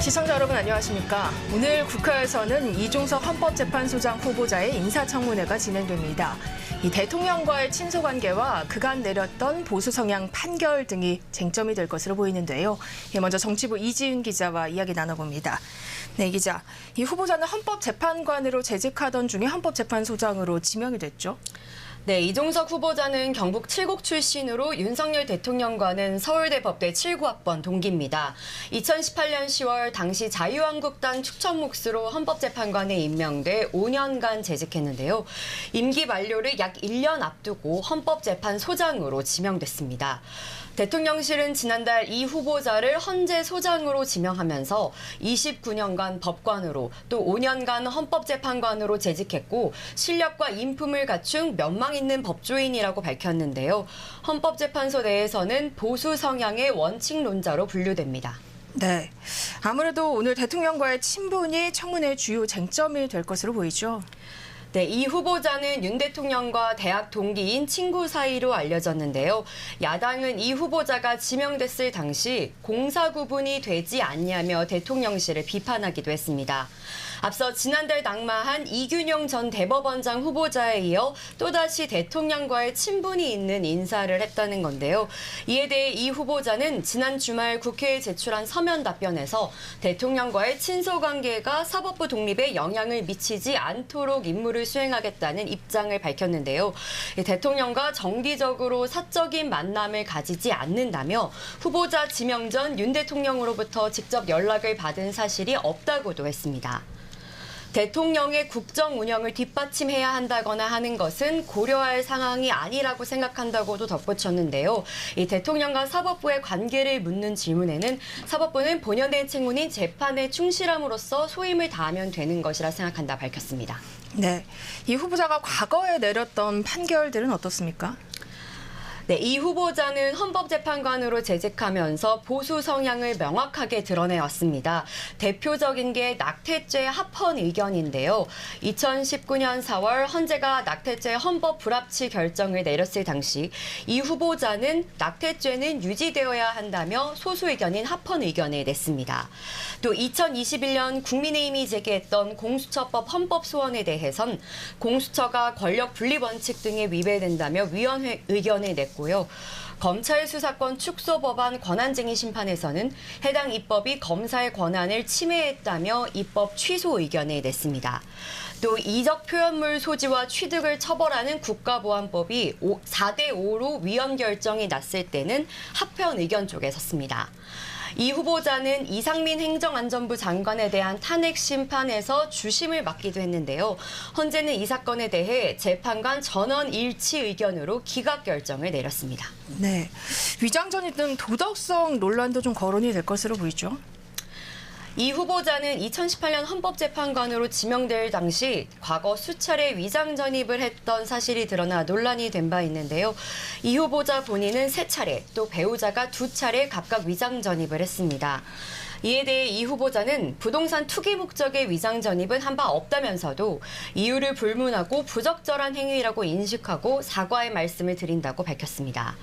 시청자 여러분 안녕하십니까. 오늘 국회에서는 이종석 헌법재판소장 후보자의 인사청문회가 진행됩니다. 이 대통령과의 친소관계와 그간 내렸던 보수 성향 판결 등이 쟁점이 될 것으로 보이는데요. 먼저 정치부 이지윤 기자와 이야기 나눠봅니다. 네, 기자. 이 후보자는 헌법재판관으로 재직하던 중에 헌법재판소장으로 지명이 됐죠. 네, 이종석 후보자는 경북 칠곡 출신으로 윤석열 대통령과는 서울대 법대 79학번 동기입니다. 2018년 10월 당시 자유한국당 추천 몫으로 헌법재판관에 임명돼 5년간 재직했는데요. 임기 만료를 약 1년 앞두고 헌법재판소장으로 지명됐습니다. 대통령실은 지난달 이 후보자를 헌재 소장으로 지명하면서 29년간 법관으로 또 5년간 헌법재판관으로 재직했고 실력과 인품을 갖춘 면망 있는 법조인이라고 밝혔는데요. 헌법재판소 내에서는 보수 성향의 원칙론자로 분류됩니다. 네, 아무래도 오늘 대통령과의 친분이 청문회의 주요 쟁점이 될 것으로 보이죠. 네, 이 후보자는 윤 대통령과 대학 동기인 친구 사이로 알려졌는데요. 야당은 이 후보자가 지명됐을 당시 공사 구분이 되지 않냐며 대통령실을 비판하기도 했습니다. 앞서 지난달 낙마한 이균용 전 대법원장 후보자에 이어 또다시 대통령과의 친분이 있는 인사를 했다는 건데요. 이에 대해 이 후보자는 지난 주말 국회에 제출한 서면 답변에서 대통령과의 친소관계가 사법부 독립에 영향을 미치지 않도록 임무를 수행하겠다는 입장을 밝혔는데요. 대통령과 정기적으로 사적인 만남을 가지지 않는다며 후보자 지명 전 윤 대통령으로부터 직접 연락을 받은 사실이 없다고도 했습니다. 대통령의 국정 운영을 뒷받침해야 한다거나 하는 것은 고려할 상황이 아니라고 생각한다고도 덧붙였는데요. 이 대통령과 사법부의 관계를 묻는 질문에는 사법부는 본연의 책무인 재판에 충실함으로써 소임을 다하면 되는 것이라 생각한다 밝혔습니다. 네, 이 후보자가 과거에 내렸던 판결들은 어떻습니까? 네, 이 후보자는 헌법재판관으로 재직하면서 보수 성향을 명확하게 드러내왔습니다. 대표적인 게 낙태죄 합헌 의견인데요. 2019년 4월 헌재가 낙태죄 헌법 불합치 결정을 내렸을 당시 이 후보자는 낙태죄는 유지되어야 한다며 소수 의견인 합헌 의견을 냈습니다. 또 2021년 국민의힘이 제기했던 공수처법 헌법 소원에 대해선 공수처가 권력 분리 원칙 등에 위배된다며 위헌 의견을 냈고 검찰 수사권 축소 법안 권한쟁의 심판에서는 해당 입법이 검사의 권한을 침해했다며 입법 취소 의견을 냈습니다. 또 이적 표현물 소지와 취득을 처벌하는 국가보안법이 4대5로 위헌 결정이 났을 때는 합헌 의견 쪽에 섰습니다. 이 후보자는 이상민 행정안전부 장관에 대한 탄핵 심판에서 주심을 맡기도 했는데요. 헌재는 이 사건에 대해 재판관 전원 일치 의견으로 기각 결정을 내렸습니다. 네, 위장전입 등 도덕성 논란도 좀 거론이 될 것으로 보이죠. 이 후보자는 2018년 헌법재판관으로 지명될 당시 과거 수차례 위장 전입을 했던 사실이 드러나 논란이 된 바 있는데요. 이 후보자 본인은 3차례, 또 배우자가 2차례 각각 위장 전입을 했습니다. 이에 대해 이 후보자는 부동산 투기 목적의 위장 전입은 한 바 없다면서도 이유를 불문하고 부적절한 행위라고 인식하고 사과의 말씀을 드린다고 밝혔습니다.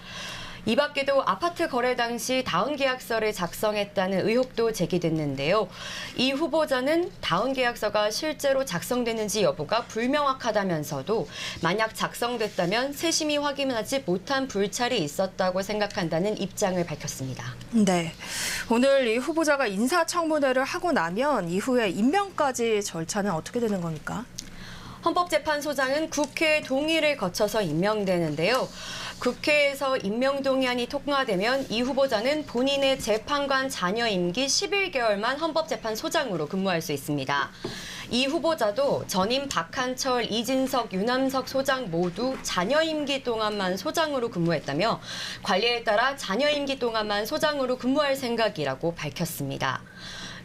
이 밖에도 아파트 거래 당시 다운계약서를 작성했다는 의혹도 제기됐는데요. 이 후보자는 다운계약서가 실제로 작성됐는지 여부가 불명확하다면서도 만약 작성됐다면 세심히 확인하지 못한 불찰이 있었다고 생각한다는 입장을 밝혔습니다. 네, 오늘 이 후보자가 인사청문회를 하고 나면 이후에 임명까지 절차는 어떻게 되는 겁니까? 헌법재판소장은 국회 동의를 거쳐서 임명되는데요. 국회에서 임명 동의안이 통과되면 이 후보자는 본인의 재판관 자녀 임기 11개월만 헌법재판소장으로 근무할 수 있습니다. 이 후보자도 전임 박한철, 이진석, 유남석 소장 모두 자녀 임기 동안만 소장으로 근무했다며 관리에 따라 자녀 임기 동안만 소장으로 근무할 생각이라고 밝혔습니다.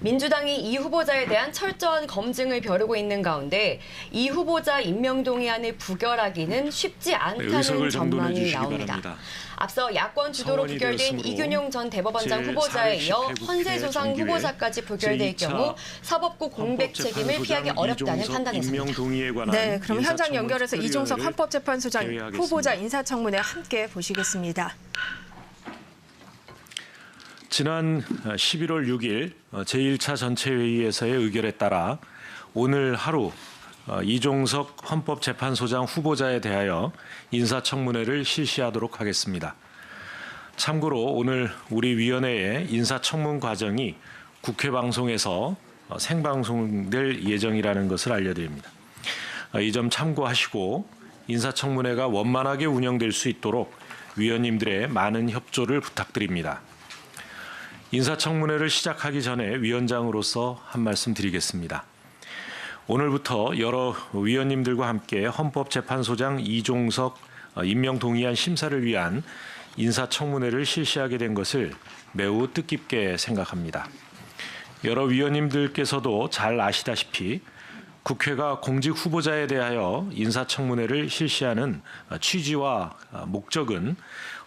민주당이 이 후보자에 대한 철저한 검증을 벼르고 있는 가운데 이 후보자 임명 동의안을 부결하기는 쉽지 않다는 전망이 나옵니다. 앞서 야권 주도로 부결된 이균용 전 대법원장 후보자에 이어 헌재소상 후보자까지 부결될 경우 사법부 공백 책임을 피하기 어렵다는 판단했습니다. 네, 그럼 현장 연결해서 이종석 헌법재판소장 후보자 인사청문회 함께 보시겠습니다. 지난 11월 6일 제1차 전체회의에서의 의결에 따라 오늘 하루 이종석 헌법재판소장 후보자에 대하여 인사청문회를 실시하도록 하겠습니다. 참고로 오늘 우리 위원회의 인사청문 과정이 국회 방송에서 생방송될 예정이라는 것을 알려드립니다. 이 점 참고하시고 인사청문회가 원만하게 운영될 수 있도록 위원님들의 많은 협조를 부탁드립니다. 인사청문회를 시작하기 전에 위원장으로서 한 말씀 드리겠습니다. 오늘부터 여러 위원님들과 함께 헌법재판소장 이종석 임명 동의안 심사를 위한 인사청문회를 실시하게 된 것을 매우 뜻깊게 생각합니다. 여러 위원님들께서도 잘 아시다시피 국회가 공직 후보자에 대하여 인사청문회를 실시하는 취지와 목적은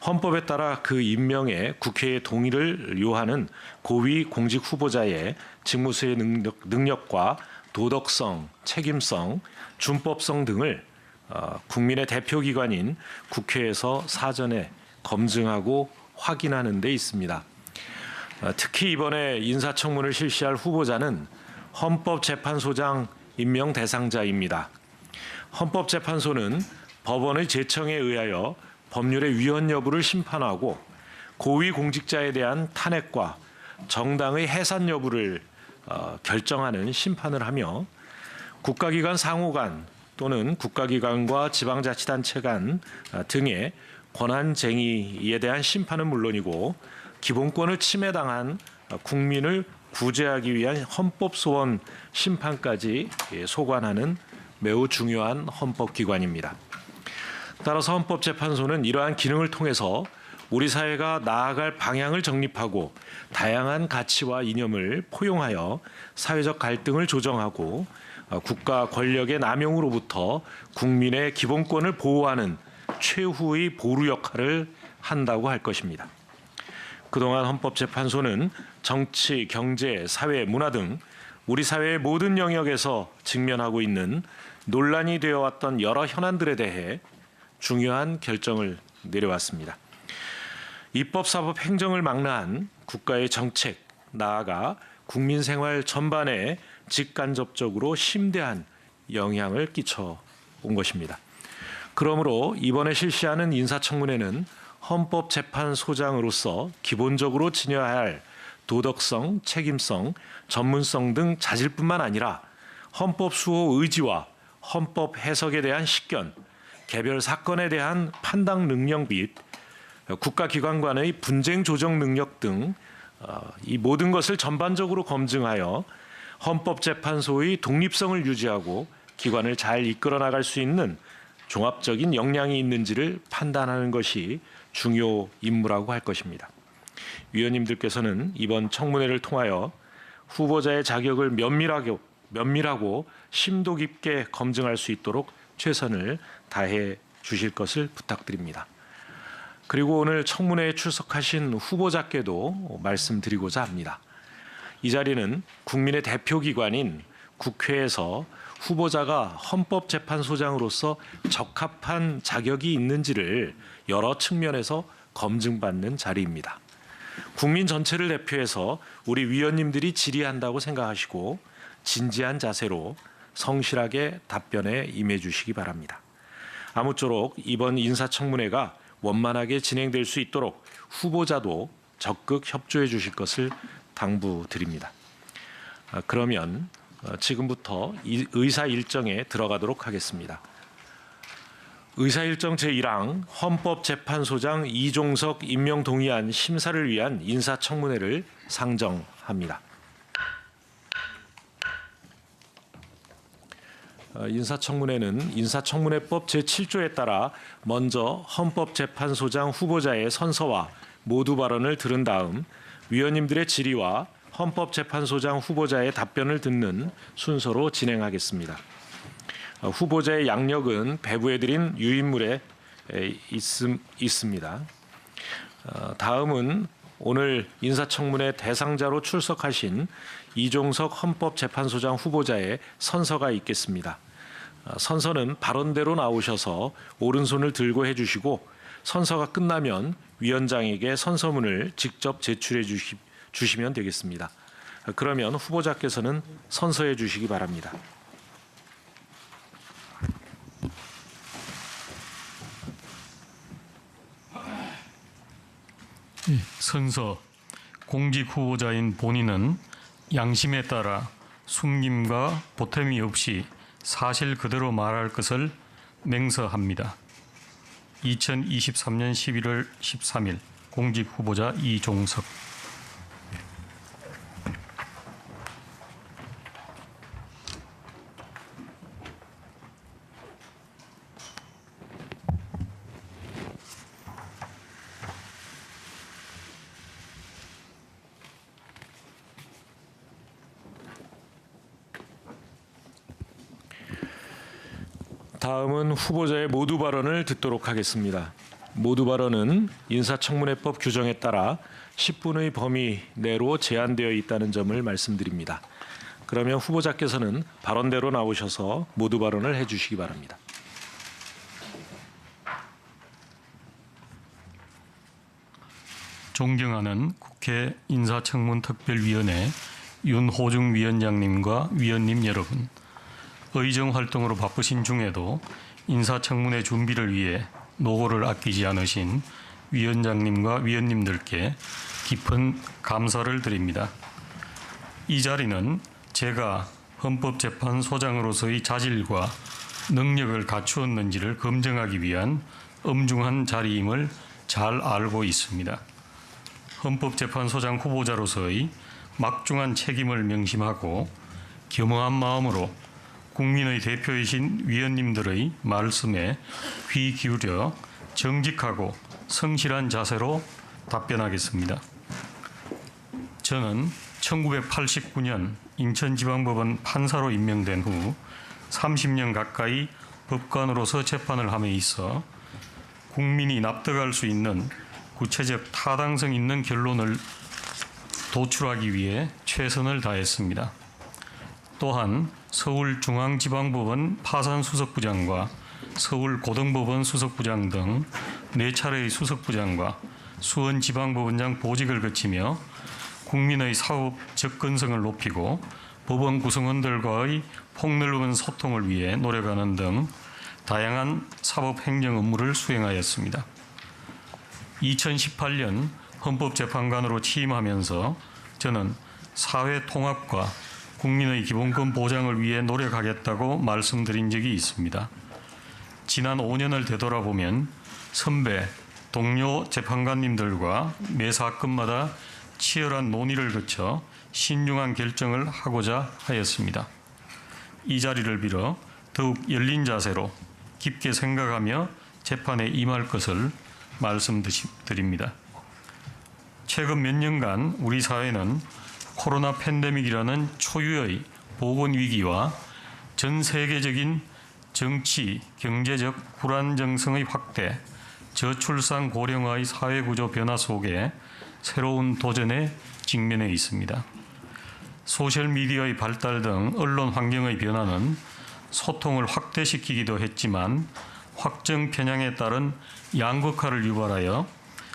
헌법에 따라 그 임명에 국회의 동의를 요하는 고위 공직 후보자의 직무수행 능력과 도덕성, 책임성, 준법성 등을 국민의 대표기관인 국회에서 사전에 검증하고 확인하는 데 있습니다. 특히 이번에 인사청문을 실시할 후보자는 헌법재판소장 임명 대상자입니다. 헌법재판소는 법원의 제청에 의하여 법률의 위헌 여부를 심판하고 고위 공직자에 대한 탄핵과 정당의 해산 여부를 결정하는 심판을 하며 국가기관 상호 간 또는 국가기관과 지방자치단체 간 등의 권한쟁의에 대한 심판은 물론이고 기본권을 침해당한 국민을 구제하기 위한 헌법소원 심판까지 소관하는 매우 중요한 헌법기관입니다. 따라서 헌법재판소는 이러한 기능을 통해서 우리 사회가 나아갈 방향을 정립하고 다양한 가치와 이념을 포용하여 사회적 갈등을 조정하고 국가 권력의 남용으로부터 국민의 기본권을 보호하는 최후의 보루 역할을 한다고 할 것입니다. 그동안 헌법재판소는 정치, 경제, 사회, 문화 등 우리 사회의 모든 영역에서 직면하고 있는 논란이 되어왔던 여러 현안들에 대해 중요한 결정을 내려왔습니다. 입법, 사법, 행정을 망라한 국가의 정책, 나아가 국민 생활 전반에 직간접적으로 심대한 영향을 끼쳐 온 것입니다. 그러므로 이번에 실시하는 인사청문회는 헌법재판소장으로서 기본적으로 지녀야 할 도덕성, 책임성, 전문성 등 자질뿐만 아니라 헌법 수호 의지와 헌법 해석에 대한 식견, 개별 사건에 대한 판단 능력 및 국가기관 간의 분쟁 조정 능력 등 이 모든 것을 전반적으로 검증하여 헌법재판소의 독립성을 유지하고 기관을 잘 이끌어 나갈 수 있는 종합적인 역량이 있는지를 판단하는 것이 중요 임무라고 할 것입니다. 위원님들께서는 이번 청문회를 통하여 후보자의 자격을 면밀하고 심도 깊게 검증할 수 있도록 최선을 다해 주실 것을 부탁드립니다. 그리고 오늘 청문회에 출석하신 후보자께도 말씀드리고자 합니다. 이 자리는 국민의 대표기관인 국회에서 후보자가 헌법재판소장으로서 적합한 자격이 있는지를 여러 측면에서 검증받는 자리입니다. 국민 전체를 대표해서 우리 위원님들이 질의한다고 생각하시고 진지한 자세로 성실하게 답변에 임해 주시기 바랍니다. 아무쪼록 이번 인사청문회가 원만하게 진행될 수 있도록 후보자도 적극 협조해 주실 것을 당부드립니다. 그러면 지금부터 의사 일정에 들어가도록 하겠습니다. 의사 일정 제1항 헌법재판소장 이종석 임명 동의안 심사를 위한 인사청문회를 상정합니다. 인사청문회는 인사청문회법 제7조에 따라 먼저 헌법재판소장 후보자의 선서와 모두 발언을 들은 다음 위원님들의 질의와 헌법재판소장 후보자의 답변을 듣는 순서로 진행하겠습니다. 후보자의 양력은 배부해드린 유인물에 있습니다. 다음은 오늘 인사청문회 대상자로 출석하신 이종석 헌법재판소장 후보자의 선서가 있겠습니다. 선서는 발언대로 나오셔서 오른손을 들고 해주시고 선서가 끝나면 위원장에게 선서문을 직접 제출해 주시면 되겠습니다. 그러면 후보자께서는 선서해 주시기 바랍니다. 선서. 공직 후보자인 본인은 양심에 따라 숨김과 보탬이 없이 사실 그대로 말할 것을 맹서합니다. 2023년 11월 13일 공직 후보자 이종석. 다음은 후보자의 모두 발언을 듣도록 하겠습니다. 모두 발언은 인사청문회법 규정에 따라 10분의 범위 내로 제한되어 있다는 점을 말씀드립니다. 그러면 후보자께서는 발언대로 나오셔서 모두 발언을 해주시기 바랍니다. 존경하는 국회 인사청문특별위원회 윤호중 위원장님과 위원님 여러분, 의정 활동으로 바쁘신 중에도 인사청문회 준비를 위해 노고를 아끼지 않으신 위원장님과 위원님들께 깊은 감사를 드립니다. 이 자리는 제가 헌법재판소장으로서의 자질과 능력을 갖추었는지를 검증하기 위한 엄중한 자리임을 잘 알고 있습니다. 헌법재판소장 후보자로서의 막중한 책임을 명심하고 겸허한 마음으로 국민의 대표이신 위원님들의 말씀에 귀 기울여 정직하고 성실한 자세로 답변하겠습니다. 저는 1989년 인천지방법원 판사로 임명된 후 30년 가까이 법관으로서 재판을 함에 있어 국민이 납득할 수 있는 구체적 타당성 있는 결론을 도출하기 위해 최선을 다했습니다. 또한 서울중앙지방법원 파산수석부장과 서울고등법원 수석부장 등 4차례의 수석부장과 수원지방법원장 보직을 거치며 국민의 사업 접근성을 높이고 법원 구성원들과의 폭넓은 소통을 위해 노력하는 등 다양한 사법행정 업무를 수행하였습니다. 2018년 헌법재판관으로 취임하면서 저는 사회 통합과 국민의 기본권 보장을 위해 노력하겠다고 말씀드린 적이 있습니다. 지난 5년을 되돌아보면 선배, 동료 재판관님들과 매 사건마다 치열한 논의를 거쳐 신중한 결정을 하고자 하였습니다. 이 자리를 빌어 더욱 열린 자세로 깊게 생각하며 재판에 임할 것을 말씀드립니다. 최근 몇 년간 우리 사회는 코로나 팬데믹이라는 초유의 보건위기와 전 세계적인 정치, 경제적 불안정성의 확대, 저출산 고령화의 사회구조 변화 속에 새로운 도전에 직면해 있습니다. 소셜미디어의 발달 등 언론 환경의 변화는 소통을 확대시키기도 했지만 확정 편향에 따른 양극화를 유발하여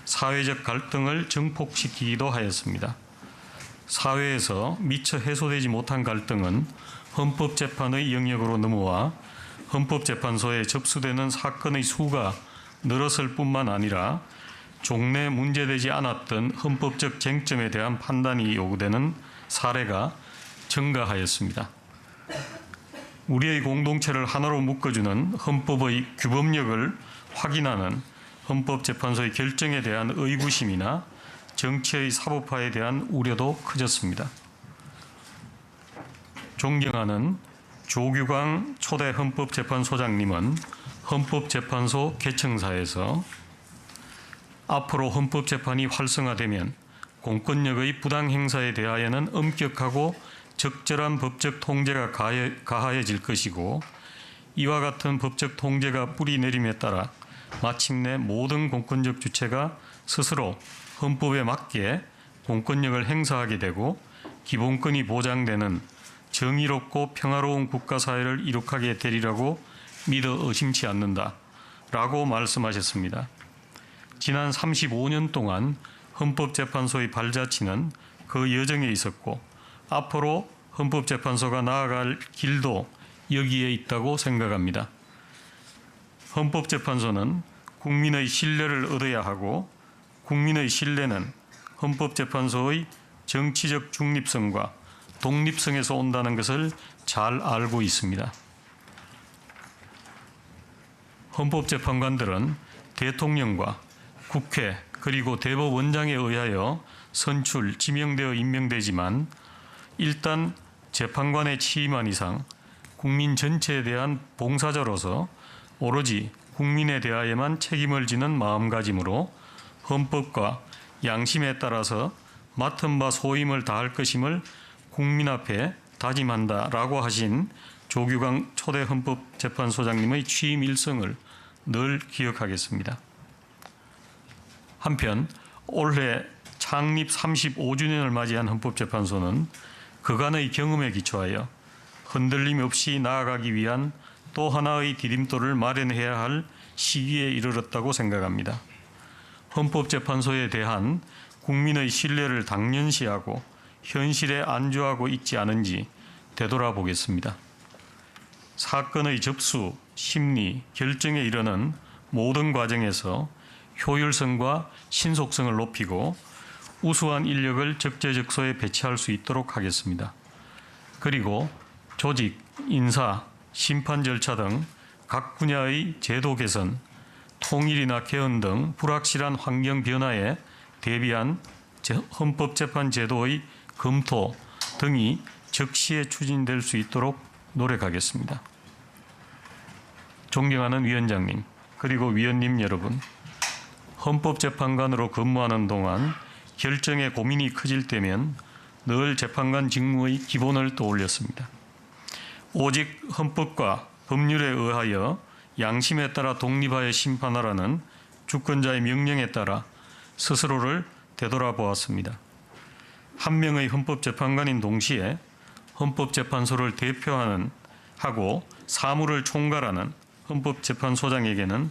사회적 갈등을 증폭시키기도 하였습니다. 사회에서 미처 해소되지 못한 갈등은 헌법재판의 영역으로 넘어와 헌법재판소에 접수되는 사건의 수가 늘었을 뿐만 아니라 종래 문제되지 않았던 헌법적 쟁점에 대한 판단이 요구되는 사례가 증가하였습니다. 우리의 공동체를 하나로 묶어주는 헌법의 규범력을 확인하는 헌법재판소의 결정에 대한 의구심이나 정치의 사법화에 대한 우려도 커졌습니다. 존경하는 조규광 초대 헌법재판소장님은 헌법재판소 개청사에서 앞으로 헌법재판이 활성화되면 공권력의 부당행사에 대하여는 엄격하고 적절한 법적 통제가 가하여질 것이고 이와 같은 법적 통제가 뿌리내림에 따라 마침내 모든 공권력 주체가 스스로 헌법에 맞게 공권력을 행사하게 되고 기본권이 보장되는 정의롭고 평화로운 국가사회를 이룩하게 되리라고 믿어 의심치 않는다라고 말씀하셨습니다. 지난 35년 동안 헌법재판소의 발자취는 그 여정에 있었고 앞으로 헌법재판소가 나아갈 길도 여기에 있다고 생각합니다. 헌법재판소는 국민의 신뢰를 얻어야 하고 국민의 신뢰는 헌법재판소의 정치적 중립성과 독립성에서 온다는 것을 잘 알고 있습니다. 헌법재판관들은 대통령과 국회 그리고 대법원장에 의하여 선출, 지명되어 임명되지만 일단 재판관에 취임한 이상 국민 전체에 대한 봉사자로서 오로지 국민에 대하여만 책임을 지는 마음가짐으로 헌법과 양심에 따라서 맡은 바 소임을 다할 것임을 국민 앞에 다짐한다라고 하신 조규강 초대 헌법재판소장님의 취임 일성을 늘 기억하겠습니다. 한편 올해 창립 35주년을 맞이한 헌법재판소는 그간의 경험에 기초하여 흔들림 없이 나아가기 위한 또 하나의 디딤돌을 마련해야 할 시기에 이르렀다고 생각합니다. 헌법재판소에 대한 국민의 신뢰를 당연시하고 현실에 안주하고 있지 않은지 되돌아보겠습니다. 사건의 접수, 심리, 결정에 이르는 모든 과정에서 효율성과 신속성을 높이고 우수한 인력을 적재적소에 배치할 수 있도록 하겠습니다. 그리고 조직, 인사, 심판 절차 등 각 분야의 제도 개선, 통일이나 개헌 등 불확실한 환경 변화에 대비한 헌법재판 제도의 검토 등이 적시에 추진될 수 있도록 노력하겠습니다. 존경하는 위원장님, 그리고 위원님 여러분, 헌법재판관으로 근무하는 동안 결정에 고민이 커질 때면 늘 재판관 직무의 기본을 떠올렸습니다. 오직 헌법과 법률에 의하여 양심에 따라 독립하여 심판하라는 주권자의 명령에 따라 스스로를 되돌아보았습니다. 한 명의 헌법재판관인 동시에 헌법재판소를 대표하는 하고 사무를 총괄하는 헌법재판소장에게는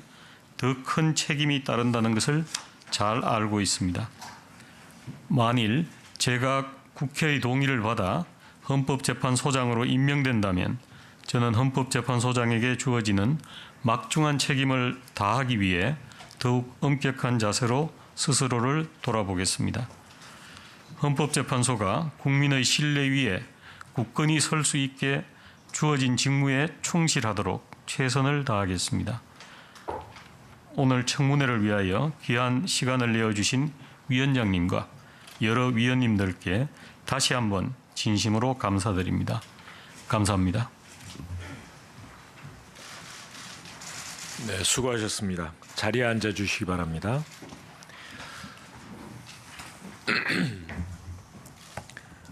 더 큰 책임이 따른다는 것을 잘 알고 있습니다. 만일 제가 국회의 동의를 받아 헌법재판소장으로 임명된다면 저는 헌법재판소장에게 주어지는 막중한 책임을 다하기 위해 더욱 엄격한 자세로 스스로를 돌아보겠습니다. 헌법재판소가 국민의 신뢰 위에 굳건히 설 수 있게 주어진 직무에 충실하도록 최선을 다하겠습니다. 오늘 청문회를 위하여 귀한 시간을 내어주신 위원장님과 여러 위원님들께 다시 한번 진심으로 감사드립니다. 감사합니다. 네, 수고하셨습니다. 자리에 앉아 주시기 바랍니다.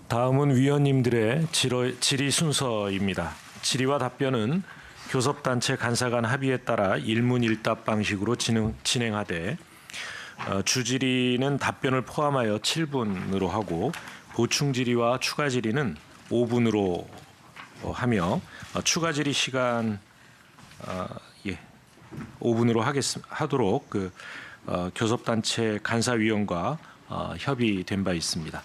다음은 위원님들의 질의 순서입니다. 질의와 답변은 교섭단체 간사 간 합의에 따라 일문일답 방식으로 진행하되 주질의는 답변을 포함하여 7분으로 하고 보충 질의와 추가 질의는 5분으로 하며 추가 질의 시간 5분으로 하도록 교섭단체 간사위원과 협의된 바 있습니다.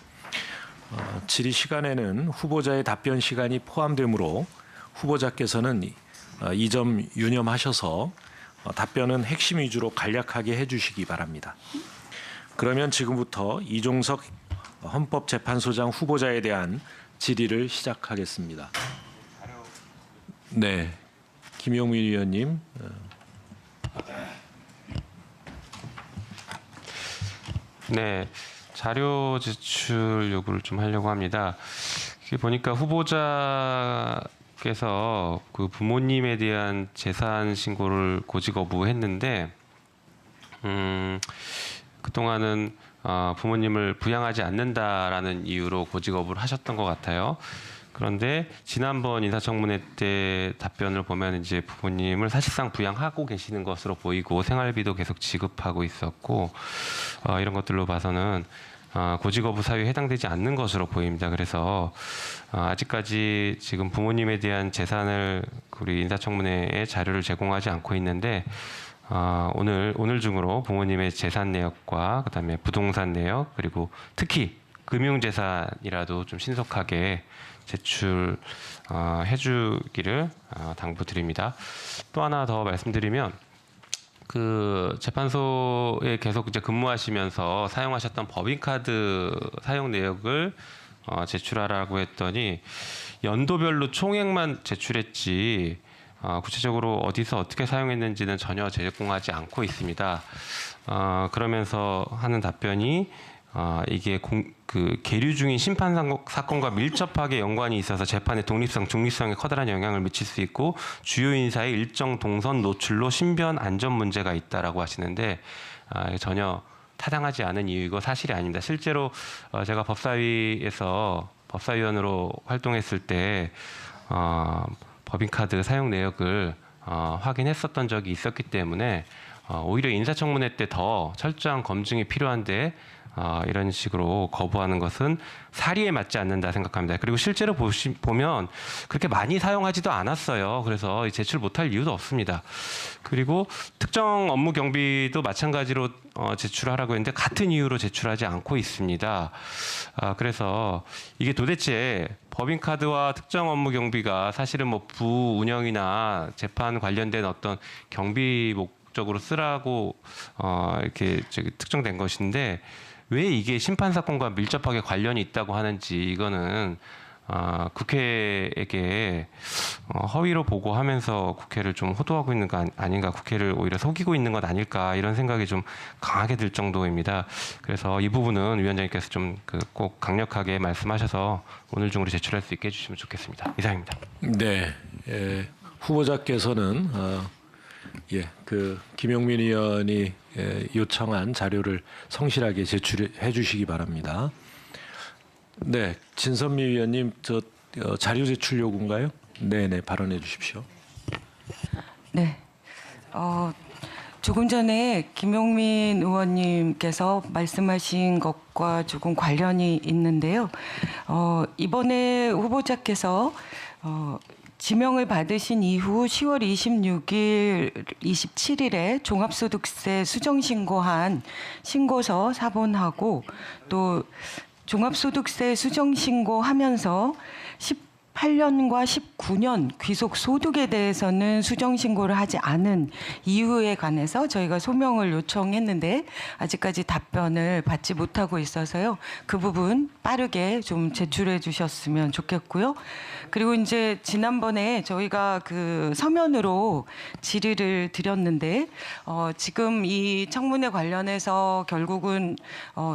질의 시간에는 후보자의 답변 시간이 포함되므로 후보자께서는 이 점 유념하셔서 답변은 핵심 위주로 간략하게 해주시기 바랍니다. 그러면 지금부터 이종석 헌법재판소장 후보자에 대한 질의를 시작하겠습니다. 네, 김용민 위원님. 네, 자료 제출 요구를 좀 하려고 합니다. 이게 보니까 후보자께서 그 부모님에 대한 재산 신고를 고지 거부했는데, 그동안은 부모님을 부양하지 않는다라는 이유로 고지 거부를 하셨던 것 같아요. 그런데 지난번 인사청문회 때 답변을 보면 이제 부모님을 사실상 부양하고 계시는 것으로 보이고 생활비도 계속 지급하고 있었고 이런 것들로 봐서는 고지 거부 사유에 해당되지 않는 것으로 보입니다. 그래서 아직까지 지금 부모님에 대한 재산을 우리 인사청문회에 자료를 제공하지 않고 있는데 오늘 중으로 부모님의 재산 내역과 그다음에 부동산 내역 그리고 특히 금융재산이라도 좀 신속하게 제출해주기를 당부드립니다. 또 하나 더 말씀드리면 그 재판소에 계속 이제 근무하시면서 사용하셨던 법인카드 사용 내역을 제출하라고 했더니 연도별로 총액만 제출했지 구체적으로 어디서 어떻게 사용했는지는 전혀 제공하지 않고 있습니다. 그러면서 하는 답변이 이게 계류 중인 심판 사건과 밀접하게 연관이 있어서 재판의 독립성, 중립성에 커다란 영향을 미칠 수 있고 주요 인사의 일정 동선 노출로 신변 안전 문제가 있다라고 하시는데 전혀 타당하지 않은 이유이고 사실이 아닙니다. 실제로 제가 법사위에서 법사위원으로 활동했을 때 법인카드 사용 내역을 확인했었던 적이 있었기 때문에 오히려 인사청문회 때 더 철저한 검증이 필요한데 이런 식으로 거부하는 것은 사리에 맞지 않는다 생각합니다. 그리고 실제로 보면 그렇게 많이 사용하지도 않았어요. 그래서 제출 못할 이유도 없습니다. 그리고 특정 업무 경비도 마찬가지로 제출하라고 했는데 같은 이유로 제출하지 않고 있습니다. 그래서 이게 도대체 법인카드와 특정 업무 경비가 사실은 뭐 부운영이나 재판 관련된 어떤 경비 목적으로 쓰라고 이렇게 특정된 것인데 왜 이게 심판 사건과 밀접하게 관련이 있다고 하는지 이거는 국회에게 허위로 보고하면서 국회를 좀 호도하고 있는 거 아닌가, 국회를 오히려 속이고 있는 것 아닐까 이런 생각이 좀 강하게 들 정도입니다. 그래서 이 부분은 위원장님께서 좀 꼭 강력하게 말씀하셔서 오늘 중으로 제출할 수 있게 해주시면 좋겠습니다. 이상입니다. 네, 후보자께서는 김용민 의원이 요청한 자료를 성실하게 제출해 주시기 바랍니다. 네, 진선미 의원님, 자료 제출 요구인가요? 네, 발언해 주십시오. 네, 조금 전에 김용민 의원님께서 말씀하신 것과 조금 관련이 있는데요. 이번에 후보자께서 지명을 받으신 이후 10월 26일, 27일에 종합소득세 수정신고한 신고서 사본하고 또 종합소득세 수정신고하면서 18년과 19년 귀속소득에 대해서는 수정신고를 하지 않은 이유에 관해서 저희가 소명을 요청했는데 아직까지 답변을 받지 못하고 있어서요. 그 부분 빠르게 좀 제출해 주셨으면 좋겠고요. 그리고 이제 지난번에 저희가 그 서면으로 질의를 드렸는데 지금 이 청문회 관련해서 결국은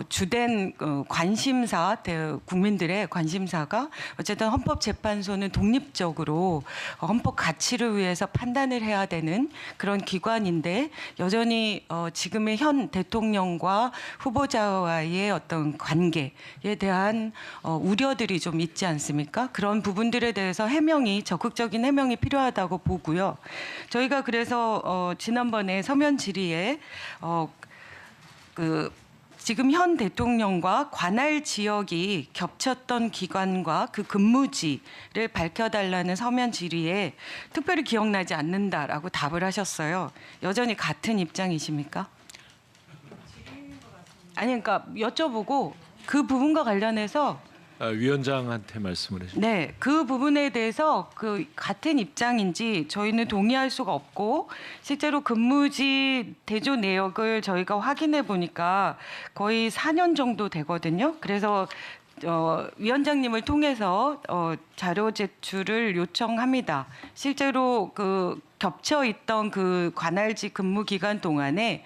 주된 관심사, 국민들의 관심사가 어쨌든 헌법재판소는 독립적으로 헌법 가치를 위해서 판단을 해야 되는 그런 기관인데 여전히 지금의 현 대통령과 후보자와의 어떤 관계에 대한 우려들이 좀 있지 않습니까? 그런 부분들에 대해서 적극적인 해명이 필요하다고 보고요. 저희가 그래서 지난번에 서면 질의에 지금 현 대통령과 관할 지역이 겹쳤던 기관과 그 근무지를 밝혀달라는 서면 질의에 특별히 기억나지 않는다라고 답을 하셨어요. 여전히 같은 입장이십니까? 아니, 그러니까 여쭤보고 그 부분과 관련해서 위원장한테 말씀을 해주십시오. 네, 그 부분에 대해서 그 같은 입장인지 저희는 동의할 수가 없고 실제로 근무지 대조 내역을 저희가 확인해 보니까 거의 4년 정도 되거든요. 그래서 위원장님을 통해서 자료 제출을 요청합니다. 실제로 그 겹쳐 있던 그 관할지 근무 기간 동안에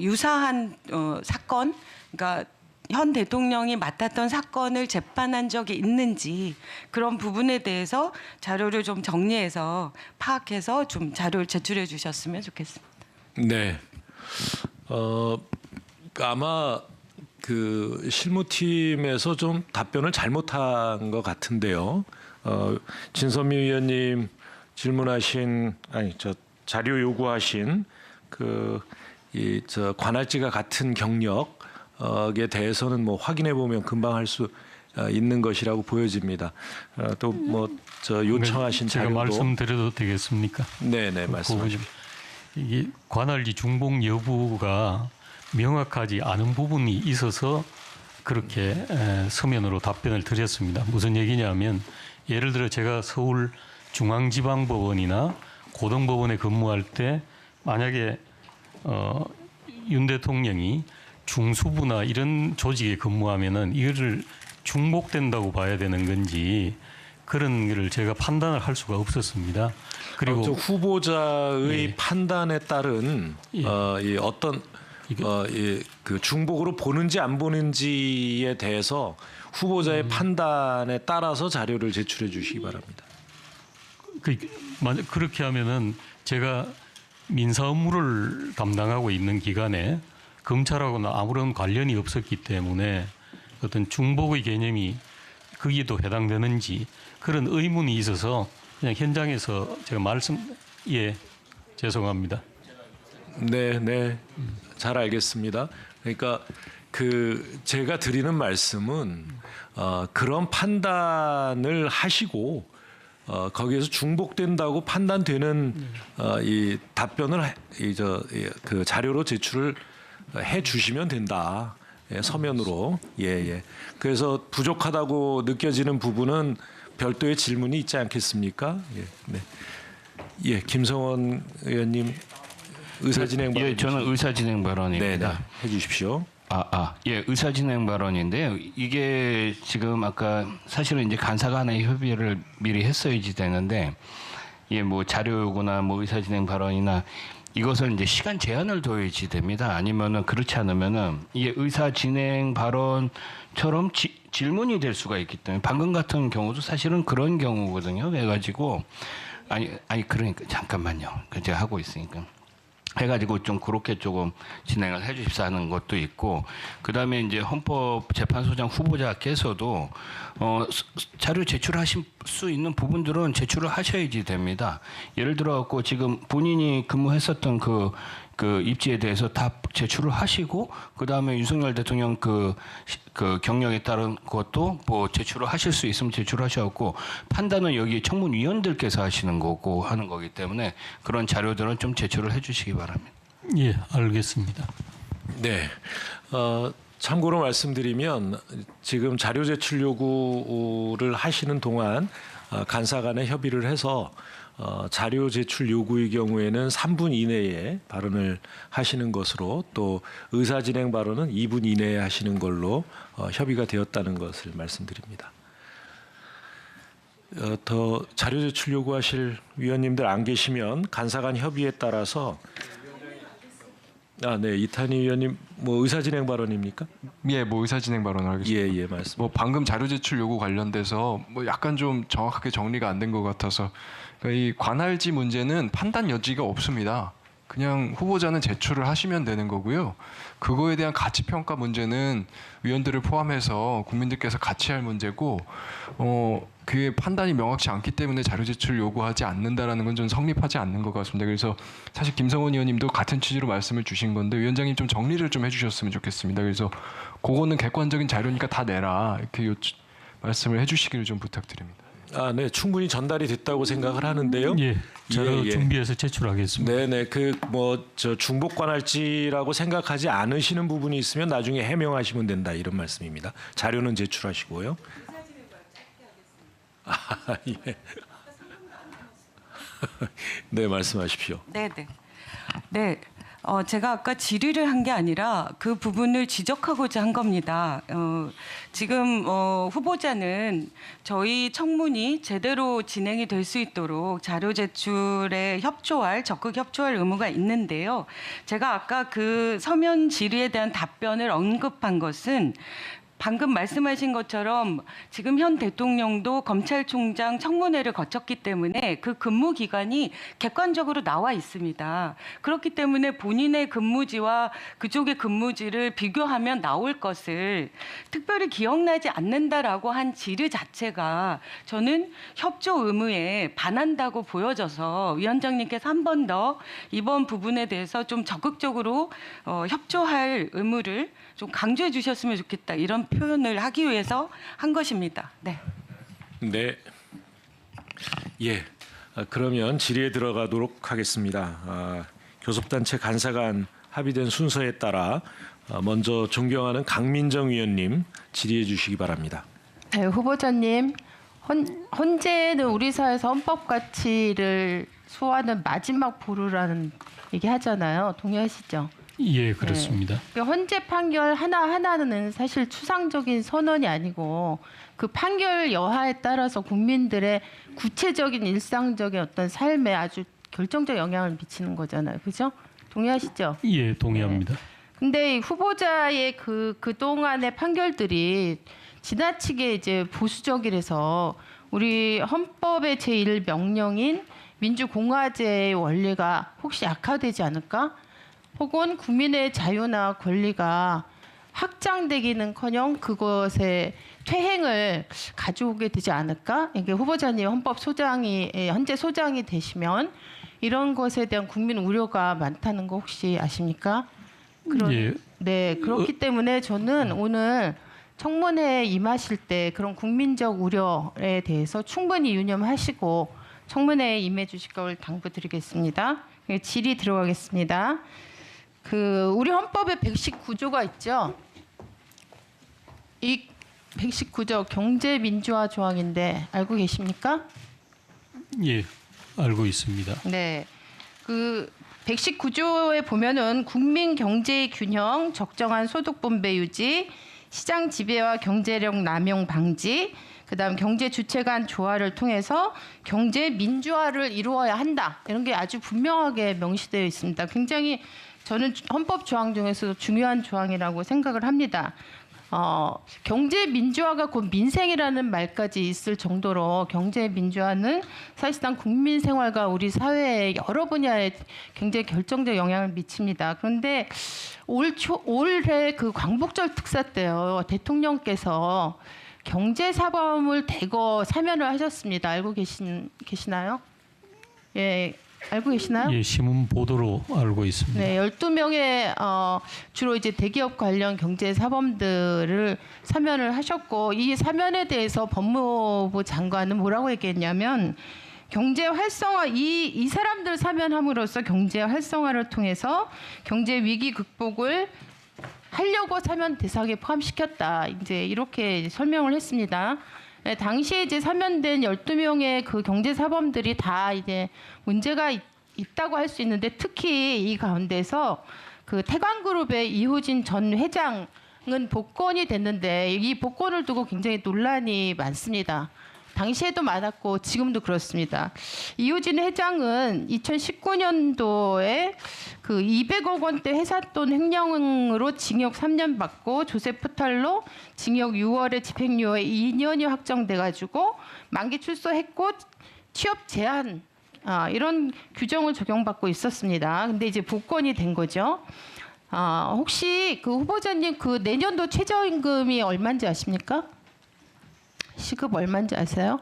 유사한 사건, 그러니까 현 대통령이 맡았던 사건을 재판한 적이 있는지 그런 부분에 대해서 자료를 좀 정리해서 파악해서 좀 자료를 제출해 주셨으면 좋겠습니다. 네, 아마 그 실무팀에서 좀 답변을 잘못한 것 같은데요. 진선미 의원님 질문하신 자료 요구하신 관할지가 같은 경력 에 대해서는 뭐 확인해 보면 금방 할 수 있는 것이라고 보여집니다. 또 요청하신 제가 자료도 말씀드려도 되겠습니까? 네네 말씀하십시오. 이게 관할지 중복 여부가 명확하지 않은 부분이 있어서 그렇게 서면으로 답변을 드렸습니다. 무슨 얘기냐면 예를 들어 제가 서울 중앙지방법원이나 고등법원에 근무할 때 만약에 윤 대통령이 중수부나 이런 조직에 근무하면은 이거를 중복된다고 봐야 되는 건지 그런 거를 제가 판단을 할 수가 없었습니다. 그리고 후보자의 예. 판단에 따른 예. 이 어떤 그 중복으로 보는지 안 보는지에 대해서 후보자의 판단에 따라서 자료를 제출해 주시기 바랍니다. 만약 그렇게 하면은 제가 민사 업무를 담당하고 있는 기간에 검찰하고는 아무런 관련이 없었기 때문에 어떤 중복의 개념이 거기에도 해당되는지 그런 의문이 있어서 그냥 현장에서 제가 죄송합니다. 네, 잘 알겠습니다. 그러니까 제가 드리는 말씀은 그런 판단을 하시고 거기에서 중복된다고 판단되는 이 답변을 그 자료로 제출을 해 주시면 된다. 예, 서면으로. 예. 그래서 부족하다고 느껴지는 부분은 별도의 질문이 있지 않겠습니까? 예, 네. 예, 김성원 의원님 의사진행 발언. 예, 저는 의사진행 발언입니다. 네, 해주십시오. 예, 의사진행 발언인데요. 이게 지금 아까 사실은 이제 간사 간의 협의를 미리 했어야지 되는데, 예, 뭐 자료 요구나 뭐 의사진행 발언이나 이것을 이제 시간 제한을 둬야지 됩니다. 아니면은 그렇지 않으면은 이게 의사진행 발언처럼 질문이 될 수가 있기 때문에 방금 같은 경우도 사실은 그런 경우거든요. 해가지고 그러니까 잠깐만요. 제가 하고 있으니까. 해가지고 좀 그렇게 조금 진행을 해주십사 하는 것도 있고, 그 다음에 이제 헌법재판소장 후보자께서도 자료 제출하실 수 있는 부분들은 제출을 하셔야지 됩니다. 예를 들어갖고 지금 본인이 근무했었던 그 입지에 대해서 다 제출을 하시고, 그 다음에 윤석열 대통령 그 경력에 따른 것도 뭐 제출을 하실 수 있으면 제출하셔갖고, 판단은 여기 청문위원들께서 하시는 거고 하는 거기 때문에 그런 자료들은 좀 제출을 해주시기 바랍니다. 예, 알겠습니다. 네. 참고로 말씀드리면 지금 자료 제출 요구를 하시는 동안 간사 간에 협의를 해서 자료 제출 요구의 경우에는 3분 이내에 발언을 하시는 것으로, 또 의사진행 발언은 2분 이내에 하시는 걸로 협의가 되었다는 것을 말씀드립니다. 더 자료 제출 요구하실 위원님들 안 계시면 간사 간 협의에 따라서 네, 이탄희 위원님 뭐 의사진행 발언입니까? 예, 뭐 의사진행 발언을 하겠습니다. 예, 말씀. 뭐 방금 자료 제출 요구 관련돼서 뭐 약간 좀 정확하게 정리가 안 된 것 같아서, 그러니까 이 관할지 문제는 판단 여지가 없습니다. 그냥 후보자는 제출을 하시면 되는 거고요. 그거에 대한 가치 평가 문제는 위원들을 포함해서 국민들께서 같이 할 문제고, 그게 판단이 명확치 않기 때문에 자료 제출 요구하지 않는다라는 건 좀 성립하지 않는 것 같습니다. 그래서 사실 김성원 의원님도 같은 취지로 말씀을 주신 건데 위원장님 좀 정리를 좀 해주셨으면 좋겠습니다. 그래서 그거는 객관적인 자료니까 다 내라 이렇게 말씀을 해주시기를 좀 부탁드립니다. 네, 충분히 전달이 됐다고 생각을 하는데요. 예, 제가 예. 준비해서 제출하겠습니다. 네네, 중복 관할지라고 생각하지 않으시는 부분이 있으면 나중에 해명하시면 된다, 이런 말씀입니다. 자료는 제출하시고요. 예. 네, 말씀하십시오. 네. 제가 아까 질의를 한 게 아니라 그 부분을 지적하고자 한 겁니다. 지금 후보자는 저희 청문이 제대로 진행이 될 수 있도록 자료 제출에 적극 협조할 의무가 있는데요. 제가 아까 그 서면 질의에 대한 답변을 언급한 것은 방금 말씀하신 것처럼 지금 현 대통령도 검찰총장 청문회를 거쳤기 때문에 그 근무 기간이 객관적으로 나와 있습니다. 그렇기 때문에 본인의 근무지와 그쪽의 근무지를 비교하면 나올 것을 특별히 기억나지 않는다라고 한 질의 자체가 저는 협조 의무에 반한다고 보여져서 위원장님께서 한 번 더 이번 부분에 대해서 좀 적극적으로 협조할 의무를 좀 강조해 주셨으면 좋겠다, 이런 표현을 하기 위해서 한 것입니다. 네. 네. 예. 그러면 질의에 들어가도록 하겠습니다. 교섭단체 간사 간 합의된 순서에 따라 먼저 존경하는 강민정 위원님 질의해 주시기 바랍니다. 네, 후보자님, 헌재는 우리 사회에서 헌법 가치를 소화하는 마지막 보루라는 얘기 하잖아요. 동의하시죠? 예, 그렇습니다. 그 헌재 판결 하나하나는 사실 추상적인 선언이 아니고 그 판결 여하에 따라서 국민들의 구체적인 일상적인 어떤 삶에 아주 결정적 영향을 미치는 거잖아요. 그죠? 동의하시죠? 예, 동의합니다. 근데 이 후보자의 그동안의 판결들이 지나치게 이제 보수적이라서 우리 헌법의 제1명령인 민주공화제의 원리가 혹시 악화되지 않을까? 혹은 국민의 자유나 권리가 확장되기는커녕 그것의 퇴행을 가져오게 되지 않을까? 이게 후보자님 헌재 소장이 되시면 이런 것에 대한 국민 우려가 많다는 거 혹시 아십니까? 예. 네, 그렇기 때문에 저는 오늘 청문회에 임하실 때 그런 국민적 우려에 대해서 충분히 유념하시고 청문회에 임해 주실 걸 당부드리겠습니다. 질의 들어가겠습니다. 우리 헌법에 119조가 있죠. 이 119조 경제민주화 조항인데 알고 계십니까? 예, 알고 있습니다. 네. 119조에 보면은 국민 경제의 균형, 적정한 소득 분배 유지, 시장 지배와 경제력 남용 방지, 그다음 경제 주체 간 조화를 통해서 경제 민주화를 이루어야 한다. 이런 게 아주 분명하게 명시되어 있습니다. 굉장히 저는 헌법 조항 중에서도 중요한 조항이라고 생각을 합니다. 경제 민주화가 곧 민생이라는 말까지 있을 정도로 경제 민주화는 사실상 국민 생활과 우리 사회의 여러 분야에 굉장히 결정적 영향을 미칩니다. 그런데 올해 광복절 특사 때요, 대통령께서 경제사범을 대거 사면을 하셨습니다. 알고 계시나요? 예. 알고 계시나요? 예, 신문 보도로 알고 있습니다. 네, 12명의 주로 이제 대기업 관련 경제 사범들을 사면을 하셨고, 이 사면에 대해서 법무부 장관은 뭐라고 얘기했냐면 경제 활성화, 이 사람들 사면함으로써 경제 활성화를 통해서 경제 위기 극복을 하려고 사면 대상에 포함시켰다. 이제 이렇게 설명을 했습니다. 네, 당시에 이제 사면된 12명의 그 경제 사범들이 다 이제 문제가 있다고 할 수 있는데, 특히 이 가운데서 그 태광그룹의 이호진 전 회장은 복권이 됐는데 이 복권을 두고 굉장히 논란이 많습니다. 당시에도 많았고 지금도 그렇습니다. 이호진 회장은 2019년도에 그 200억 원대 회삿돈 횡령으로 징역 3년 받고 조세프 탈로 징역 6월에 집행유예 2년이 확정돼가지고 만기 출소했고 취업 제한 이런 규정을 적용받고 있었습니다. 근데 이제 복권이 된 거죠. 혹시 그 후보자님 그 내년도 최저임금이 얼마인지 아십니까? 시급 얼마인지 아세요?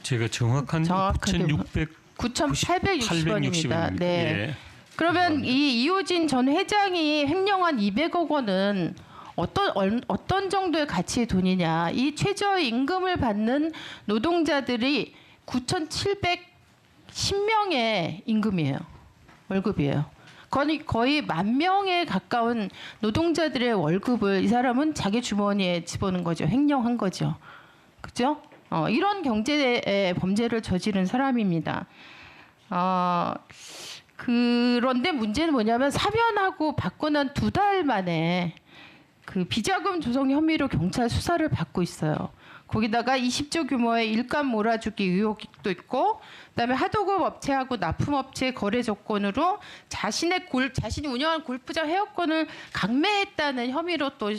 제가 정확한 9,860원입니다. 네. 예. 그러면 이 이호진 전 회장이 횡령한 200억 원은 어떤 정도의 가치의 돈이냐? 이 최저임금을 받는 노동자들이 9,710명의 임금이에요. 월급이에요. 거의 10,000명에 가까운 노동자들의 월급을 이 사람은 자기 주머니에 집어넣은 거죠. 횡령한 거죠. 그죠? 이런 경제 범죄를 저지른 사람입니다. 그런데 문제는 뭐냐면 사면하고 받고 난 2달 만에 그 비자금 조성 혐의로 경찰 수사를 받고 있어요. 거기다가 20조 규모의 일감 몰아주기 의혹도 있고, 그다음에 하도급 업체하고 납품업체 거래 조건으로 자신이 운영한 골프장 회원권을 강매했다는 혐의로 또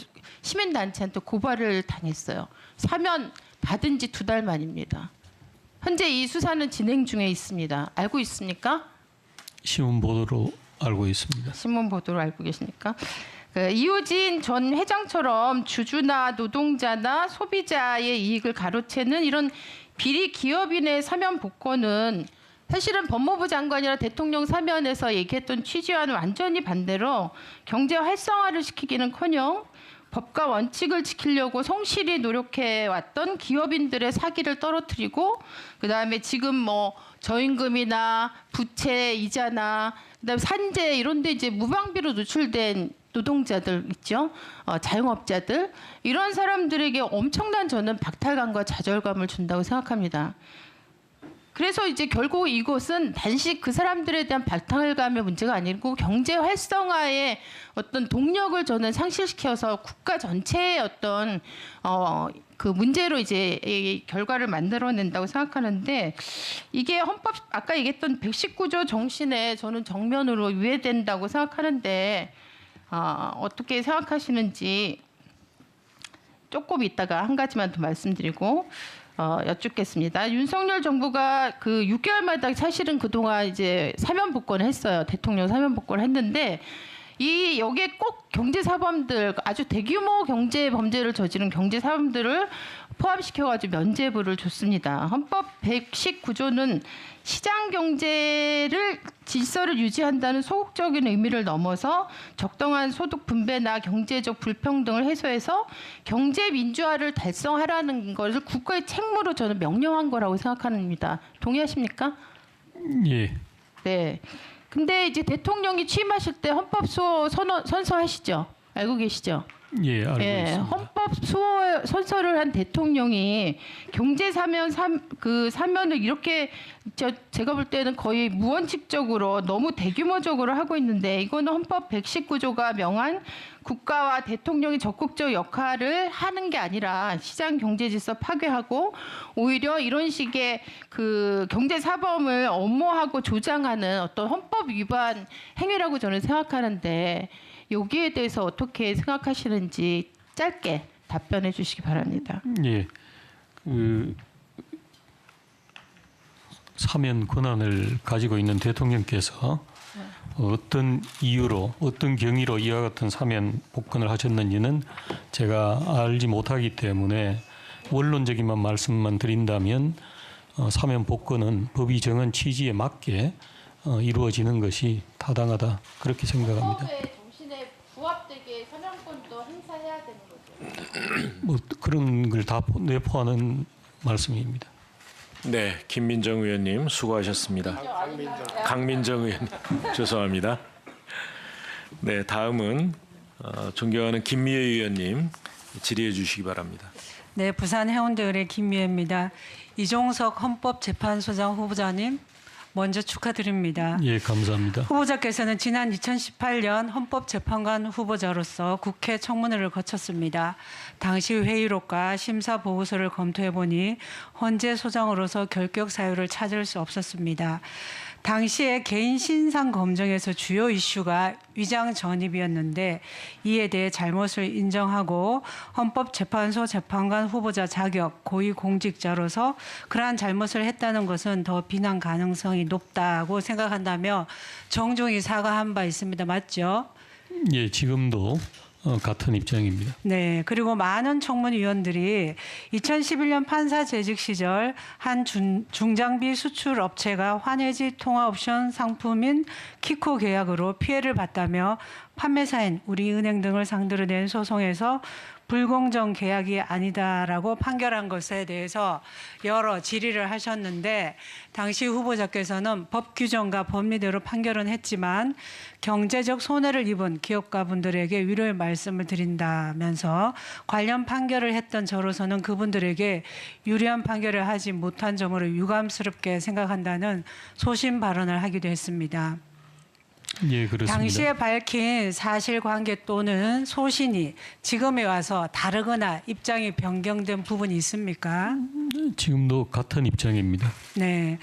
시민단체한테 고발을 당했어요. 사면 받은 지 2달 만입니다. 현재 이 수사는 진행 중에 있습니다. 알고 있습니까? 신문 보도로 알고 있습니다. 신문 보도로 알고 계십니까? 이호진 전 회장처럼 주주나 노동자나 소비자의 이익을 가로채는 이런 비리 기업인의 사면 복권은 사실은 법무부 장관이나 대통령 사면에서 얘기했던 취지와는 완전히 반대로 경제 활성화를 시키기는커녕 법과 원칙을 지키려고 성실히 노력해 왔던 기업인들의 사기를 떨어뜨리고 그다음에 지금 뭐 저임금이나 부채 이자나 그다음에 산재 이런 데 이제 무방비로 노출된 노동자들 있죠. 자영업자들 이런 사람들에게 엄청난 저는 박탈감과 좌절감을 준다고 생각합니다. 그래서 이제 결국 이것은 단지 그 사람들에 대한 박탈감의 문제가 아니고 경제 활성화의 어떤 동력을 저는 상실시켜서 국가 전체의 어떤 그 문제로 이제 이 결과를 만들어낸다고 생각하는데 이게 헌법 아까 얘기했던 119조 정신에 저는 정면으로 위배된다고 생각하는데 어떻게 생각하시는지 조금 이따가 한 가지만 더 말씀드리고 여쭙겠습니다. 윤석열 정부가 그 6개월마다 사실은 그동안 이제 사면 복권을 했어요. 대통령 사면 복권을 했는데 여기에 꼭 경제사범들 아주 대규모 경제 범죄를 저지른 경제사범들을 포함시켜가지고 면죄부를 줬습니다. 헌법 119조는 시장 경제를 질서를 유지한다는 소극적인 의미를 넘어서 적당한 소득 분배나 경제적 불평등을 해소해서 경제 민주화를 달성하라는 것을 국가의 책무로 저는 명령한 거라고 생각합니다. 동의하십니까? 예. 네. 근데 이제 대통령이 취임하실 때 헌법 수호 선서하시죠? 알고 계시죠? 예, 알고 있습니다. 헌법 수호 선서를 한 대통령이 경제 사면을 이렇게 제가 볼 때는 거의 무원칙적으로 너무 대규모적으로 하고 있는데 이거는 헌법 119조가 명한 국가와 대통령이 적극적 역할을 하는 게 아니라 시장 경제 질서 파괴하고 오히려 이런 식의 그 경제 사범을 엄호하고 조장하는 어떤 헌법 위반 행위라고 저는 생각하는데 여기에 대해서 어떻게 생각하시는지 짧게 답변해 주시기 바랍니다. 예. 그 사면 권한을 가지고 있는 대통령께서 어떤 이유로 어떤 경위로 이와 같은 사면 복권을 하셨는지는 제가 알지 못하기 때문에 원론적인 말씀만 드린다면 사면 복권은 법이 정한 취지에 맞게 이루어지는 것이 타당하다 그렇게 생각합니다. 헌법의 정신에 부합되게 사면권도 행사해야 되는 거죠. 뭐 그런 걸 다 내포하는 말씀입니다. 네, 김민정 의원님 수고하셨습니다. 강민정 의원님 죄송합니다. 네, 다음은 존경하는 김미애 의원님 질의해 주시기 바랍니다. 네, 부산 해운대의뢰 김미애입니다. 이종석 헌법재판소장 후보자님 먼저 축하드립니다. 예, 감사합니다. 후보자께서는 지난 2018년 헌법재판관 후보자로서 국회 청문회를 거쳤습니다. 당시 회의록과 심사 보고서를 검토해 보니 헌재 소장으로서 결격 사유를 찾을 수 없었습니다. 당시에 개인 신상 검증에서 주요 이슈가 위장 전입이었는데 이에 대해 잘못을 인정하고 헌법재판소 재판관 후보자 자격 고위공직자로서 그러한 잘못을 했다는 것은 더 비난 가능성이 높다고 생각한다며 정중히 사과한 바 있습니다. 맞죠? 예, 지금도 같은 입장입니다. 네, 그리고 많은 청문위원들이 2011년 판사 재직 시절 한 중장비 수출 업체가 환해지 통화옵션 상품인 키코 계약으로 피해를 봤다며 판매사인 우리은행 등을 상대로 낸 소송에서 불공정 계약이 아니다라고 판결한 것에 대해서 여러 질의를 하셨는데 당시 후보자께서는 법 규정과 법리대로 판결은 했지만 경제적 손해를 입은 기업가분들에게 위로의 말씀을 드린다면서 관련 판결을 했던 저로서는 그분들에게 유리한 판결을 하지 못한 점으로 유감스럽게 생각한다는 소신 발언을 하기도 했습니다. 예, 그렇습니다. 당시에 밝힌 사실관계 또는 소신이 지금에 와서 다르거나 입장이 변경된 부분이 있습니까? 지금도 같은 입장입니다. 네.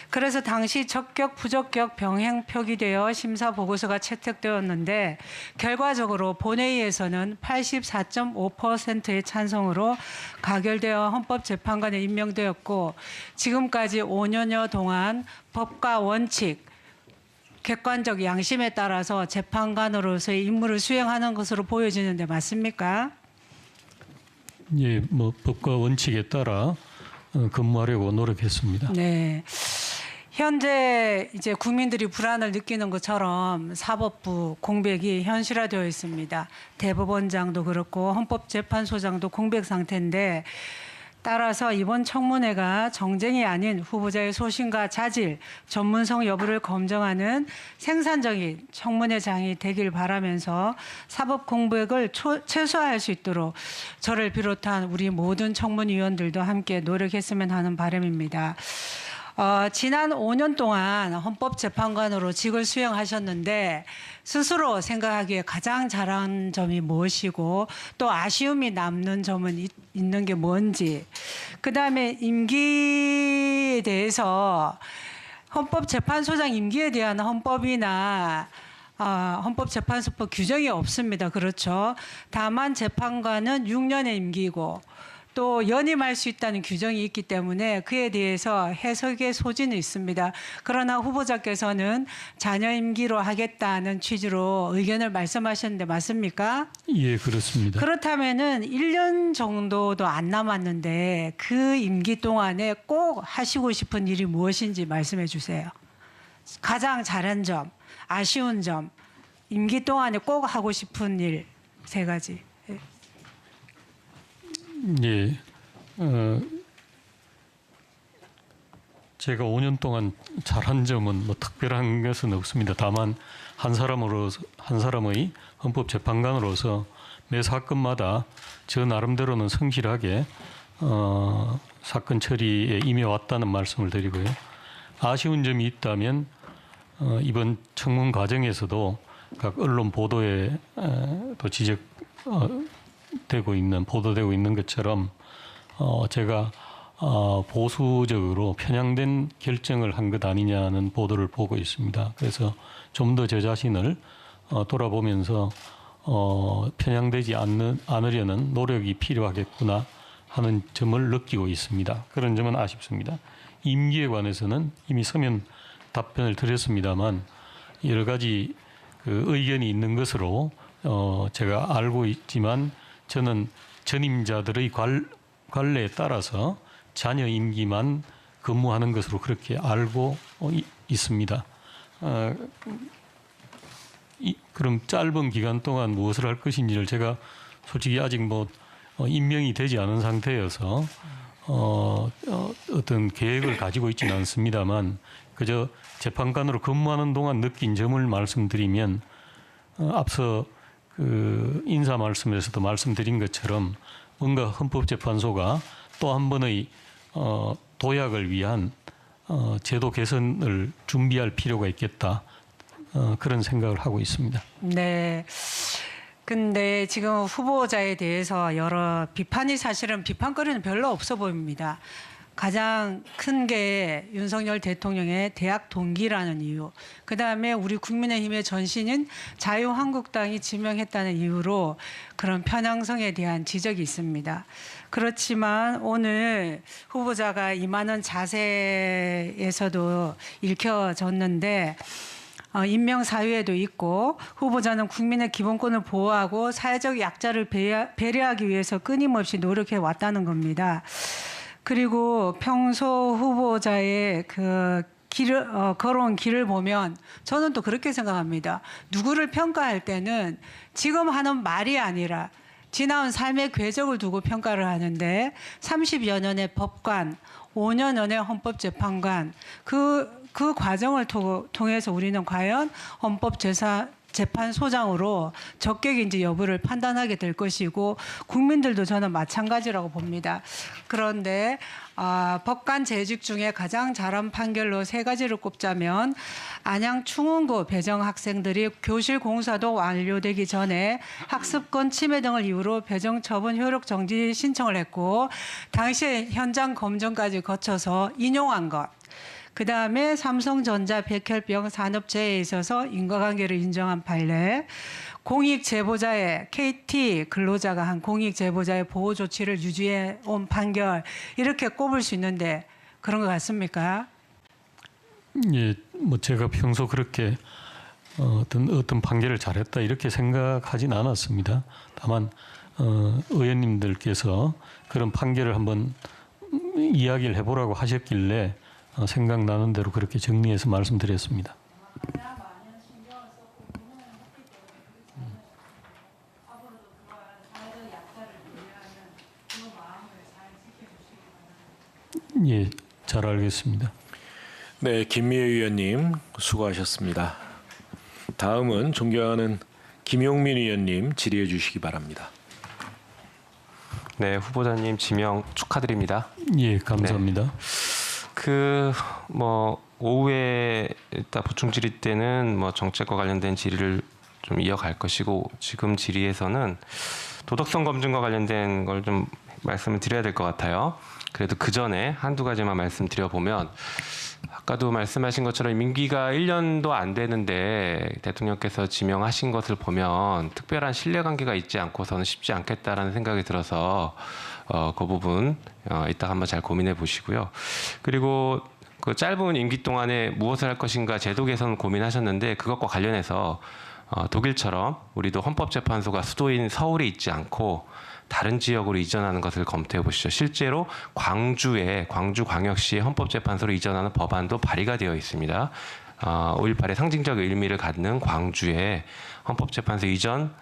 그래서 당시 적격, 부적격 병행 표기되어 심사 보고서가 채택되었는데 결과적으로 본회의에서는 84.5%의 찬성으로 가결되어 헌법재판관에 임명되었고 지금까지 5년여 동안 법과 원칙, 객관적 양심에 따라서 재판관으로서의 임무를 수행하는 것으로 보여지는데 맞습니까? 예, 뭐 법과 원칙에 따라 근무하려고 노력했습니다. 네. 현재 이제 국민들이 불안을 느끼는 것처럼 사법부 공백이 현실화되어 있습니다. 대법원장도 그렇고 헌법재판소장도 공백 상태인데 따라서 이번 청문회가 정쟁이 아닌 후보자의 소신과 자질, 전문성 여부를 검증하는 생산적인 청문회장이 되길 바라면서 사법 공백을 최소화할 수 있도록 저를 비롯한 우리 모든 청문위원들도 함께 노력했으면 하는 바람입니다. 지난 5년 동안 헌법재판관으로 직을 수행하셨는데 스스로 생각하기에 가장 잘한 점이 무엇이고 또 아쉬움이 남는 점은 있는 게 뭔지, 그다음에 임기에 대해서 헌법재판소장 임기에 대한 헌법이나 헌법재판소법 규정이 없습니다. 그렇죠. 다만 재판관은 6년의 임기고 또 연임할 수 있다는 규정이 있기 때문에 그에 대해서 해석의 소지는 있습니다. 그러나 후보자께서는 잔여 임기로 하겠다는 취지로 의견을 말씀하셨는데 맞습니까? 예, 그렇습니다. 그렇다면은 1년 정도도 안 남았는데 그 임기 동안에 꼭 하시고 싶은 일이 무엇인지 말씀해 주세요. 가장 잘한 점, 아쉬운 점, 임기 동안에 꼭 하고 싶은 일 3가지. 예, 제가 5년 동안 잘한 점은 뭐 특별한 것은 없습니다. 다만 한 사람의 헌법재판관으로서 매 사건마다 저 나름대로는 성실하게 사건 처리에 임해왔다는 말씀을 드리고요. 아쉬운 점이 있다면 이번 청문 과정에서도 각 언론 보도에 또 보도되고 있는 것처럼 제가 보수적으로 편향된 결정을 한 것 아니냐는 보도를 보고 있습니다. 그래서 좀 더 제 자신을 돌아보면서 편향되지 않으려는 노력이 필요하겠구나 하는 점을 느끼고 있습니다. 그런 점은 아쉽습니다. 임기에 관해서는 이미 서면 답변을 드렸습니다만 여러 가지 그 의견이 있는 것으로 제가 알고 있지만 저는 전임자들의 관례에 따라서 잔여 임기만 근무하는 것으로 그렇게 알고 있습니다. 그럼 짧은 기간 동안 무엇을 할 것인지를 제가 솔직히 아직 임명이 되지 않은 상태여서 어떤 계획을 가지고 있지는 않습니다만 그저 재판관으로 근무하는 동안 느낀 점을 말씀드리면 앞서 그 인사 말씀에서도 말씀드린 것처럼 뭔가 헌법재판소가 또 한 번의 도약을 위한 제도 개선을 준비할 필요가 있겠다. 그런 생각을 하고 있습니다. 네. 근데 지금 후보자에 대해서 여러 비판이 사실은 비판거리는 별로 없어 보입니다. 가장 큰 게 윤석열 대통령의 대학 동기라는 이유, 그다음에 우리 국민의힘의 전신인 자유한국당이 지명했다는 이유로 그런 편향성에 대한 지적이 있습니다. 그렇지만 오늘 후보자가 임하는 자세에서도 읽혀졌는데 임명 사유에도 있고 후보자는 국민의 기본권을 보호하고 사회적 약자를 배려하기 위해서 끊임없이 노력해 왔다는 겁니다. 그리고 평소 후보자의 그 걸어온 길을 보면 저는 또 그렇게 생각합니다. 누구를 평가할 때는 지금 하는 말이 아니라 지나온 삶의 궤적을 두고 평가를 하는데 30여 년의 법관, 5년의 헌법재판관 그 과정을 통해서 우리는 과연 헌법재판소장으로 적격인지 여부를 판단하게 될 것이고 국민들도 저는 마찬가지라고 봅니다. 그런데 법관 재직 중에 가장 잘한 판결로 3가지를 꼽자면 안양 충운고 배정 학생들이 교실 공사도 완료되기 전에 학습권 침해 등을 이유로 배정 처분 효력 정지 신청을 했고 당시에 현장 검증까지 거쳐서 인용한 것. 그다음에 삼성전자 백혈병 산업재해에 있어서 인과관계를 인정한 판례, 공익 제보자의 KT 근로자가 한 공익 제보자의 보호 조치를 유지해 온 판결 이렇게 꼽을 수 있는데 그런 것 같습니까? 예, 제가 평소 그렇게 어떤 판결을 잘했다 이렇게 생각하진 않았습니다. 다만 의원님들께서 그런 판결을 한번 이야기를 해보라고 하셨길래 생각나는 대로 그렇게 정리해서 말씀드렸습니다. 예, 잘 알겠습니다. 네, 김미애 의원님 수고하셨습니다. 다음은 존경하는 김용민 의원님 질의해 주시기 바랍니다. 네, 후보자님 지명 축하드립니다. 예, 감사합니다. 오후에 일단 보충 질의 때는 정책과 관련된 질의를 좀 이어갈 것이고 지금 질의에서는 도덕성 검증과 관련된 걸 좀 말씀을 드려야 될 것 같아요. 그래도 그 전에 한두 가지만 말씀드려 보면 아까도 말씀하신 것처럼 임기가 1년도 안 되는데 대통령께서 지명하신 것을 보면 특별한 신뢰관계가 있지 않고서는 쉽지 않겠다라는 생각이 들어서 그 부분 이따 한번 잘 고민해 보시고요. 그리고 그 짧은 임기 동안에 무엇을 할 것인가 제도 개선 고민하셨는데 그것과 관련해서 독일처럼 우리도 헌법재판소가 수도인 서울에 있지 않고 다른 지역으로 이전하는 것을 검토해 보시죠. 실제로 광주광역시 헌법재판소로 이전하는 법안도 발의가 되어 있습니다. 5.18의 상징적 의미를 갖는 광주에 헌법재판소 이전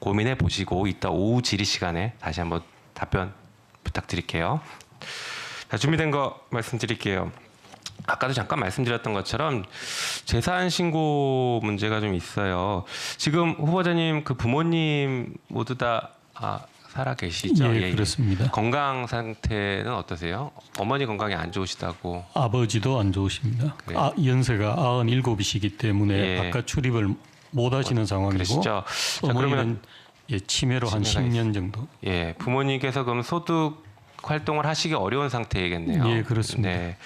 고민해 보시고 이따 오후 질의 시간에 다시 한번 답변 부탁드릴게요. 자, 준비된 거 말씀드릴게요. 아까도 잠깐 말씀드렸던 것처럼 재산 신고 문제가 좀 있어요. 지금 후보자님 그 부모님 모두 다 살아 계시죠? 예, 그렇습니다. 건강 상태는 어떠세요? 어머니 건강이 안 좋으시다고. 아버지도 안 좋으십니다. 그래요? 연세가 97이시기 때문에 예. 바깥 출입을 못 하시는 상황이고 그러시죠? 자, 어머니는 그러면 치매로 한 치매가 10년 정도. 예, 부모님께서 그럼 소득 활동을 하시기 어려운 상태이겠네요. 예, 그렇습니다. 네.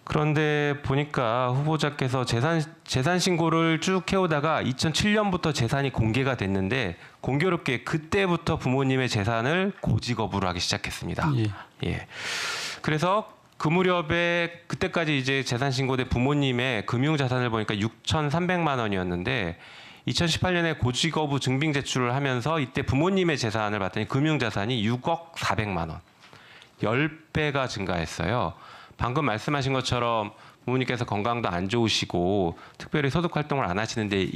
그런데 보니까 후보자께서 재산 신고를 쭉 해오다가 2007년부터 재산이 공개가 됐는데 공교롭게 그때부터 부모님의 재산을 고지 거부를 하기 시작했습니다. 예. 예. 그래서 그 무렵에 그때까지 이제 재산 신고된 부모님의 금융 자산을 보니까 6,300만 원이었는데 2018년에 고지 거부 증빙 제출을 하면서 이때 부모님의 재산을 봤더니 금융 자산이 6억 400만 원. 10배가 증가했어요. 방금 말씀하신 것처럼 부모님께서 건강도 안 좋으시고 특별히 소득 활동을 안 하시는데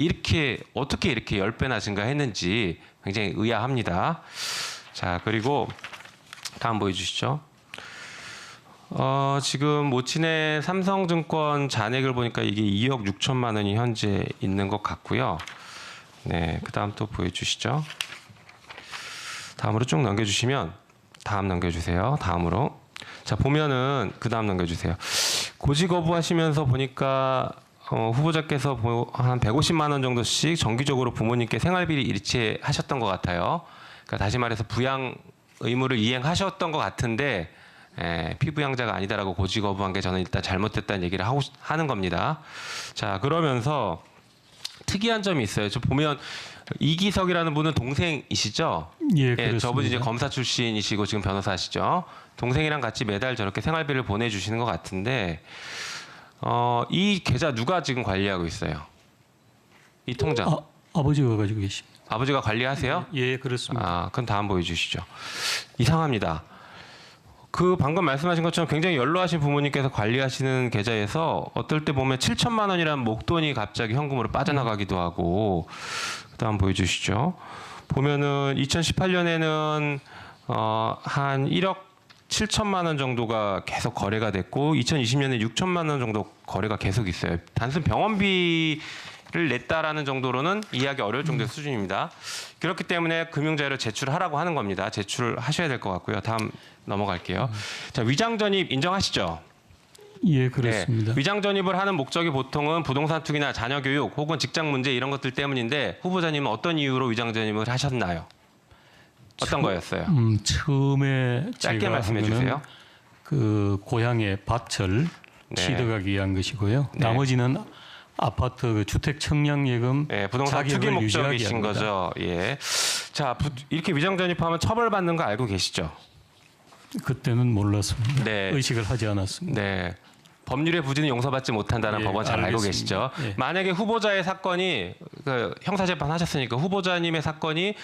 어떻게 이렇게 10배나 증가했는지 굉장히 의아합니다. 자, 그리고 다음 보여주시죠. 지금 모친의 삼성증권 잔액을 보니까 이게 2억 6천만 원이 현재 있는 것 같고요. 네, 그 다음 또 보여주시죠. 다음으로 쭉 넘겨주시면 다음 넘겨주세요. 다음으로. 자, 보면은 그 다음 넘겨주세요. 고지 거부하시면서 보니까 후보자께서 한 150만 원 정도씩 정기적으로 부모님께 생활비를 일치하셨던 것 같아요. 그러니까 다시 말해서 부양 의무를 이행하셨던 것 같은데 피부양자가 아니다라고 고지 거부한 게 저는 일단 잘못됐다는 얘기를 하는 겁니다. 자, 그러면서 특이한 점이 있어요. 저 보면 이기석이라는 분은 동생이시죠? 예, 그렇습니다. 저분이 이제 검사 출신이시고 지금 변호사시죠. 동생이랑 같이 매달 저렇게 생활비를 보내주시는 것 같은데 이 계좌 누가 지금 관리하고 있어요? 이 통장. 아버지가 가지고 계십니다. 아버지가 관리하세요? 예, 그렇습니다. 그럼 다음 보여주시죠. 이상합니다. 그 방금 말씀하신 것처럼 굉장히 연로하신 부모님께서 관리하시는 계좌에서 어떨 때 보면 7천만 원이라는 목돈이 갑자기 현금으로 빠져나가기도 하고 그다음 보여주시죠. 보면은 2018년에는 한 1억 7천만 원 정도가 계속 거래가 됐고 2020년에 6천만 원 정도 거래가 계속 있어요. 단순 병원비를 냈다라는 정도로는 이해하기 어려울 정도의 수준입니다. 그렇기 때문에 금융자료를 제출하라고 하는 겁니다. 제출을 하셔야 될 것 같고요. 다음 넘어갈게요. 자, 위장 전입 인정하시죠? 예, 그렇습니다. 네, 위장 전입을 하는 목적이 보통은 부동산 투기나 자녀 교육 혹은 직장 문제 이런 것들 때문인데 후보자님은 어떤 이유로 위장 전입을 하셨나요? 어떤 거였어요? 처음에 짧게 제가 말씀해 하면은 주세요. 그 고향의 밭을 네. 취득하기 위한 것이고요. 네. 나머지는 아파트 그 주택 청약예금 네, 부동산 투기 자격을 유지하기 목적이신 위한 거다. 거죠. 예. 자, 이렇게 위장 전입하면 처벌받는 거 알고 계시죠? 그때는 몰랐습니다. 네. 의식을 하지 않았습니다. 네. 법률의 부지는 용서받지 못한다는 예, 법원 잘 알고 알겠습니다. 계시죠? 예. 만약에 후보자의 사건이 그 형사재판 하셨으니까 후보자님의 사건이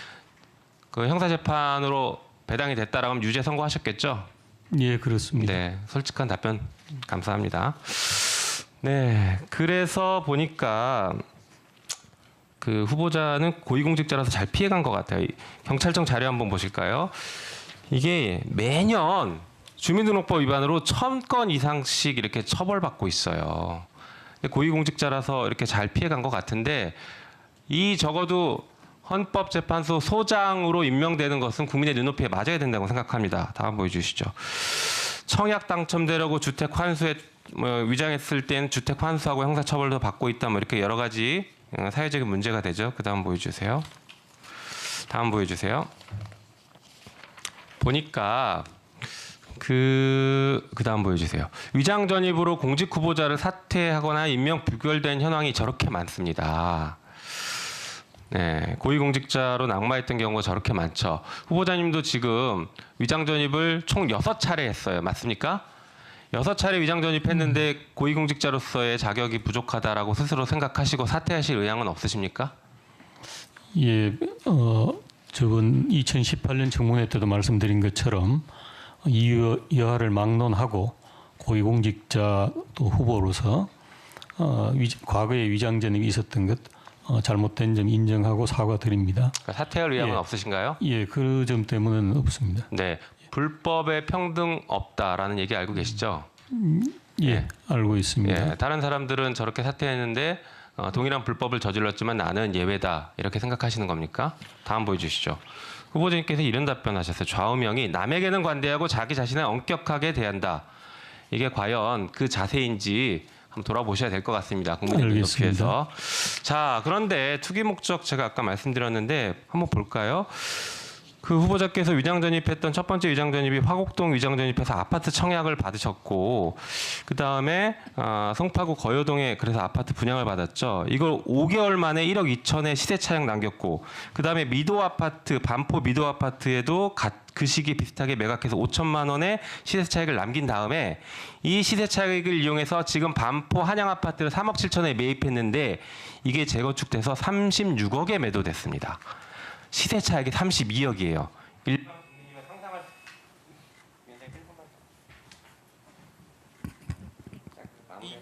그 형사재판으로 배당이 됐다라고 하면 유죄 선고하셨겠죠? 예, 그렇습니다. 네, 솔직한 답변 감사합니다. 네, 그래서 보니까 그 후보자는 고위공직자라서 잘 피해간 것 같아요. 이 경찰청 자료 한번 보실까요? 이게 매년 주민등록법 위반으로 1000건 이상씩 이렇게 처벌받고 있어요. 고위공직자라서 이렇게 잘 피해간 것 같은데 이 적어도 헌법재판소 소장으로 임명되는 것은 국민의 눈높이에 맞아야 된다고 생각합니다. 다음 보여주시죠. 청약 당첨되려고 주택 환수에 위장했을 땐 주택 환수하고 형사처벌도 받고 있다. 뭐 이렇게 여러 가지 사회적인 문제가 되죠. 그 다음 보여주세요. 다음 보여주세요. 보니까 그 다음 보여주세요. 위장 전입으로 공직 후보자를 사퇴하거나 임명 부결된 현황이 저렇게 많습니다. 네, 고위공직자로 낙마했던 경우가 저렇게 많죠. 후보자님도 지금 위장 전입을 총 6차례 했어요. 맞습니까? 6차례 위장 전입했는데 고위공직자로서의 자격이 부족하다라고 스스로 생각하시고 사퇴하실 의향은 없으십니까? 예, 저번 2018년 청문회 때도 말씀드린 것처럼 이 여하를 막론하고 고위공직자 또 후보로서 과거에 위장 전입이 있었던 것 잘못된 점 인정하고 사과드립니다. 그러니까 사퇴할 의향은 없으신가요? 예, 그 점 때문은 없습니다. 네, 불법의 평등 없다라는 얘기 알고 계시죠? 예, 알고 있습니다. 예, 다른 사람들은 저렇게 사퇴했는데 동일한 불법을 저질렀지만 나는 예외다 이렇게 생각하시는 겁니까? 다음 보여주시죠. 후보자님께서 이런 답변하셨어요. 좌우명이 남에게는 관대하고 자기 자신을 엄격하게 대한다. 이게 과연 그 자세인지 한번 돌아보셔야 될 것 같습니다. 국민의 눈높이에서. 자, 그런데 투기 목적 제가 아까 말씀드렸는데 한번 볼까요? 그 후보자께서 위장 전입했던 첫 번째 위장 전입이 화곡동 위장 전입해서 아파트 청약을 받으셨고 그 다음에 송파구 거여동에 그래서 아파트 분양을 받았죠. 이걸 5개월 만에 1억 2천에 시세 차익 남겼고 그 다음에 미도 아파트 반포 미도 아파트에도 그 시기 비슷하게 매각해서 5천만 원의 시세 차익을 남긴 다음에 이 시세 차익을 이용해서 지금 반포 한양 아파트를 3억 7천에 매입했는데 이게 재건축돼서 36억에 매도됐습니다. 시세 차익이 32억이에요. 일반 국민이면 상상할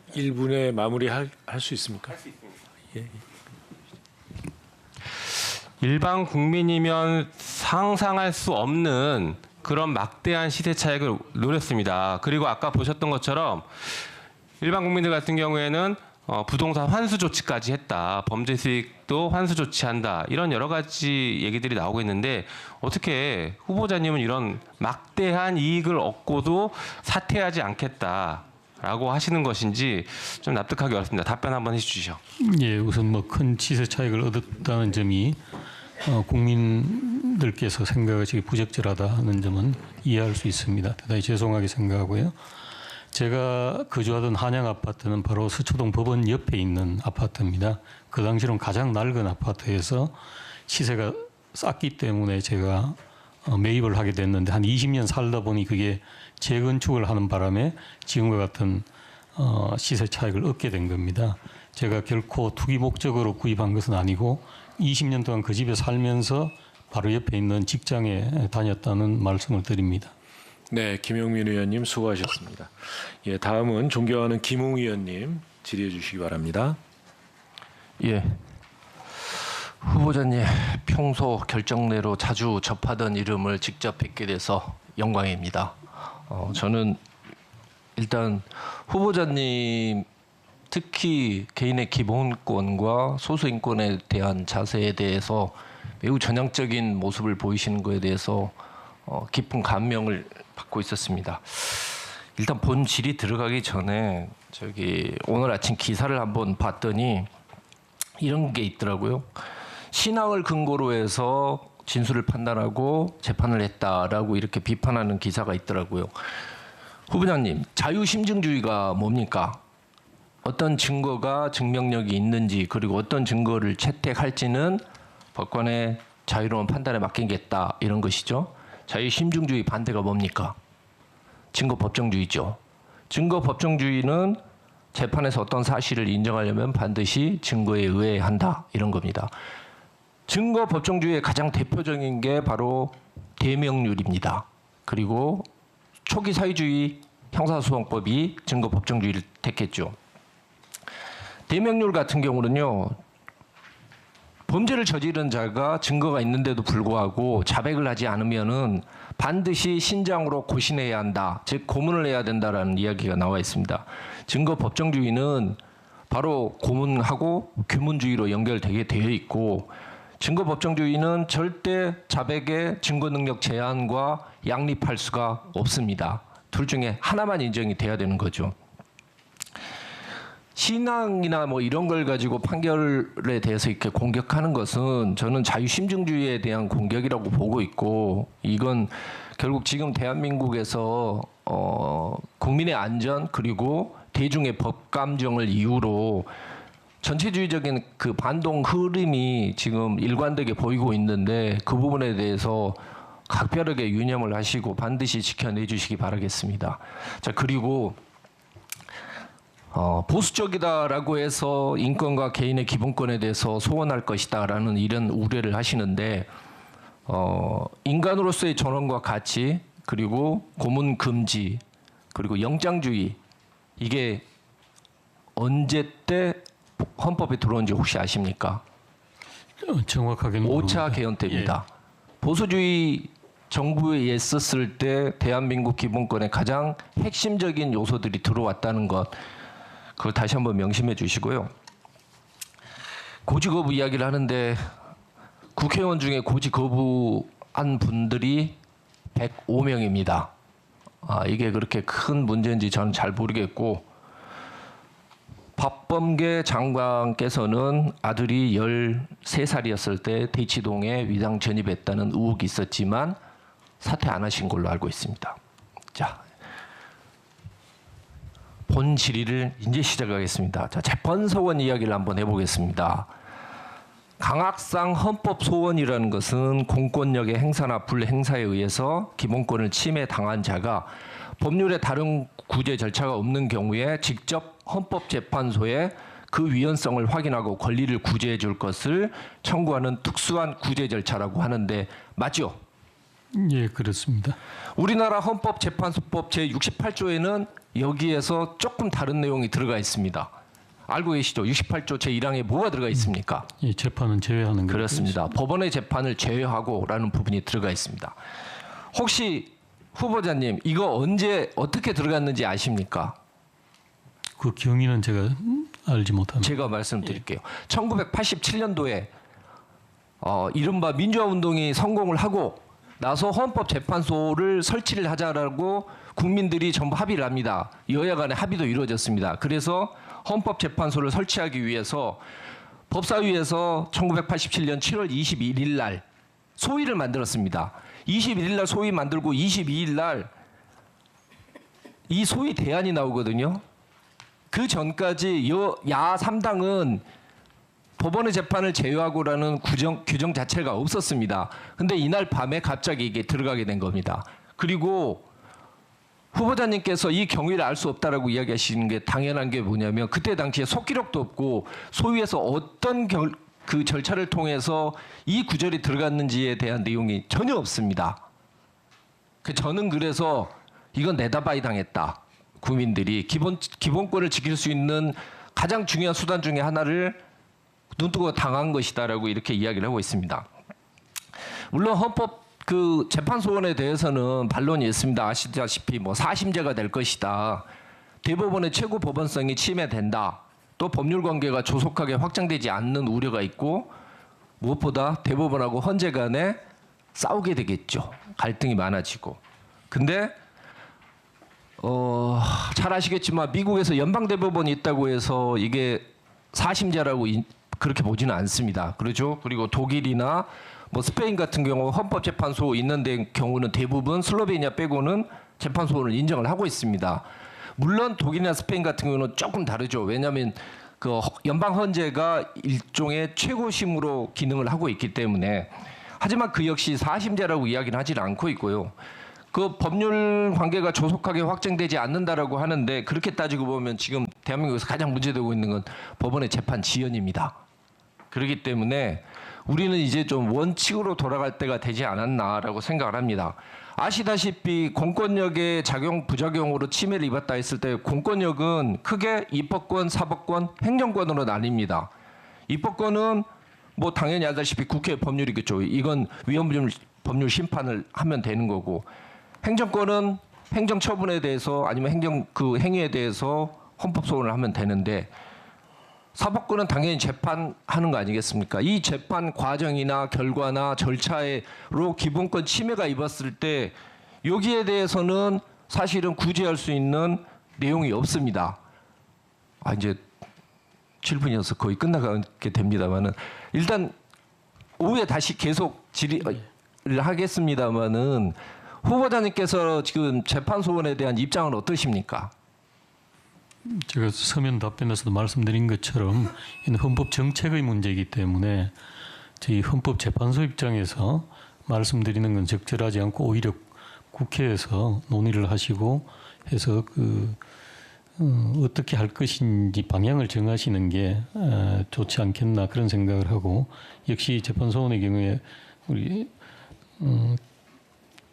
수 1분에 마무리할 수 있습니까? 할 수 있습니다. 예. 일반 국민이면 상상할 수 없는 그런 막대한 시세 차익을 노렸습니다. 그리고 아까 보셨던 것처럼 일반 국민들 같은 경우에는 부동산 환수 조치까지 했다. 범죄 수익도 환수 조치한다. 이런 여러 가지 얘기들이 나오고 있는데 어떻게 후보자님은 이런 막대한 이익을 얻고도 사퇴하지 않겠다라고 하시는 것인지 좀 납득하기 어렵습니다. 답변 한번 해주시죠. 예, 우선 뭐 큰 시세 차익을 얻었다는 점이 국민들께서 생각하시기 부적절하다는 점은 이해할 수 있습니다. 대단히 죄송하게 생각하고요. 제가 거주하던 한양 아파트는 바로 서초동 법원 옆에 있는 아파트입니다. 그 당시로는 가장 낡은 아파트에서 시세가 쌌기 때문에 제가 매입을 하게 됐는데 한 20년 살다 보니 그게 재건축을 하는 바람에 지금과 같은 시세 차익을 얻게 된 겁니다. 제가 결코 투기 목적으로 구입한 것은 아니고 20년 동안 그 집에 살면서 바로 옆에 있는 직장에 다녔다는 말씀을 드립니다. 네, 김용민 의원님 수고하셨습니다. 예, 다음은 존경하는 김웅 의원님 질의해 주시기 바랍니다. 예. 후보자님, 평소 결정내로 자주 접하던 이름을 직접 뵙게 돼서 영광입니다. 저는 일단 후보자님 특히 개인의 기본권과 소수인권에 대한 자세에 대해서 매우 전향적인 모습을 보이시는 것에 대해서 깊은 감명을 받고 있었습니다. 일단 본 질의 들어가기 전에 오늘 아침 기사를 한번 봤더니 이런 게 있더라고요. 신앙을 근거로 해서 진술을 판단하고 재판을 했다라고 이렇게 비판하는 기사가 있더라고요. 후보자님, 자유심증주의가 뭡니까? 어떤 증거가 증명력이 있는지 그리고 어떤 증거를 채택할지는 법관의 자유로운 판단에 맡기겠다 이런 것이죠. 자유심증주의 반대가 뭡니까? 증거법정주의죠. 증거법정주의는 재판에서 어떤 사실을 인정하려면 반드시 증거에 의해야 한다 이런 겁니다. 증거법정주의의 가장 대표적인 게 바로 대명률입니다. 그리고 초기 사회주의 형사소송법이 증거 법정주의를 택했죠. 대명률 같은 경우는요. 범죄를 저지른 자가 증거가 있는데도 불구하고 자백을 하지 않으면은 반드시 신장으로 고신해야 한다. 즉 고문을 해야 된다라는 이야기가 나와 있습니다. 증거 법정주의는 바로 고문하고 규문주의로 연결되게 되어 있고 증거 법정주의는 절대 자백의 증거 능력 제한과 양립할 수가 없습니다. 둘 중에 하나만 인정이 돼야 되는 거죠. 신앙이나 뭐 이런 걸 가지고 판결에 대해서 이렇게 공격하는 것은 저는 자유심증주의에 대한 공격이라고 보고 있고 이건 결국 지금 대한민국에서 국민의 안전 그리고 대중의 법 감정을 이유로 전체주의적인 그 반동 흐름이 지금 일관되게 보이고 있는데 그 부분에 대해서 각별하게 유념을 하시고 반드시 지켜내 주시기 바라겠습니다. 자, 그리고 보수적이다라고 해서 인권과 개인의 기본권에 대해서 소원할 것이다라는 이런 우려를 하시는데 인간으로서의 존엄과 가치 그리고 고문 금지 그리고 영장주의 이게 언제 때 헌법에 들어온지 혹시 아십니까? 정확하게는 5차 개헌 때입니다. 예. 보수주의 정부에 있었을 때 대한민국 기본권의 가장 핵심적인 요소들이 들어왔다는 것 그걸 다시 한번 명심해 주시고요. 고지 거부 이야기를 하는데 국회의원 중에 고지 거부한 분들이 105명입니다. 이게 그렇게 큰 문제인지 저는 잘 모르겠고 박범계 장관께서는 아들이 13살이었을 때 대치동에 위장 전입했다는 의혹이 있었지만 사퇴 안 하신 걸로 알고 있습니다. 자, 본 질의를 이제 시작하겠습니다. 자, 재판소원 이야기를 한번 해보겠습니다. 강학상 헌법소원이라는 것은 공권력의 행사나 불행사에 의해서 기본권을 침해당한 자가 법률의 다른 구제 절차가 없는 경우에 직접 헌법재판소에 그 위헌성을 확인하고 권리를 구제해 줄 것을 청구하는 특수한 구제 절차라고 하는데 맞죠? 예, 그렇습니다. 우리나라 헌법재판소법 제68조에는 여기에서 조금 다른 내용이 들어가 있습니다. 알고 계시죠? 68조 제1항에 뭐가 들어가 있습니까? 예, 재판은 제외하는 게 그렇습니다. 법원의 재판을 제외하고라는 부분이 들어가 있습니다. 혹시 후보자님 이거 언제 어떻게 들어갔는지 아십니까? 그 경위는 제가 알지 못합니다. 제가 말씀드릴게요. 1987년도에 이른바 민주화운동이 성공을 하고 나서 헌법재판소를 설치를 하자라고 국민들이 전부 합의를 합니다. 여야 간의 합의도 이루어졌습니다. 그래서 헌법재판소를 설치하기 위해서 법사위에서 1987년 7월 21일 날 소위를 만들었습니다. 21일 날 소위 만들고 22일 날 이 소위 대안이 나오거든요. 그 전까지 야 3당은 법원의 재판을 제외하고라는 규정 자체가 없었습니다. 근데 이날 밤에 갑자기 이게 들어가게 된 겁니다. 그리고 후보자님께서 이 경위를 알 수 없다라고 이야기하시는 게 당연한 게 뭐냐면 그때 당시에 속기록도 없고 소위에서 어떤 그 절차를 통해서 이 구절이 들어갔는지에 대한 내용이 전혀 없습니다. 저는 그래서 이건 내다바이 당했다. 국민들이 기본권을 지킬 수 있는 가장 중요한 수단 중에 하나를 눈뜨고 당한 것이다라고 이렇게 이야기를 하고 있습니다. 물론 헌법 그 재판소원에 대해서는 반론이 있습니다. 아시다시피 뭐 사심제가 될 것이다. 대법원의 최고 법원성이 침해된다. 또 법률 관계가 조속하게 확장되지 않는 우려가 있고 무엇보다 대법원하고 헌재 간에 싸우게 되겠죠. 갈등이 많아지고. 근데 잘 아시겠지만 미국에서 연방대법원이 있다고 해서 이게 사심제라고 그렇게 보지는 않습니다. 그렇죠? 그리고 독일이나 뭐 스페인 같은 경우 헌법재판소 있는 데 경우는 대부분 슬로베니아 빼고는 재판소를 인정을 하고 있습니다. 물론 독일이나 스페인 같은 경우는 조금 다르죠. 왜냐하면 그 연방 헌재가 일종의 최고심으로 기능을 하고 있기 때문에 하지만 그 역시 사심제라고 이야기는 하지는 않고 있고요. 그 법률 관계가 조속하게 확정되지 않는다라고 하는데 그렇게 따지고 보면 지금 대한민국에서 가장 문제되고 있는 건 법원의 재판 지연입니다. 그렇기 때문에 우리는 이제 좀 원칙으로 돌아갈 때가 되지 않았나라고 생각을 합니다. 아시다시피 공권력의 작용 부작용으로 침해를 입었다 했을 때 공권력은 크게 입법권, 사법권, 행정권으로 나뉩니다. 입법권은 뭐 당연히 알다시피 국회 법률이겠죠. 이건 위헌 법률 심판을 하면 되는 거고, 행정권은 행정 처분에 대해서 아니면 행정 그 행위에 대해서 헌법 소원을 하면 되는데, 사법권은 당연히 재판하는 거 아니겠습니까? 이 재판 과정이나 결과나 절차로 기본권 침해가 입었을 때 여기에 대해서는 사실은 구제할 수 있는 내용이 없습니다. 이제 7분이어서 거의 끝나가게 됩니다만은, 일단 오후에 다시 계속 질의를 하겠습니다만은, 후보자님께서 지금 재판 소원에 대한 입장은 어떠십니까? 제가 서면 답변에서도 말씀드린 것처럼 이는 헌법 정책의 문제이기 때문에 저희 헌법재판소 입장에서 말씀드리는 건 적절하지 않고, 오히려 국회에서 논의를 하시고 해서 어떻게 할 것인지 방향을 정하시는 게 좋지 않겠나 그런 생각을 하고, 역시 재판소원의 경우에 우리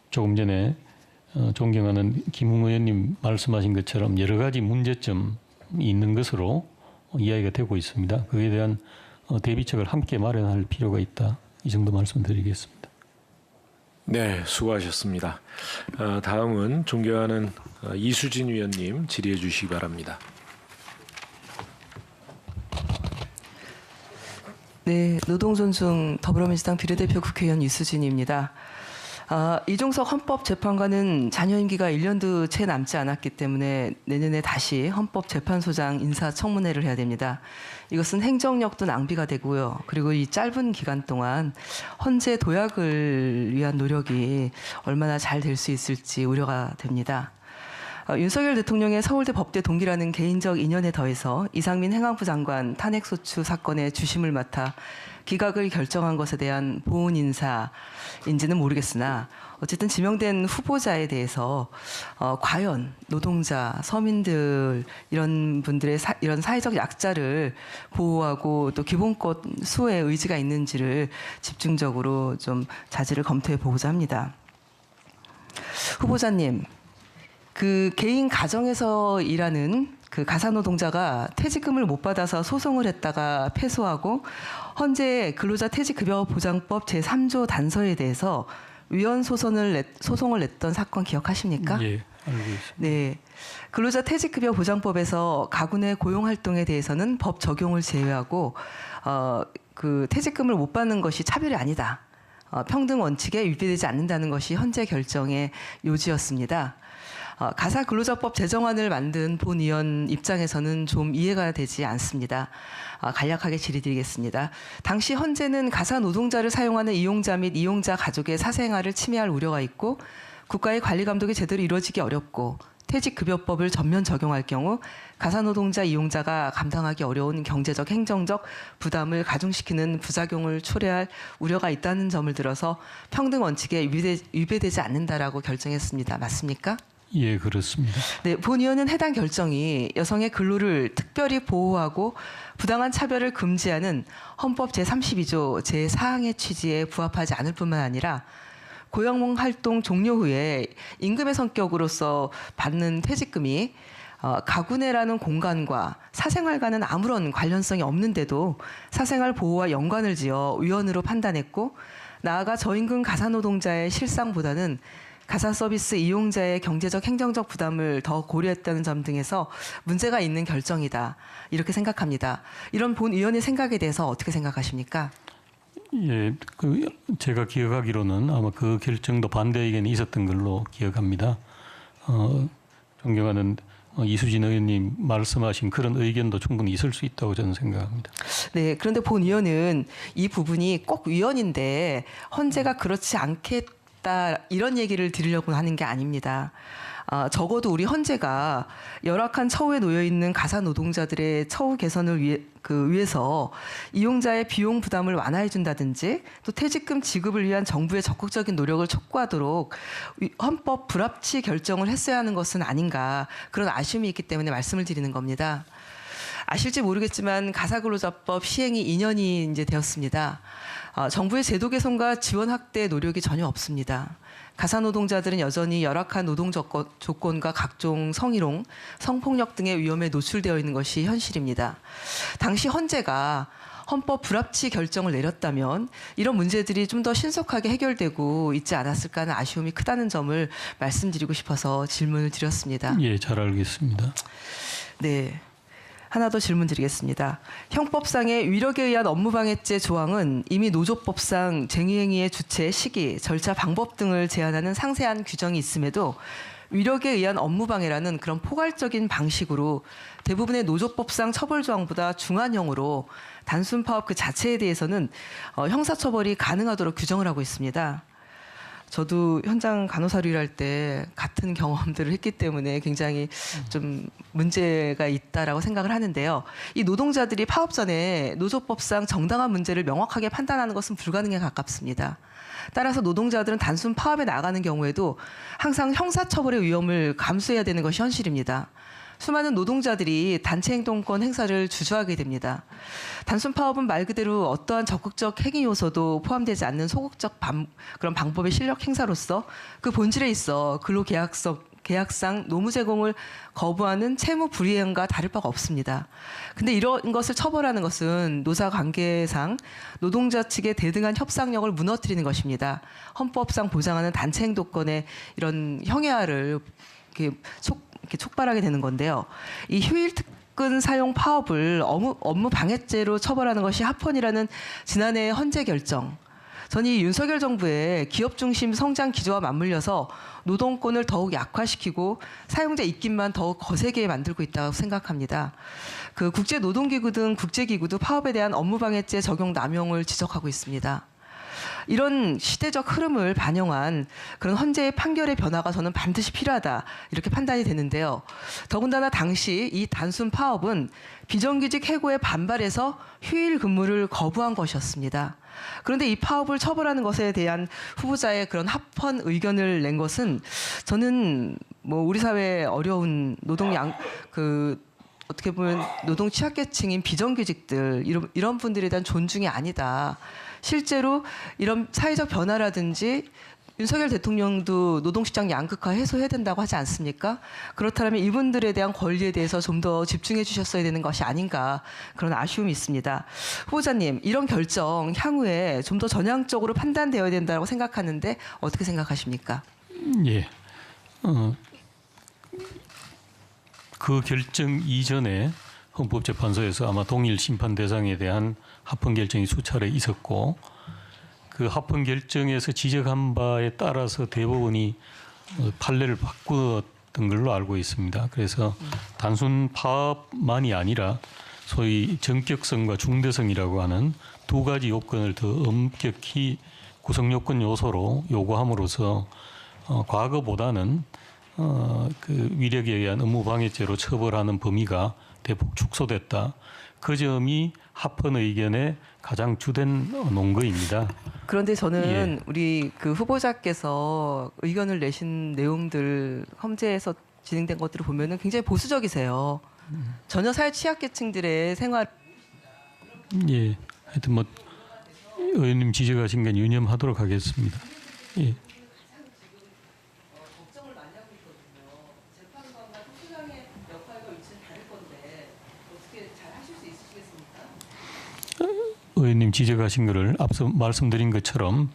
조금 전에 존경하는 김웅 의원님 말씀하신 것처럼 여러 가지 문제점이 있는 것으로 이야기가 되고 있습니다. 그에 대한 대비책을 함께 마련할 필요가 있다. 이 정도 말씀드리겠습니다. 네, 수고하셨습니다. 다음은 존경하는 이수진 위원님 질의해 주시기 바랍니다. 네, 노동존중 더불어민주당 비례대표 국회의원 이수진입니다. 이종석 헌법재판관은 잔여 임기가 1년도 채 남지 않았기 때문에 내년에 다시 헌법재판소장 인사청문회를 해야 됩니다. 이것은 행정력도 낭비가 되고요. 그리고 이 짧은 기간 동안 헌재 도약을 위한 노력이 얼마나 잘 될 수 있을지 우려가 됩니다. 윤석열 대통령의 서울대 법대 동기라는 개인적 인연에 더해서 이상민 행안부 장관 탄핵소추 사건의 주심을 맡아 기각을 결정한 것에 대한 보훈 인사인지는 모르겠으나, 어쨌든 지명된 후보자에 대해서 과연 노동자, 서민들 이런 분들의 이런 사회적 약자를 보호하고 또 기본권 수호의 의지가 있는지를 집중적으로 좀 자질을 검토해 보고자 합니다. 후보자님, 그 개인 가정에서 일하는 그 가사노동자가 퇴직금을 못 받아서 소송을 했다가 패소하고 헌재 근로자 퇴직급여보장법 제3조 단서에 대해서 위헌 소송을 냈던 사건 기억하십니까? 예, 알고 있습니다. 네, 근로자 퇴직급여보장법에서 가구 내 고용활동에 대해서는 법 적용을 제외하고 그 퇴직금을 못 받는 것이 차별이 아니다. 평등 원칙에 위배되지 않는다는 것이 헌재 결정의 요지였습니다. 가사근로자법 제정안을 만든 본 의원 입장에서는 좀 이해가 되지 않습니다. 간략하게 질의드리겠습니다. 당시 헌재는 가사노동자를 사용하는 이용자 및 이용자 가족의 사생활을 침해할 우려가 있고 국가의 관리 감독이 제대로 이루어지기 어렵고 퇴직급여법을 전면 적용할 경우 가사노동자 이용자가 감당하기 어려운 경제적, 행정적 부담을 가중시키는 부작용을 초래할 우려가 있다는 점을 들어서 평등 원칙에 위배되지 않는다라고 결정했습니다. 맞습니까? 예, 그렇습니다. 네, 본 의원은 해당 결정이 여성의 근로를 특별히 보호하고 부당한 차별을 금지하는 헌법 제32조 제4항의 취지에 부합하지 않을 뿐만 아니라 고용 활동 종료 후에 임금의 성격으로서 받는 퇴직금이 가구 내라는 공간과 사생활과는 아무런 관련성이 없는데도 사생활 보호와 연관을 지어 위헌으로 판단했고, 나아가 저임금 가사노동자의 실상보다는 가사 서비스 이용자의 경제적, 행정적 부담을 더 고려했다는 점 등에서 문제가 있는 결정이다. 이렇게 생각합니다. 이런 본 의원의 생각에 대해서 어떻게 생각하십니까? 예, 제가 기억하기로는 아마 그 결정도 반대 의견이 있었던 걸로 기억합니다. 존경하는 이수진 의원님 말씀하신 그런 의견도 충분히 있을 수 있다고 저는 생각합니다. 네, 그런데 본 의원은 이 부분이 꼭 위헌인데 헌재가 그렇지 않겠다 이런 얘기를 드리려고 하는 게 아닙니다. 적어도 우리 헌재가 열악한 처우에 놓여 있는 가사 노동자들의 처우 개선을 위해서 이용자의 비용 부담을 완화해 준다든지 또 퇴직금 지급을 위한 정부의 적극적인 노력을 촉구하도록 헌법 불합치 결정을 했어야 하는 것은 아닌가, 그런 아쉬움이 있기 때문에 말씀을 드리는 겁니다. 아실지 모르겠지만 가사근로자법 시행이 2년이 이제 되었습니다. 정부의 제도 개선과 지원 확대 노력이 전혀 없습니다. 가사노동자들은 여전히 열악한 노동 조건과 각종 성희롱, 성폭력 등의 위험에 노출되어 있는 것이 현실입니다. 당시 헌재가 헌법 불합치 결정을 내렸다면 이런 문제들이 좀 더 신속하게 해결되고 있지 않았을까 하는 아쉬움이 크다는 점을 말씀드리고 싶어서 질문을 드렸습니다. 예, 잘 알겠습니다. 네. 하나 더 질문 드리겠습니다. 형법상의 위력에 의한 업무방해죄 조항은 이미 노조법상 쟁의행위의 주체, 시기, 절차, 방법 등을 제한하는 상세한 규정이 있음에도 위력에 의한 업무방해라는 그런 포괄적인 방식으로 대부분의 노조법상 처벌 조항보다 중한형으로 단순 파업 그 자체에 대해서는 형사처벌이 가능하도록 규정을 하고 있습니다. 저도 현장 간호사로 일할 때 같은 경험들을 했기 때문에 굉장히 좀 문제가 있다라고 생각을 하는데요. 이 노동자들이 파업 전에 노조법상 정당한 문제를 명확하게 판단하는 것은 불가능에 가깝습니다. 따라서 노동자들은 단순 파업에 나가는 경우에도 항상 형사처벌의 위험을 감수해야 되는 것이 현실입니다. 수많은 노동자들이 단체 행동권 행사를 주저하게 됩니다. 단순 파업은 말 그대로 어떠한 적극적 행위 요소도 포함되지 않는 소극적 그런 방법의 실력 행사로서 그 본질에 있어 근로계약상 노무 제공을 거부하는 채무 불이행과 다를 바가 없습니다. 근데 이런 것을 처벌하는 것은 노사 관계상 노동자 측의 대등한 협상력을 무너뜨리는 것입니다. 헌법상 보장하는 단체 행동권의 이런 형해화를 이렇게 촉발하게 되는 건데요. 이 휴일 특근 사용 파업을 업무 방해죄로 처벌하는 것이 합헌이라는 지난해 헌재 결정. 저는 이 윤석열 정부의 기업 중심 성장 기조와 맞물려서 노동권을 더욱 약화시키고 사용자 입김만 더욱 거세게 만들고 있다고 생각합니다. 그 국제노동기구 등 국제기구도 파업에 대한 업무방해죄 적용 남용을 지적하고 있습니다. 이런 시대적 흐름을 반영한 그런 헌재의 판결의 변화가 저는 반드시 필요하다 이렇게 판단이 되는데요. 더군다나 당시 이 단순 파업은 비정규직 해고에 반발해서 휴일 근무를 거부한 것이었습니다. 그런데 이 파업을 처벌하는 것에 대한 후보자의 그런 합헌 의견을 낸 것은 저는 뭐 우리 사회의 어려운 어떻게 보면 노동 취약계층인 비정규직들 이런 분들에 대한 존중이 아니다. 실제로 이런 사회적 변화라든지 윤석열 대통령도 노동시장 양극화 해소해야 된다고 하지 않습니까? 그렇다면 이분들에 대한 권리에 대해서 좀 더 집중해 주셨어야 되는 것이 아닌가 그런 아쉬움이 있습니다. 후보자님, 이런 결정 향후에 좀 더 전향적으로 판단되어야 된다고 생각하는데 어떻게 생각하십니까? 예. 그 결정 이전에 헌법재판소에서 아마 동일 심판 대상에 대한 합헌 결정이 수차례 있었고 그 합헌 결정에서 지적한 바에 따라서 대법원이 판례를 바꾸었던 걸로 알고 있습니다. 그래서 단순 파업만이 아니라 소위 전격성과 중대성이라고 하는 두 가지 요건을 더 엄격히 구성요건 요소로 요구함으로써 과거보다는 그 위력에 의한 업무방해죄로 처벌하는 범위가 대폭 축소됐다. 그 점이 합헌 의견의 가장 주된 논거입니다. 그런데 저는 우리 그 후보자께서 의견을 내신 내용들 헌재에서 진행된 것들을 보면은 굉장히 보수적이세요. 전혀 사회 취약계층들의 생활. 예, 하여튼 뭐 의원님 지적하신 건 유념하도록 하겠습니다. 예. 의원님 지적하신 것을 앞서 말씀드린 것처럼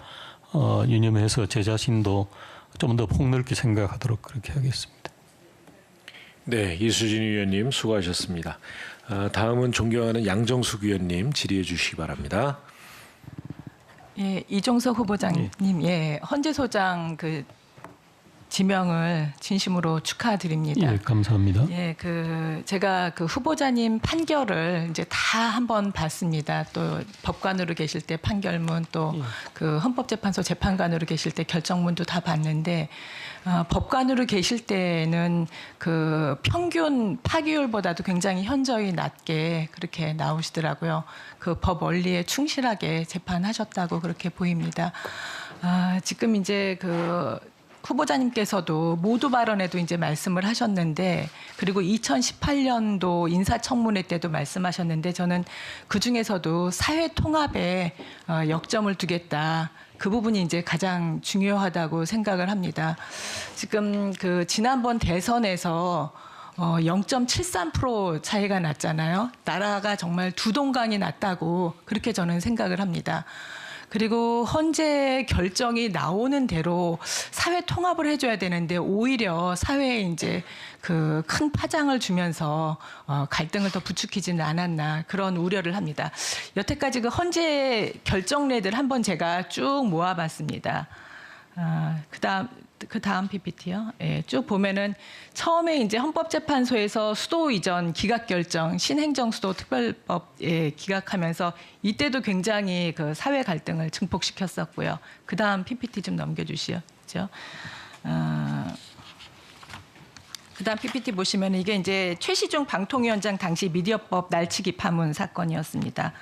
유념해서 제 자신도 좀 더 폭넓게 생각하도록 그렇게 하겠습니다. 네, 이수진 의원님 수고하셨습니다. 다음은 존경하는 양정숙 의원님 질의해 주시기 바랍니다. 예, 이종석 후보자님, 예, 헌재소장 그 지명을 진심으로 축하드립니다. 예, 감사합니다. 예, 제가 그 후보자님 판결을 이제 다 한번 봤습니다. 또 법관으로 계실 때 판결문, 또 그 헌법재판소 재판관으로 계실 때 결정문도 다 봤는데 법관으로 계실 때는 그 평균 파기율보다도 굉장히 현저히 낮게 그렇게 나오시더라고요. 그 법 원리에 충실하게 재판하셨다고 그렇게 보입니다. 지금 이제 그 후보자님께서도 모두 발언에도 이제 말씀을 하셨는데, 그리고 2018년도 인사청문회 때도 말씀하셨는데, 저는 그 중에서도 사회 통합에 역점을 두겠다 그 부분이 이제 가장 중요하다고 생각을 합니다. 지금 그 지난번 대선에서 0.73% 차이가 났잖아요. 나라가 정말 두 동강이 났다고 그렇게 저는 생각을 합니다. 그리고 헌재 결정이 나오는 대로 사회 통합을 해줘야 되는데 오히려 사회에 이제 그 큰 파장을 주면서 갈등을 더 부추기지는 않았나 그런 우려를 합니다. 여태까지 그 헌재 결정례들 한번 제가 쭉 모아봤습니다. 그 다음 PPT요. 예, 쭉 보면은 처음에 이제 헌법재판소에서 수도 이전 기각 결정 신행정수도 특별법 기각하면서 이때도 굉장히 그 사회 갈등을 증폭시켰었고요. 그 다음 PPT 좀 넘겨주시죠. 그 다음 PPT 보시면 이게 이제 최시중 방통위원장 당시 미디어법 날치기 파문 사건이었습니다.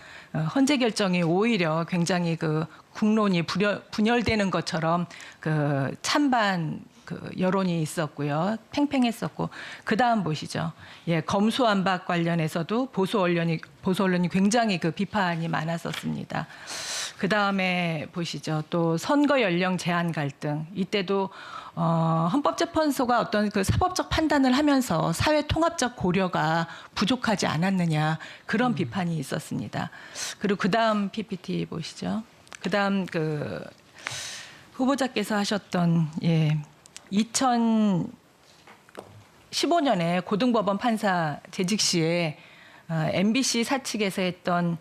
헌재 결정이 오히려 굉장히 그 국론이 분열되는 것처럼 그 찬반 그 여론이 있었고요. 팽팽했었고 그 다음 보시죠. 예, 검수완박 관련해서도 보수 언론이 굉장히 그 비판이 많았었습니다. 그 다음에 보시죠. 또 선거 연령 제한 갈등 이때도 헌법재판소가 어떤 그 사법적 판단을 하면서 사회 통합적 고려가 부족하지 않았느냐 그런 비판이 있었습니다. 그리고 그 다음 PPT 보시죠. 그 다음 그 후보자께서 하셨던 2015년에 고등법원 판사 재직 시에 MBC 사측에서 했던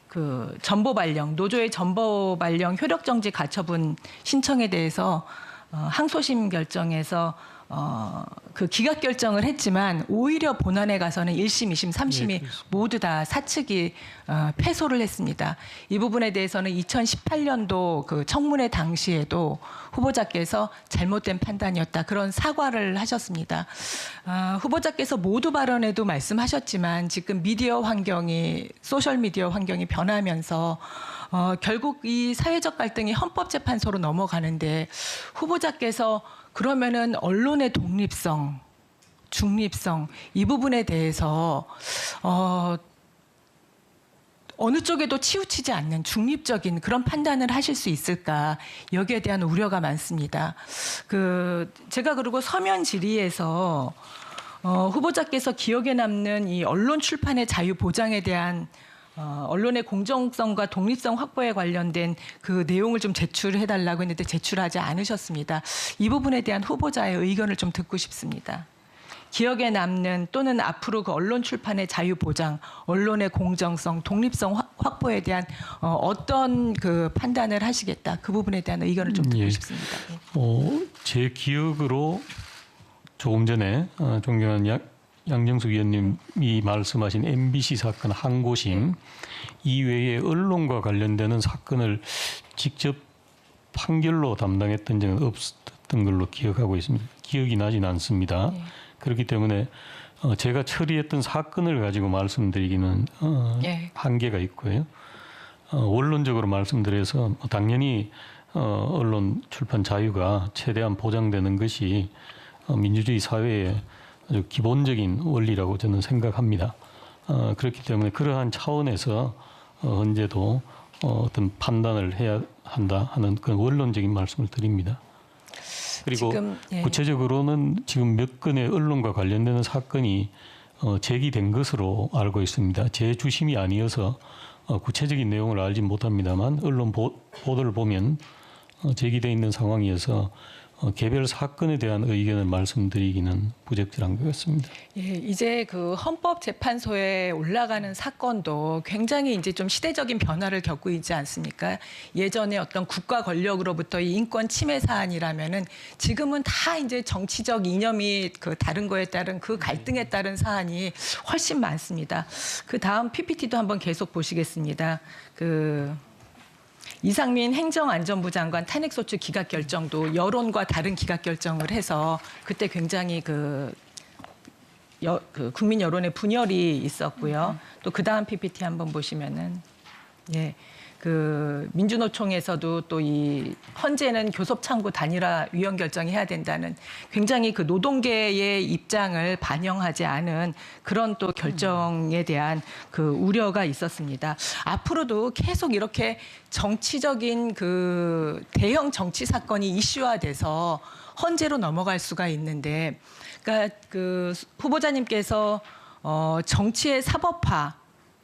그 전보 발령, 노조의 전보 발령 효력 정지 가처분 신청에 대해서 항소심 결정에서 그 기각 결정을 했지만 오히려 본안에 가서는 1심, 2심, 3심이 모두 다 사측이 패소를 했습니다. 이 부분에 대해서는 2018년도 그 청문회 당시에도 후보자께서 잘못된 판단이었다 그런 사과를 하셨습니다. 후보자께서 모두 발언에도 말씀하셨지만 지금 미디어 환경이 소셜 미디어 환경이 변하면서 결국 이 사회적 갈등이 헌법재판소로 넘어가는데 후보자께서 그러면은 언론의 독립성, 중립성 이 부분에 대해서 어느 쪽에도 치우치지 않는 중립적인 그런 판단을 하실 수 있을까 여기에 대한 우려가 많습니다. 제가 그리고 서면 질의에서 후보자께서 기억에 남는 이 언론 출판의 자유 보장에 대한 언론의 공정성과 독립성 확보에 관련된 그 내용을 좀 제출해달라고 했는데 제출하지 않으셨습니다. 이 부분에 대한 후보자의 의견을 좀 듣고 싶습니다. 기억에 남는 또는 앞으로 그 언론 출판의 자유 보장, 언론의 공정성, 독립성 확보에 대한 어떤 그 판단을 하시겠다. 그 부분에 대한 의견을 좀 듣고 싶습니다. 제 기억으로 조금 전에 존경하는 양정숙 위원님이 말씀하신 MBC 사건 항고심 이외에 언론과 관련되는 사건을 직접 판결로 담당했던 적은 없었던 걸로 기억하고 있습니다. 기억이 나진 않습니다. 네. 그렇기 때문에 제가 처리했던 사건을 가지고 말씀드리기는 한계가 있고요. 원론적으로 말씀드려서 당연히 언론 출판 자유가 최대한 보장되는 것이 민주주의 사회의 아주 기본적인 원리라고 저는 생각합니다. 그렇기 때문에 그러한 차원에서 언제도 어떤 판단을 해야 한다 하는 그런 원론적인 말씀을 드립니다. 그리고 지금, 구체적으로는 지금 몇 건의 언론과 관련되는 사건이 제기된 것으로 알고 있습니다. 제 주심이 아니어서 구체적인 내용을 알지 못합니다만 언론 보도를 보면 제기되어 있는 상황이어서 개별 사건에 대한 의견을 말씀드리기는 부적절한 것 같습니다. 예, 이제 그 헌법재판소에 올라가는 사건도 굉장히 이제 좀 시대적인 변화를 겪고 있지 않습니까? 예전에 어떤 국가 권력으로부터 이 인권 침해 사안이라면은 지금은 다 이제 정치적 이념이 그 다른 거에 따른 그 갈등에 따른 사안이 훨씬 많습니다. 그 다음 PPT도 한번 계속 보시겠습니다. 이상민 행정안전부 장관 탄핵소추 기각 결정도 여론과 다른 기각 결정을 해서 그때 굉장히 국민 여론의 분열이 있었고요. 또 그 다음 PPT 한번 보시면은 그 민주노총에서도 또 이 헌재는 교섭창구 단일화 위원 결정해야 된다는 굉장히 그 노동계의 입장을 반영하지 않은 그런 또 결정에 대한 그 우려가 있었습니다. 앞으로도 계속 이렇게 정치적인 그 대형 정치 사건이 이슈화돼서 헌재로 넘어갈 수가 있는데, 그러니까 그 후보자님께서 정치의 사법화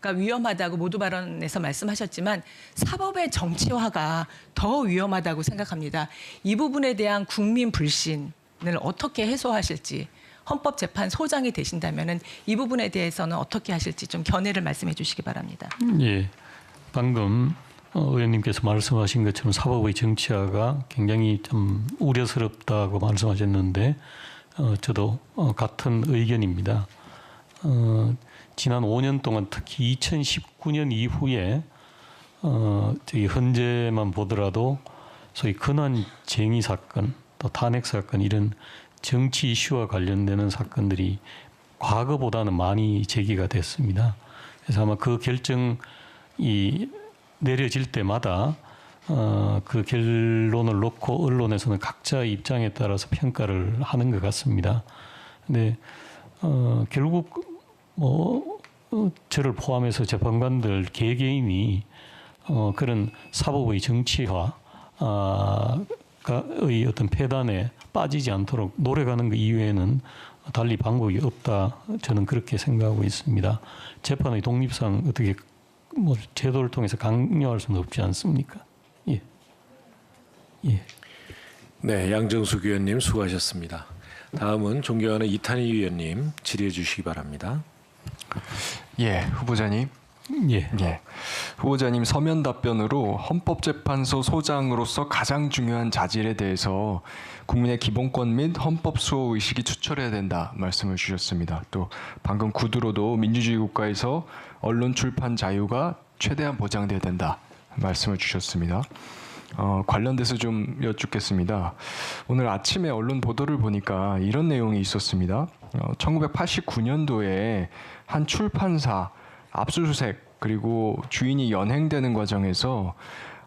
가 위험하다고 모두 발언에서 말씀하셨지만 사법의 정치화가 더 위험하다고 생각합니다. 이 부분에 대한 국민 불신을 어떻게 해소하실지, 헌법재판소장이 되신다면은 이 부분에 대해서는 어떻게 하실지 좀 견해를 말씀해 주시기 바랍니다. 예, 방금 의원님께서 말씀하신 것처럼 사법의 정치화가 굉장히 좀 우려스럽다고 말씀하셨는데 저도 같은 의견입니다. 지난 5년 동안 특히 2019년 이후에 저희 헌재만 보더라도 소위 근한쟁의 사건, 또 탄핵 사건 이런 정치 이슈와 관련되는 사건들이 과거보다는 많이 제기가 됐습니다. 그래서 아마 그 결정이 내려질 때마다 그 결론을 놓고 언론에서는 각자의 입장에 따라서 평가를 하는 것 같습니다. 근데 결국 저를 포함해서 재판관들 개개인이 그런 사법의 정치화의 어떤 폐단에 빠지지 않도록 노력하는 것 이외에는 달리 방법이 없다. 저는 그렇게 생각하고 있습니다. 재판의 독립상 어떻게 제도를 통해서 강요할 수는 없지 않습니까? 예. 예. 네, 양정숙 의원님 수고하셨습니다. 다음은 존경하는 이탄희 의원님 질의해 주시기 바랍니다. 예, 후보자님. 예. 예. 후보자님 서면 답변으로 헌법재판소 소장으로서 가장 중요한 자질에 대해서 국민의 기본권 및 헌법 수호 의식이 추철해야 된다 말씀을 주셨습니다. 또 방금 구두로도 민주주의 국가에서 언론 출판 자유가 최대한 보장돼야 된다 말씀을 주셨습니다. 관련돼서 좀 여쭙겠습니다. 오늘 아침에 언론 보도를 보니까 이런 내용이 있었습니다. 1989년도에 한 출판사 압수수색 그리고 주인이 연행되는 과정에서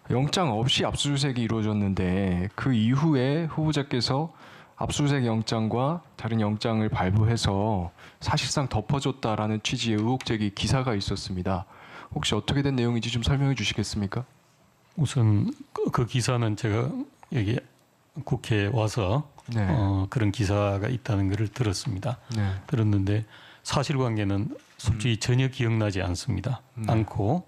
영장 없이 압수수색이 이루어졌는데 그 이후에 후보자께서 압수수색 영장과 다른 영장을 발부해서 사실상 덮어줬다라는 취지의 의혹 제기 기사가 있었습니다. 혹시 어떻게 된 내용인지 좀 설명해 주시겠습니까? 우선 그 기사는 제가 여기 국회에 와서 네. 그런 기사가 있다는 것을 들었습니다. 네. 들었는데 사실관계는 솔직히 전혀 기억나지 않습니다. 않고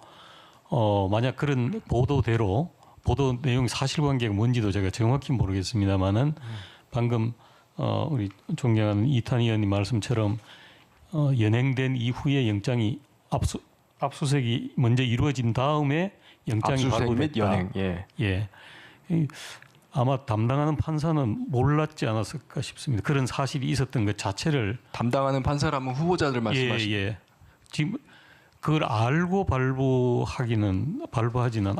만약 그런 보도대로 보도 내용 사실관계가 뭔지도 제가 정확히 모르겠습니다만은 방금 우리 존경하는 이탄희 의원님 말씀처럼 연행된 이후에 영장이 압수수색이 먼저 이루어진 다음에 영장이 압수수색 및 발부됐다. 연행. 예. 예. 아마 담당하는 판사는 몰랐지 않았을까 싶습니다. 그런 사실이 있었던 것 자체를 담당하는 판사라면 후보자들 말씀하시죠. 예. 지금 그걸 알고 발부하지는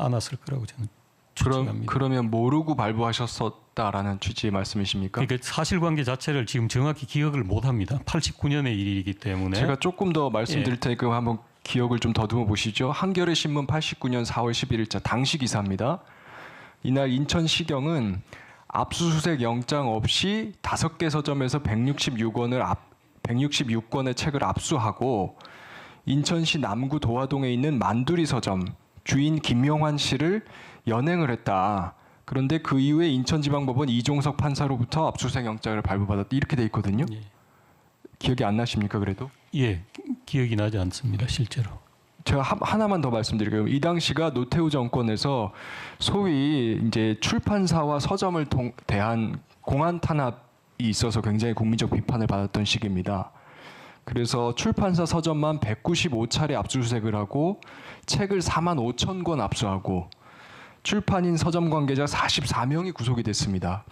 않았을 거라고 저는 추측합니다. 그러면 모르고 발부하셨었다라는 취지의 말씀이십니까? 그러니까 사실관계 자체를 지금 정확히 기억을 못합니다. 89년의 일이기 때문에 제가 조금 더 말씀드릴 테니까 한번 기억을 좀 더듬어 보시죠. 한겨레 신문 89년 4월 11일자 당시 기사입니다. 이날 인천시경은 압수수색 영장 없이 5개 서점에서 166권의 책을 압수하고 인천시 남구 도화동에 있는 만두리 서점 주인 김용환 씨를 연행을 했다. 그런데 그 이후에 인천지방법원 이종석 판사로부터 압수수색 영장을 발부받았다. 이렇게 돼 있거든요. 예. 기억이 안 나십니까 그래도? 예, 기억이 나지 않습니다. 실제로. 제가 하나만 더 말씀드릴게요. 이 당시가 노태우 정권에서 소위 이제 출판사와 서점을 대한 공안 탄압이 있어서 굉장히 국민적 비판을 받았던 시기입니다. 그래서 출판사 서점만 195차례 압수수색을 하고 책을 45,000권 압수하고 출판인 서점 관계자 44명이 구속이 됐습니다.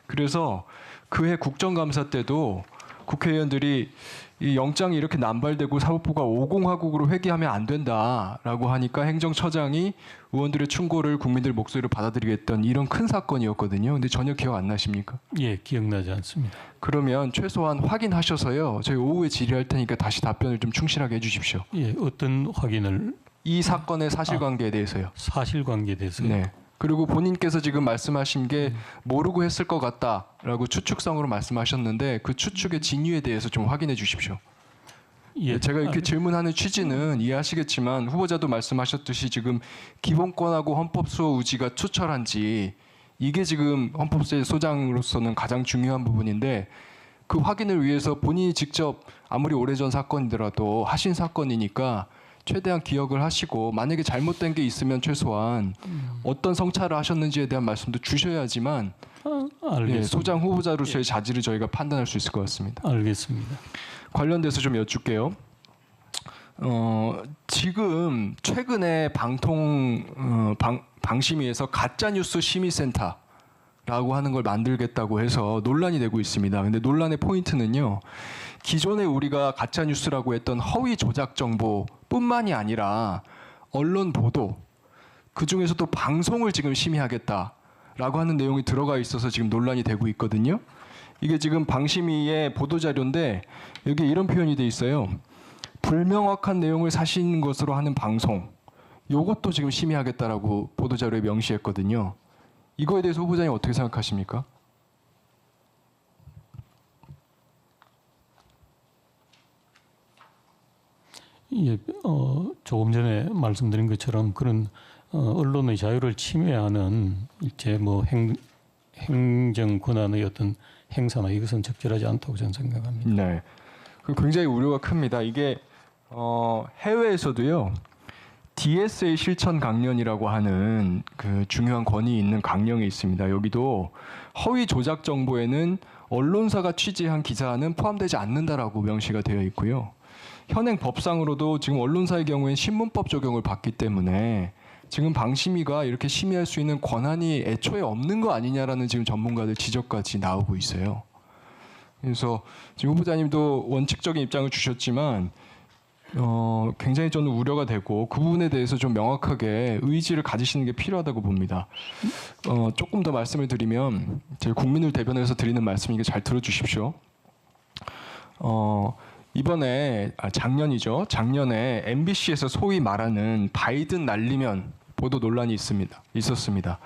그래서 그해 국정감사 때도 국회의원들이 이 영장이 이렇게 남발되고 사법부가 오공화국으로 회귀하면 안 된다라고 하니까 행정처장이 의원들의 충고를 국민들 목소리로 받아들이겠다는 이런 큰 사건이었거든요. 근데 전혀 기억 안 나십니까? 예, 기억나지 않습니다. 그러면 최소한 확인하셔서요. 저희 오후에 질의할 테니까 다시 답변을 좀 충실하게 해주십시오. 예, 어떤 확인을 이 사건의 사실관계에 대해서요. 사실관계에 대해서요. 네. 그리고 본인께서 지금 말씀하신 게 모르고 했을 것 같다라고 추측성으로 말씀하셨는데 그 추측의 진위에 대해서 좀 확인해 주십시오. 예, 제가 이렇게 질문하는 취지는 이해하시겠지만 후보자도 말씀하셨듯이 지금 기본권하고 헌법 수호 의지가 투철한지 이게 지금 헌법재 소장으로서는 가장 중요한 부분인데 그 확인을 위해서 본인이 직접 아무리 오래전 사건이더라도 하신 사건이니까 최대한 기억을 하시고 만약에 잘못된 게 있으면 최소한 어떤 성찰을 하셨는지에 대한 말씀도 주셔야지만 예, 소장 후보자로서의 자질을 저희가 판단할 수 있을 것 같습니다. 알겠습니다. 관련돼서 좀 여쭙게요. 지금 최근에 방심위에서 가짜뉴스 심의센터라고 하는 걸 만들겠다고 해서 논란이 되고 있습니다. 근데 논란의 포인트는요. 기존에 우리가 가짜뉴스라고 했던 허위 조작 정보뿐만이 아니라 언론 보도, 그중에서도 방송을 지금 심의하겠다라고 하는 내용이 들어가 있어서 지금 논란이 되고 있거든요. 이게 지금 방심위의 보도자료인데 여기 이런 표현이 돼 있어요. 불명확한 내용을 사신 것으로 하는 방송, 이것도 지금 심의하겠다라고 보도자료에 명시했거든요. 이거에 대해서 후보자님 어떻게 생각하십니까? 예, 조금 전에 말씀드린 것처럼 그런 언론의 자유를 침해하는 이제 뭐 행정 권한의 어떤 행사나 이것은 적절하지 않다고 저는 생각합니다. 네, 굉장히 우려가 큽니다. 이게 해외에서도요. DSA 실천 강령이라고 하는 그 중요한 권위 있는 강령이 있습니다. 여기도 허위 조작 정보에는 언론사가 취재한 기사는 포함되지 않는다라고 명시가 되어 있고요. 현행 법상으로도 지금 언론사의 경우엔 신문법 적용을 받기 때문에 지금 방심위가 이렇게 심의할 수 있는 권한이 애초에 없는 거 아니냐라는 지금 전문가들 지적까지 나오고 있어요. 그래서 지금 후보자님도 원칙적인 입장을 주셨지만 굉장히 저는 우려가 되고 그 부분에 대해서 좀 명확하게 의지를 가지시는 게 필요하다고 봅니다. 조금 더 말씀을 드리면 제 국민을 대변해서 드리는 말씀이니까 잘 들어주십시오. 이번에 작년이죠. 작년에 MBC에서 소위 말하는 바이든 날리면 보도 논란이 있었습니다.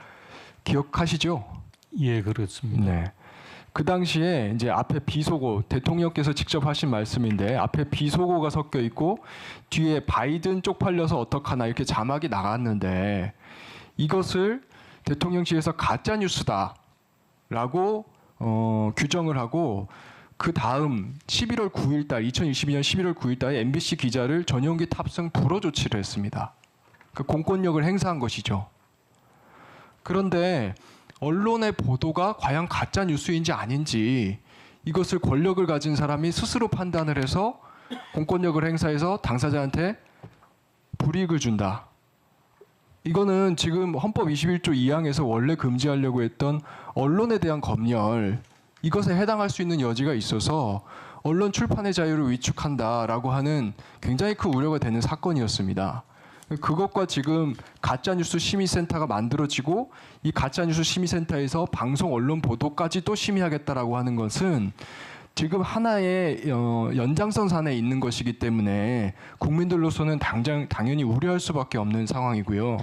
기억하시죠? 예, 그렇습니다. 네. 그 당시에 이제 앞에 비속어, 대통령께서 직접 하신 말씀인데 앞에 비속어가 섞여 있고 뒤에 바이든 쪽팔려서 어떡하나 이렇게 자막이 나갔는데 이것을 대통령실에서 가짜 뉴스다라고 규정을 하고 그 다음 11월 9일달 2022년 11월 9일달에 MBC 기자를 전용기 탑승 불허 조치를 했습니다. 그 공권력을 행사한 것이죠. 그런데 언론의 보도가 과연 가짜 뉴스인지 아닌지 이것을 권력을 가진 사람이 스스로 판단을 해서 공권력을 행사해서 당사자한테 불이익을 준다. 이거는 지금 헌법 21조 2항에서 원래 금지하려고 했던 언론에 대한 검열, 이것에 해당할 수 있는 여지가 있어서 언론 출판의 자유를 위축한다라고 하는 굉장히 큰 우려가 되는 사건이었습니다. 그것과 지금 가짜뉴스 심의센터가 만들어지고 이 가짜뉴스 심의센터에서 방송 언론 보도까지 또 심의하겠다라고 하는 것은 지금 하나의 연장선 산에 있는 것이기 때문에 국민들로서는 당연히 우려할 수밖에 없는 상황이고요.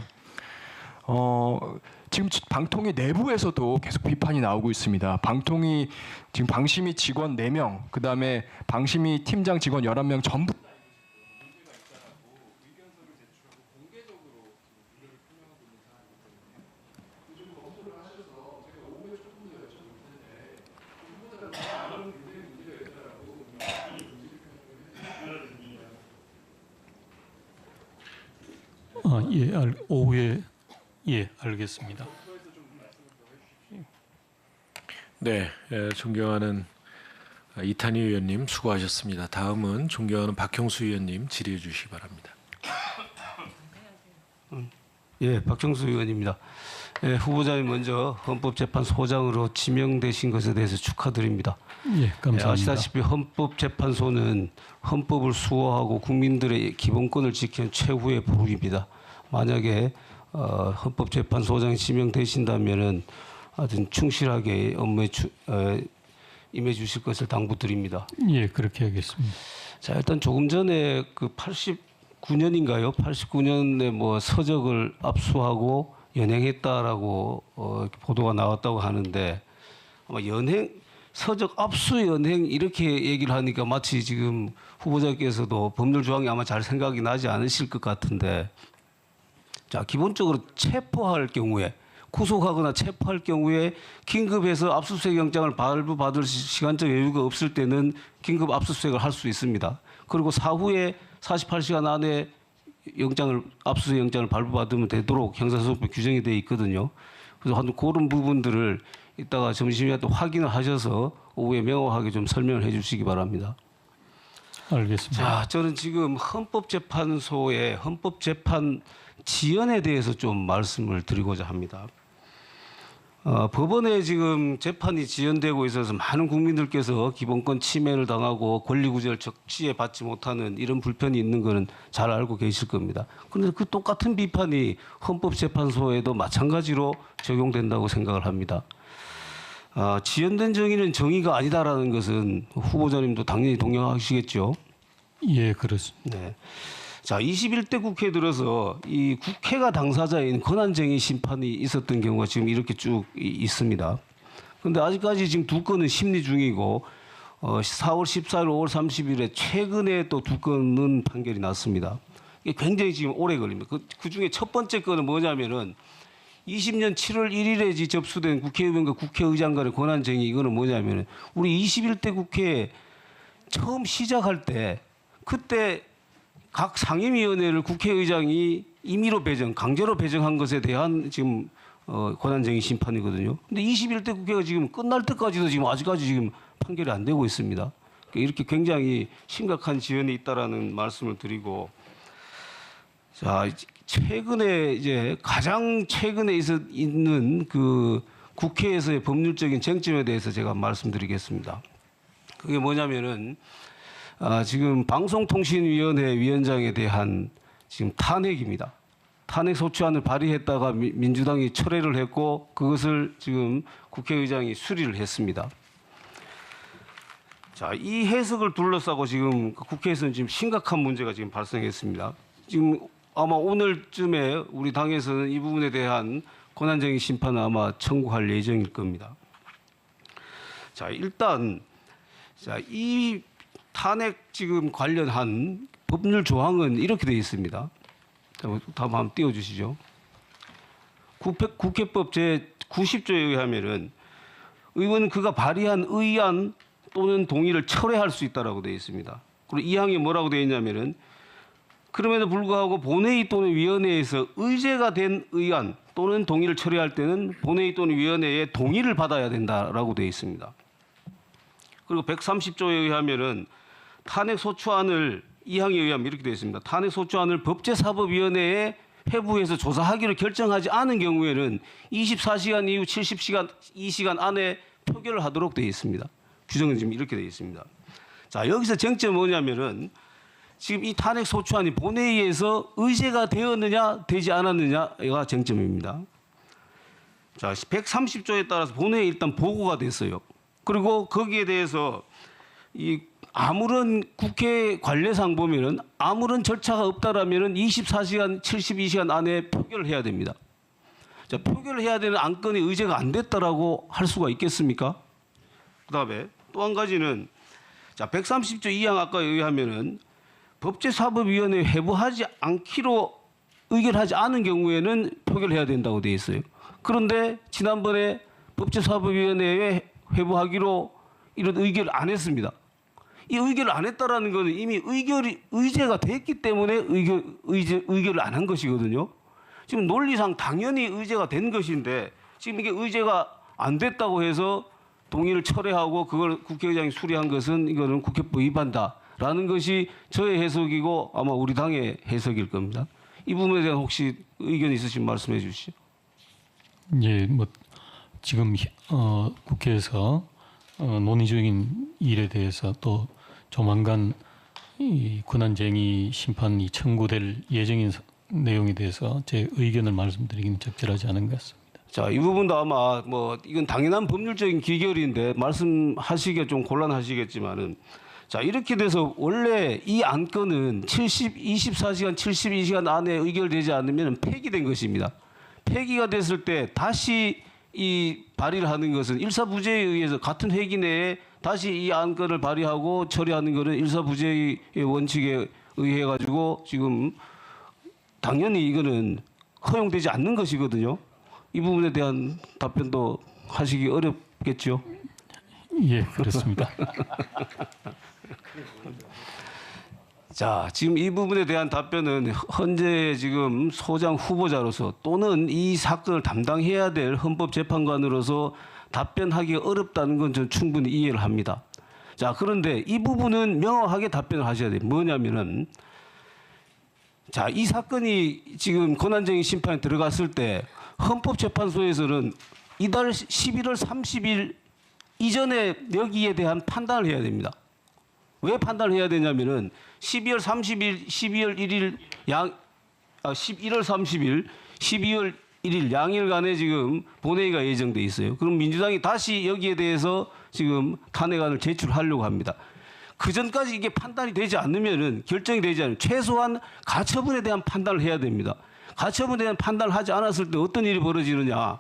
지금 방통위 내부에서도 계속 비판이 나오고 있습니다. 방통위 지금 방심위 직원 4명, 그다음에 방심위 팀장 직원 11명 전부 오후에 알겠습니다. 네, 존경하는 이탄희 의원님 수고하셨습니다. 다음은 존경하는 박형수 의원님 질의해 주시기 바랍니다. 예, 박형수 의원입니다. 예, 후보자님 먼저 헌법재판소장으로 지명되신 것에 대해서 축하드립니다. 예, 감사합니다. 아시다시피 헌법재판소는 헌법을 수호하고 국민들의 기본권을 지키는 최후의 보루입니다. 만약에 헌법재판소장이 지명되신다면은 하여튼 충실하게 업무에 임해 주실 것을 당부드립니다. 예, 그렇게 하겠습니다. 자, 일단 조금 전에 그 89년인가요? 89년에 뭐 서적을 압수하고 연행했다라고 이렇게 보도가 나왔다고 하는데 아마 서적 압수 연행 이렇게 얘기를 하니까 마치 지금 후보자께서도 법률 조항이 아마 잘 생각이 나지 않으실 것 같은데, 자, 기본적으로 체포할 경우에, 구속하거나 체포할 경우에 긴급해서 압수수색 영장을 발부받을 시간적 여유가 없을 때는 긴급 압수수색을 할 수 있습니다. 그리고 사후에 48시간 안에 압수수색 영장을 발부받으면 되도록 형사소송법 규정이 되어 있거든요. 그래서 그런 부분들을 이따가 점심에 또 확인을 하셔서 오후에 명확하게 좀 설명을 해주시기 바랍니다. 알겠습니다. 자, 저는 지금 헌법재판소의 헌법재판 지연에 대해서 좀 말씀을 드리고자 합니다. 법원에 지금 재판이 지연되고 있어서 많은 국민들께서 기본권 침해를 당하고 권리구제를 적시에 받지 못하는 이런 불편이 있는 것은 잘 알고 계실 겁니다. 그런데 그 똑같은 비판이 헌법재판소에도 마찬가지로 적용된다고 생각을 합니다. 지연된 정의는 정의가 아니다라는 것은 후보자님도 당연히 동의하시겠죠? 예, 그렇습니다. 네. 자, 21대 국회에 들어서 이 국회가 당사자인 권한쟁의 심판이 있었던 경우가 지금 이렇게 쭉 있습니다. 그런데 아직까지 지금 두 건은 심리 중이고 4월 14일, 5월 30일에 최근에 또 두 건은 판결이 났습니다. 이게 굉장히 지금 오래 걸립니다. 그 중에 첫 번째 건은 뭐냐면은 20년 7월 1일에 접수된 국회의원과 국회의장 간의 권한쟁의, 이거는 뭐냐면은 우리 21대 국회 처음 시작할 때 그때 각 상임위원회를 국회의장이 임의로 강제로 배정한 것에 대한 지금 권한쟁의 심판이거든요. 근데 21대 국회가 지금 끝날 때까지도 지금 아직까지 지금 판결이 안 되고 있습니다. 이렇게 굉장히 심각한 지연이 있다라는 말씀을 드리고, 자, 최근에 가장 최근에 있는 그 국회에서의 법률적인 쟁점에 대해서 제가 말씀드리겠습니다. 그게 뭐냐면은 지금 방송통신위원회 위원장에 대한 지금 탄핵입니다. 탄핵 소추안을 발의했다가 민주당이 철회를 했고 그것을 지금 국회의장이 수리를 했습니다. 자, 이 해석을 둘러싸고 지금 국회에서는 지금 심각한 문제가 지금 발생했습니다. 지금 아마 오늘쯤에 우리 당에서는 이 부분에 대한 권한쟁의 심판을 아마 청구할 예정일 겁니다. 자, 일단 이 탄핵 지금 관련한 법률 조항은 이렇게 되어 있습니다. 다음 한번 띄워주시죠. 국회법 제90조에 의하면은 의원은 그가 발의한 의안 또는 동의를 철회할 수 있다라고 되어 있습니다. 그리고 이 항에 뭐라고 되어 있냐면은 그럼에도 불구하고 본회의 또는 위원회에서 의제가 된 의안 또는 동의를 철회할 때는 본회의 또는 위원회의 동의를 받아야 된다라고 되어 있습니다. 그리고 130조에 의하면은 탄핵 소추안을 이 항에 의하면 이렇게 되어 있습니다. 탄핵 소추안을 법제사법위원회에 회부해서 조사하기로 결정하지 않은 경우에는 24시간 이후 72시간 안에 표결을 하도록 되어 있습니다. 규정은 지금 이렇게 되어 있습니다. 자, 여기서 쟁점은 뭐냐면은 지금 이 탄핵 소추안이 본회의에서 의제가 되었느냐 되지 않았느냐가 쟁점입니다. 자, 130조에 따라서 본회의에 일단 보고가 됐어요. 그리고 거기에 대해서 아무런 국회 관례상 보면은 아무런 절차가 없다라면은 24시간, 72시간 안에 표결을 해야 됩니다. 자, 표결을 해야 되는 안건이 의제가 안 됐다라고 할 수가 있겠습니까? 그다음에 또 한 가지는 자, 130조 2항 아까에 의하면은 법제사법위원회에 회부하지 않기로 의결하지 않은 경우에는 표결해야 된다고 되어 있어요. 그런데 지난번에 법제사법위원회에 회부하기로 이런 의결을 안 했습니다. 이 의결을 안 했다라는 것은 이미 의제가 됐기 때문에 의결을 안 한 것이거든요. 지금 논리상 당연히 의제가 된 것인데 지금 이게 의제가 안 됐다고 해서 동의를 철회하고 그걸 국회의장이 수리한 것은 이거는 국회법 위반다라는 것이 저의 해석이고 아마 우리 당의 해석일 겁니다. 이 부분에 대한 혹시 의견 있으시면 말씀해 주시죠. 예, 뭐 지금 국회에서 논의 중인 일에 대해서 또 조만간 이 권한쟁의 심판이 청구될 예정인 내용에 대해서 제 의견을 말씀드리기는 적절하지 않은 것 같습니다. 자, 이 부분도 아마 이건 당연한 법률적인 기결인데 말씀하시기가 좀 곤란하시겠지만은 자, 이렇게 돼서 원래 이 안건은 24시간, 72시간 안에 의결되지 않으면 폐기된 것입니다. 폐기가 됐을 때 다시 이 발의를 하는 것은 일사부재에 의해서 같은 회기 내에 다시 이 안건을 발의하고 처리하는 것은 일사부재의 원칙에 의해 가지고 지금 당연히 이거는 허용되지 않는 것이거든요. 이 부분에 대한 답변도 하시기 어렵겠죠. 예, 그렇습니다. 자, 지금 이 부분에 대한 답변은 현재 지금 소장 후보자로서 또는 이 사건을 담당해야 될 헌법재판관으로서 답변하기 어렵다는 건 저는 충분히 이해를 합니다. 자, 그런데 이 부분은 명확하게 답변을 하셔야 돼요. 뭐냐면은, 자, 이 사건이 지금 권한쟁의 심판에 들어갔을 때 헌법재판소에서는 이달 11월 30일 이전에 여기에 대한 판단을 해야 됩니다. 왜 판단을 해야 되냐면은 12월 30일, 12월 1일 11월 30일, 12월 1일 양일간에 지금 본회의가 예정돼 있어요. 그럼 민주당이 다시 여기에 대해서 지금 탄핵안을 제출하려고 합니다. 그 전까지 이게 판단이 되지 않으면은 결정이 되지 않으면 최소한 가처분에 대한 판단을 해야 됩니다. 가처분에 대한 판단을 하지 않았을 때 어떤 일이 벌어지느냐.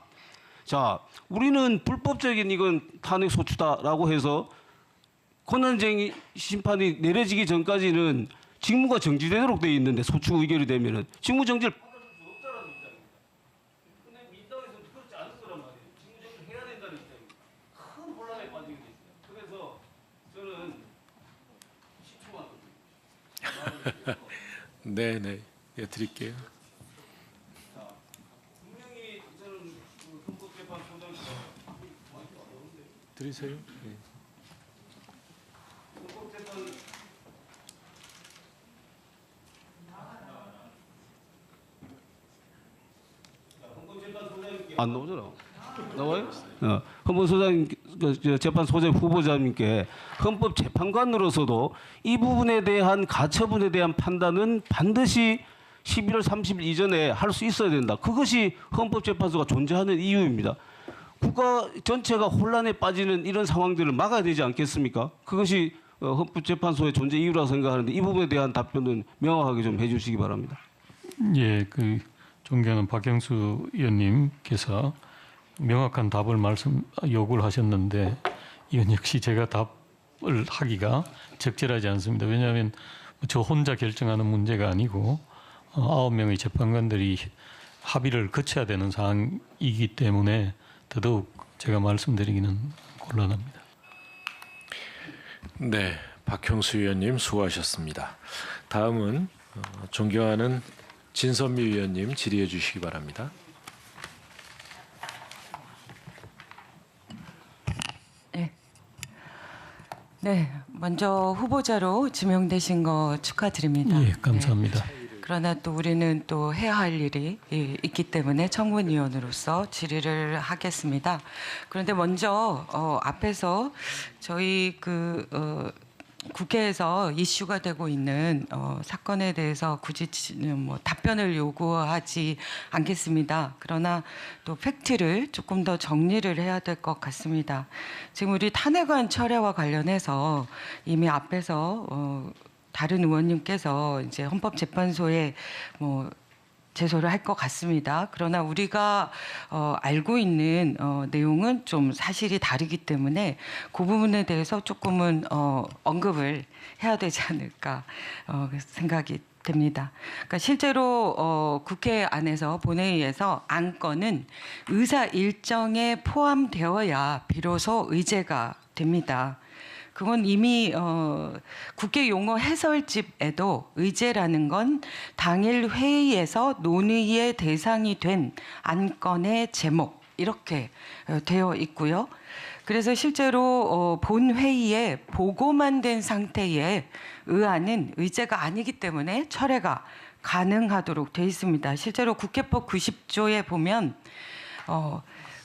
자, 우리는 불법적인 이건 탄핵 소추다라고 해서 권한쟁의 심판이 내려지기 전까지는 직무가 정지되도록 돼 있는데 소추 의결이 되면은 직무 정지를 받을 수 없다라는 입장입니다. 근데 민주당에서는 그렇지 않은 거란 말이에요. 직무 정지를 해야 된다는 입장입니다. 큰 혼란에 빠지게 돼 있어요. 그래서 저는 10초만 네, 네, 예, 드릴게요. 분명히 저는 헌법재판소장 드리세요. 네. 안 나오잖아. 나와요? 헌법소장 재판소장 후보자님께 헌법재판관으로서도 이 부분에 대한 가처분에 대한 판단은 반드시 11월 30일 이전에 할 수 있어야 된다. 그것이 헌법재판소가 존재하는 이유입니다. 국가 전체가 혼란에 빠지는 이런 상황들을 막아야 되지 않겠습니까? 그것이 헌법재판소의 존재 이유라고 생각하는데 이 부분에 대한 답변은 명확하게 좀 해주시기 바랍니다. 예, 그 존경하는 박경수 의원님께서 명확한 답을 요구를 하셨는데 이건 역시 제가 답을 하기가 적절하지 않습니다. 왜냐하면 저 혼자 결정하는 문제가 아니고 9명의 재판관들이 합의를 거쳐야 되는 사항이기 때문에 더더욱 제가 말씀드리기는 곤란합니다. 네, 박형수 의원님 수고하셨습니다. 다음은 존경하는 진선미 의원님 질의해 주시기 바랍니다. 네, 먼저 후보자로 지명되신 거 축하드립니다. 예, 감사합니다. 네. 그러나 또 우리는 또 해야 할 일이 있기 때문에 청문위원으로서 질의를 하겠습니다. 그런데 먼저 앞에서 저희 국회에서 이슈가 되고 있는 사건에 대해서 굳이 답변을 요구하지 않겠습니다. 그러나 또 팩트를 조금 더 정리를 해야 될 것 같습니다. 지금 우리 탄핵안 철회와 관련해서 이미 앞에서 다른 의원님께서 이제 헌법재판소에 제소를 할 것 같습니다. 그러나 우리가 알고 있는 내용은 좀 사실이 다르기 때문에 그 부분에 대해서 조금은 언급을 해야 되지 않을까 생각이 됩니다. 그러니까 실제로 국회 안에서 본회의에서 안건은 의사 일정에 포함되어야 비로소 의제가 됩니다. 그건 이미 국회 용어 해설집에도 의제라는 건 당일 회의에서 논의의 대상이 된 안건의 제목 이렇게 되어 있고요. 그래서 실제로 본 회의에 보고만 된 상태의 의안은 의제가 아니기 때문에 철회가 가능하도록 되어 있습니다. 실제로 국회법 90조에 보면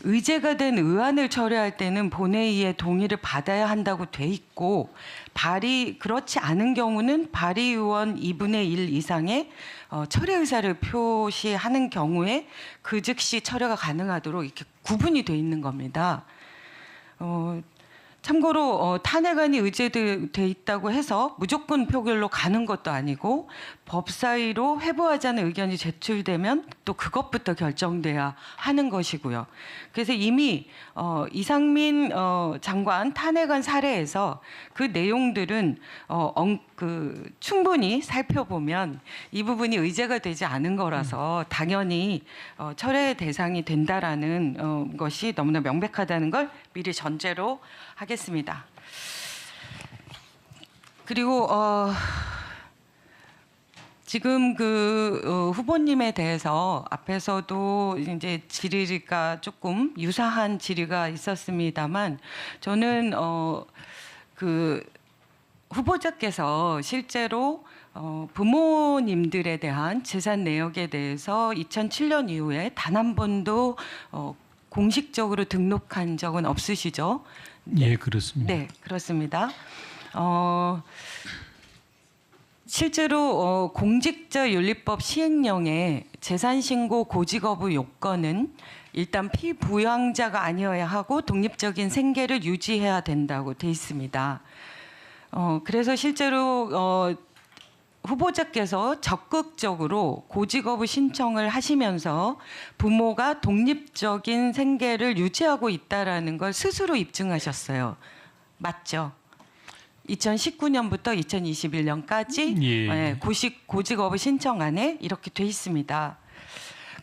의제가 된 의안을 철회할 때는 본회의의 동의를 받아야 한다고 돼 있고 그렇지 않은 경우는 발의의원 2분의 1 이상의 철회 의사를 표시하는 경우에 그 즉시 철회가 가능하도록 이렇게 구분이 돼 있는 겁니다. 참고로 탄핵안이 의제돼 있다고 해서 무조건 표결로 가는 것도 아니고 법사위로 회부하자는 의견이 제출되면 또 그것부터 결정돼야 하는 것이고요. 그래서 이미 이상민 장관 탄핵안 사례에서 그 내용들은 충분히 살펴보면 이 부분이 의제가 되지 않은 거라서 당연히 철회 대상이 된다라는 것이 너무나 명백하다는 걸 미리 전제로 하겠습니다. 그리고 지금 후보님에 대해서 앞에서도 이제 질의가 조금 유사한 질의가 있었습니다만 저는 후보자께서 실제로 부모님들에 대한 재산 내역에 대해서 2007년 이후에 단 한 번도 공식적으로 등록한 적은 없으시죠? 예, 그렇습니다. 네, 그렇습니다. 실제로 공직자윤리법 시행령의 재산신고 고지 거부 요건은 일단 피부양자가 아니어야 하고 독립적인 생계를 유지해야 된다고 돼 있습니다. 그래서 실제로 후보자께서 적극적으로 고지 거부 신청을 하시면서 부모가 독립적인 생계를 유지하고 있다라는 걸 스스로 입증하셨어요. 맞죠? 2019년부터 2021년까지 예. 고지 거부 신청안에 이렇게 돼 있습니다.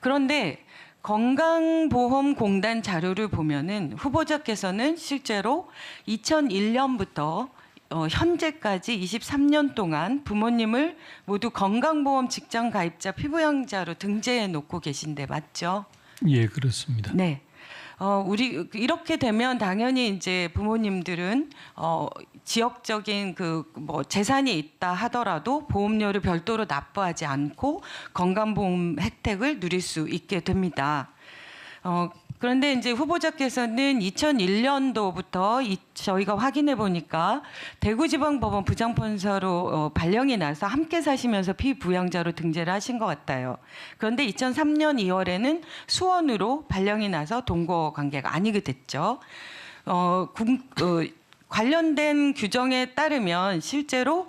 그런데 건강보험공단 자료를 보면은 후보자께서는 실제로 2001년부터 현재까지 23년 동안 부모님을 모두 건강보험 직장 가입자 피부양자로 등재해 놓고 계신데 맞죠? 예, 그렇습니다. 네. 우리 이렇게 되면 당연히 이제 부모님들은 지역적인 재산이 있다 하더라도 보험료를 별도로 납부하지 않고 건강보험 혜택을 누릴 수 있게 됩니다. 그런데 이제 후보자께서는 2001년도부터 저희가 확인해 보니까 대구지방법원 부장판사로 발령이 나서 함께 사시면서 피부양자로 등재를 하신 것 같아요. 그런데 2003년 2월에는 수원으로 발령이 나서 동거 관계가 아니게 됐죠. 관련된 규정에 따르면 실제로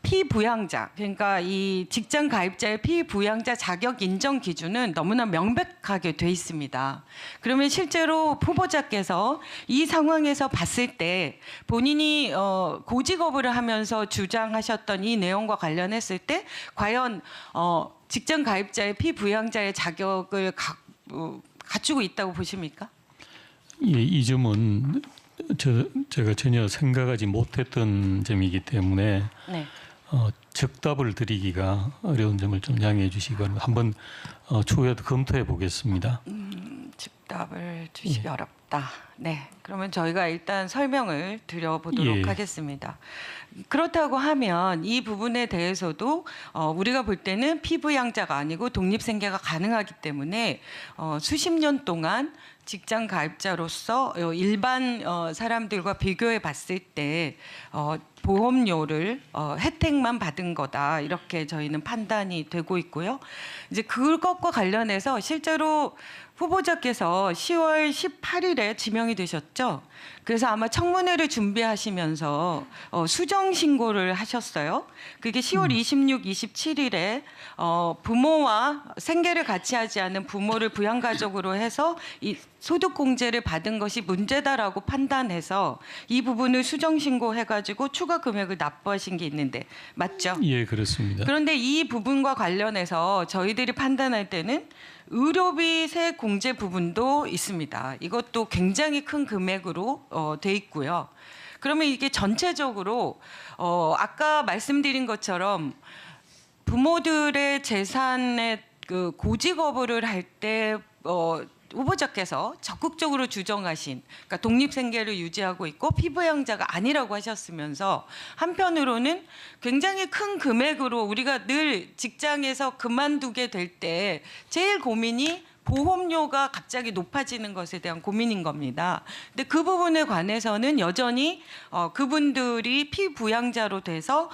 피부양자, 그러니까 이 직장 가입자의 피부양자 자격 인정 기준은 너무나 명백하게 돼 있습니다. 그러면 실제로 후보자께서 이 상황에서 봤을 때 본인이 고지 거부를 하면서 주장하셨던 이 내용과 관련했을 때 과연 직장 가입자의 피부양자의 자격을 갖추고 있다고 보십니까? 예, 이 점은 제가 전혀 생각하지 못했던 점이기 때문에 네. 적답을 드리기가 어려운 점을 좀 양해해 주시기 바랍니다. 한번 추후에 검토해 보겠습니다. 즉답을 주시기 예. 어렵다. 네, 그러면 저희가 일단 설명을 드려보도록 예. 하겠습니다. 그렇다고 하면 이 부분에 대해서도 우리가 볼 때는 피부양자가 아니고 독립생계가 가능하기 때문에 수십 년 동안 직장 가입자로서 일반 사람들과 비교해 봤을 때 보험료를 혜택만 받은 거다 이렇게 저희는 판단이 되고 있고요. 이제 그것과 관련해서 실제로 후보자께서 10월 18일에 지명이 되셨죠. 그래서 아마 청문회를 준비하시면서 수정 신고를 하셨어요. 그게 10월 26, 27일에 부모와 생계를 같이 하지 않은 부모를 부양가족으로 해서 이 소득공제를 받은 것이 문제다라고 판단해서 이 부분을 수정 신고해가지고 추가 금액을 납부하신 게 있는데 맞죠? 예, 그렇습니다. 그런데 이 부분과 관련해서 저희들이 판단할 때는 의료비 세액 공제 부분도 있습니다. 이것도 굉장히 큰 금액으로 돼 있고요. 그러면 이게 전체적으로 아까 말씀드린 것처럼 부모들의 재산의 그 고지 거부를 할 때 후보자께서 적극적으로 주장하신, 그러니까 독립생계를 유지하고 있고 피부양자가 아니라고 하셨으면서 한편으로는 굉장히 큰 금액으로 우리가 늘 직장에서 그만두게 될 때 제일 고민이 보험료가 갑자기 높아지는 것에 대한 고민인 겁니다. 근데 그 부분에 관해서는 여전히 그분들이 피부양자로 돼서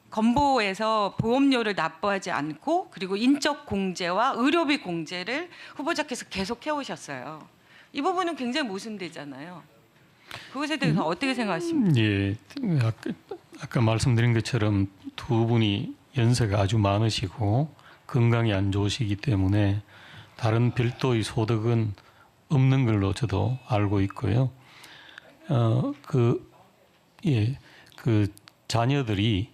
건보에서 보험료를 납부하지 않고 그리고 인적 공제와 의료비 공제를 후보자께서 계속 해오셨어요. 이 부분은 굉장히 모순되잖아요. 그것에 대해서 어떻게 생각하십니까? 예, 아까 말씀드린 것처럼 두 분이 연세가 아주 많으시고 건강이 안 좋으시기 때문에 다른 별도의 소득은 없는 걸로 저도 알고 있고요. 그 자녀들이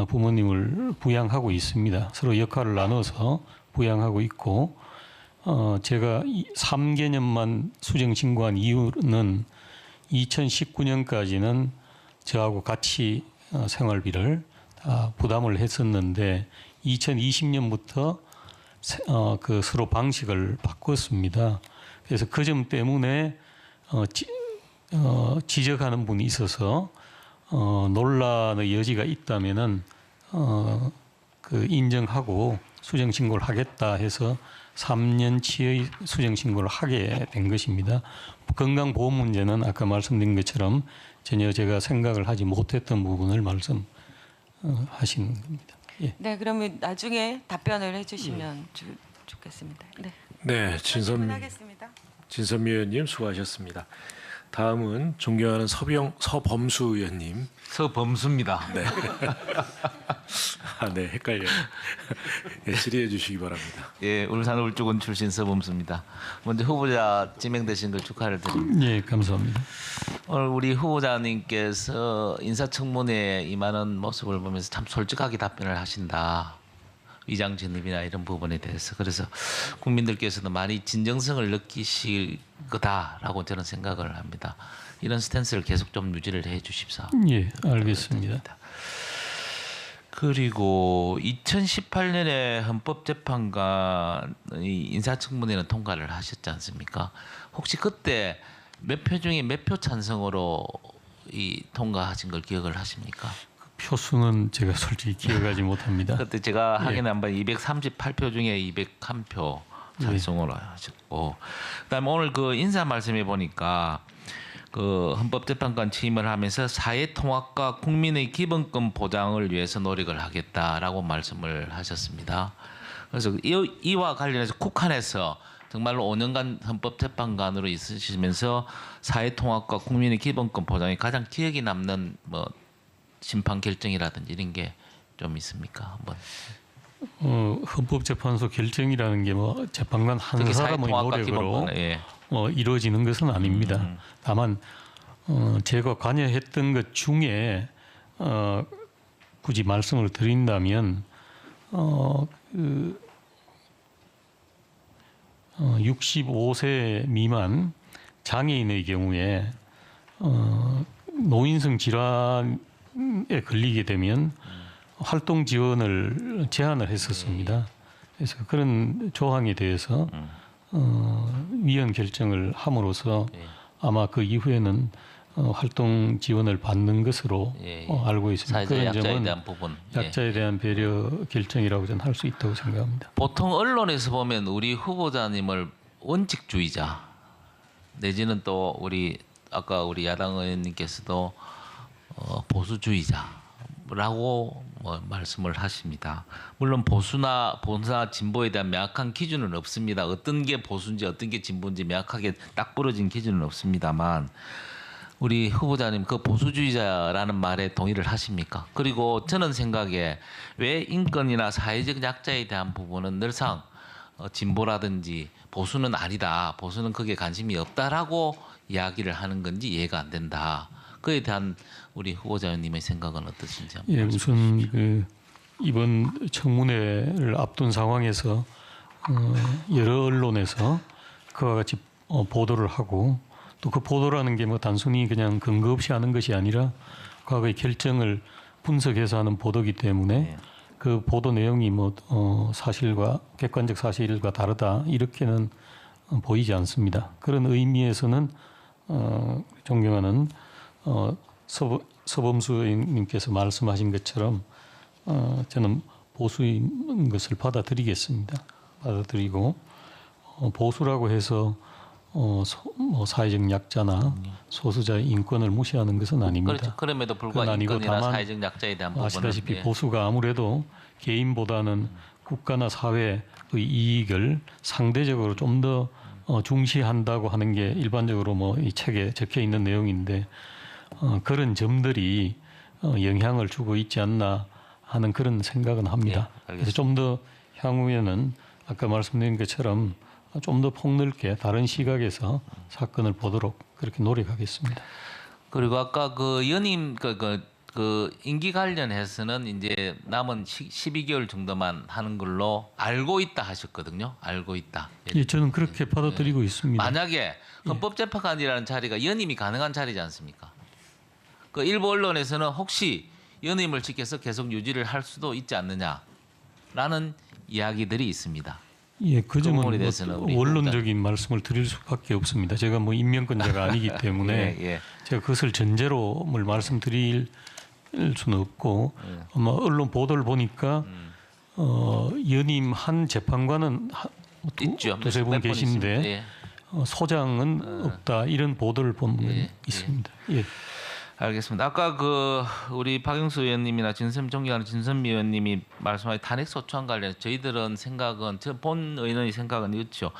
부모님을 부양하고 있습니다. 서로 역할을 나눠서 부양하고 있고, 제가 3개년만 수정 신고한 이유는 2019년까지는 저하고 같이 생활비를 다 부담을 했었는데 2020년부터 그 서로 방식을 바꿨습니다. 그래서 그 점 때문에 지적하는 분이 있어서 논란의 여지가 있다면은 그 인정하고 수정 신고를 하겠다 해서 3년치의 수정 신고를 하게 된 것입니다. 건강보험 문제는 아까 말씀드린 것처럼 전혀 제가 생각을 하지 못했던 부분을 말씀하신 겁니다. 예. 네, 그러면 나중에 답변을 해주시면 좋겠습니다. 네. 네, 질문하겠습니다. 진선미 의원님 수고하셨습니다. 다음은 존경하는 서범수 의원님. 서범수입니다. 네. 아, 네, 헷갈려요. 네, 질의해 주시기 바랍니다. 예, 울산 울주군 출신 서범수입니다. 먼저 후보자 지명되신 걸 축하를 드립니다. 예, 감사합니다. 오늘 우리 후보자님께서 인사청문회에 임하는 모습을 보면서 참 솔직하게 답변을 하신다. 위장 진입이나 이런 부분에 대해서. 그래서 국민들께서도 많이 진정성을 느끼실 거다라고 저는 생각을 합니다. 이런 스탠스를 계속 좀 유지를 해 주십사. 예, 알겠습니다. 그리고 2018년에 헌법재판관의 인사청문회는 통과를 하셨지 않습니까? 혹시 그때 몇 표 중에 몇 표 찬성으로 이 통과하신 걸 기억을 하십니까? 표수는 제가 솔직히 기억하지 못합니다. 그때 제가 확인한 바 238표 중에 201표 찬성으로 하셨고, 그다음에 오늘 그 인사 말씀해 보니까 그 헌법재판관 취임을 하면서 사회 통합과 국민의 기본권 보장을 위해서 노력을 하겠다라고 말씀을 하셨습니다. 그래서 이와 관련해서 국한에서 정말로 5년간 헌법재판관으로 있으시면서 사회 통합과 국민의 기본권 보장이 가장 기억에 남는 뭐 심판 결정이라든지 이런 게 좀 있습니까? 한번. 헌법재판소 결정이라는 게 뭐 재판관 한 사람의 노력으로 이루어지는 것은 아닙니다. 다만 제가 관여했던 것 중에 굳이 말씀을 드린다면 65세 미만 장애인의 경우에 노인성 질환에 걸리게 되면 활동 지원을 제한을 했었습니다. 그래서 그런 조항에 대해서 위헌 결정을 함으로써 아마 그 이후에는 활동 지원을 받는 것으로 알고 있습니다. 사회적 약자에 대한 부분. 약자에 대한 배려 결정이라고 저는 할 수 있다고 생각합니다. 보통 언론에서 보면 우리 후보자님을 원칙주의자 내지는 또 우리 아까 우리 야당 의원님께서도 보수주의자라고 말씀을 하십니다. 물론 보수나 진보에 대한 명확한 기준은 없습니다. 어떤 게 보수인지 어떤 게 진보인지 명확하게 딱 부러진 기준은 없습니다만 우리 후보자님 그 보수주의자라는 말에 동의를 하십니까? 그리고 저는 생각에 왜 인권이나 사회적 약자에 대한 부분은 늘상 진보라든지 보수는 아니다. 보수는 거기에 관심이 없다라고 이야기를 하는 건지 이해가 안 된다. 그에 대한 우리 후보자님의 생각은 어떠신지 한번. 예, 우선 그 이번 청문회를 앞둔 상황에서 여러 언론에서 그와 같이 보도를 하고 또 그 보도라는 게 뭐 단순히 그냥 근거 없이 하는 것이 아니라 과거의 결정을 분석해서 하는 보도기 때문에 그 보도 내용이 뭐 사실과 객관적 사실과 다르다 이렇게는 보이지 않습니다. 그런 의미에서는 존경하는 서범수 의원님께서 말씀하신 것처럼 저는 보수인 것을 받아들이겠습니다. 받아들이고 보수라고 해서 사회적 약자나 소수자의 인권을 무시하는 것은 아닙니다. 그렇죠. 그럼에도 불구하고 인권이나 사회적 약자에 대한 부분은 아시다시피 보수가 아무래도 개인보다는 국가나 사회의 이익을 상대적으로 좀 더 중시한다고 하는 게 일반적으로 뭐 이 책에 적혀 있는 내용인데 그런 점들이 영향을 주고 있지 않나 하는 그런 생각은 합니다. 그래서 좀 더 향후에는 아까 말씀드린 것처럼 좀 더 폭넓게 다른 시각에서 사건을 보도록 그렇게 노력하겠습니다. 그리고 아까 그 연임 그 임기 관련해서는 이제 남은 12개월 정도만 하는 걸로 알고 있다 하셨거든요. 알고 있다. 예, 저는 그렇게 받아들이고 있습니다. 만약에 헌법재판관이라는 자리가 연임이 가능한 자리지 않습니까? 그 일부 언론에서는 혹시 연임을 지켜서 계속 유지를 할 수도 있지 않느냐라는 이야기들이 있습니다. 예, 그 점은 부분에 대해서는 우리 원론적인 말씀을 드릴 수밖에 없습니다. 제가 뭐 임명권자가 아니기 때문에 제가 그것을 전제로 뭘 말씀드릴 수는 없고 아마 언론 보도를 보니까 연임한 재판관은 두세 분 계신데 소장은 없다 이런 보도를 본 있습니다. 예. 알겠습니다. 아까 그 우리 박영수 의원님이나 존경하는 진선미 의원님이 말씀하신 탄핵 소추안 관련해서 저희들은 생각은 본 의원의 생각은 이렇죠.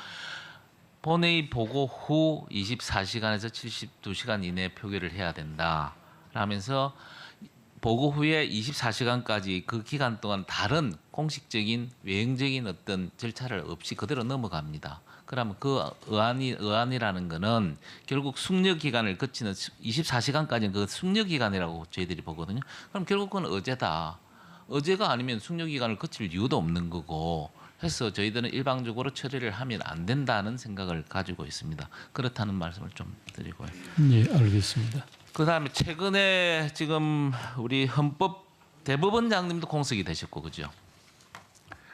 본회의 보고 후 24시간에서 72시간 이내에 표결을 해야 된다. 라면서 보고 후에 24시간까지 그 기간 동안 다른 공식적인 외형적인 어떤 절차를 없이 그대로 넘어갑니다. 그러면 그 의안이라는 거는 결국 숙려 기간을 거치는 24시간까지는 그 숙려 기간이라고 저희들이 보거든요. 그럼 결국 그건 어제다. 어제가 아니면 숙려 기간을 거칠 이유도 없는 거고 해서 저희들은 일방적으로 처리를 하면 안 된다는 생각을 가지고 있습니다. 그렇다는 말씀을 좀 드리고요. 예, 알겠습니다. 그다음에 최근에 지금 우리 대법원장님도 공석이 되셨고 그죠?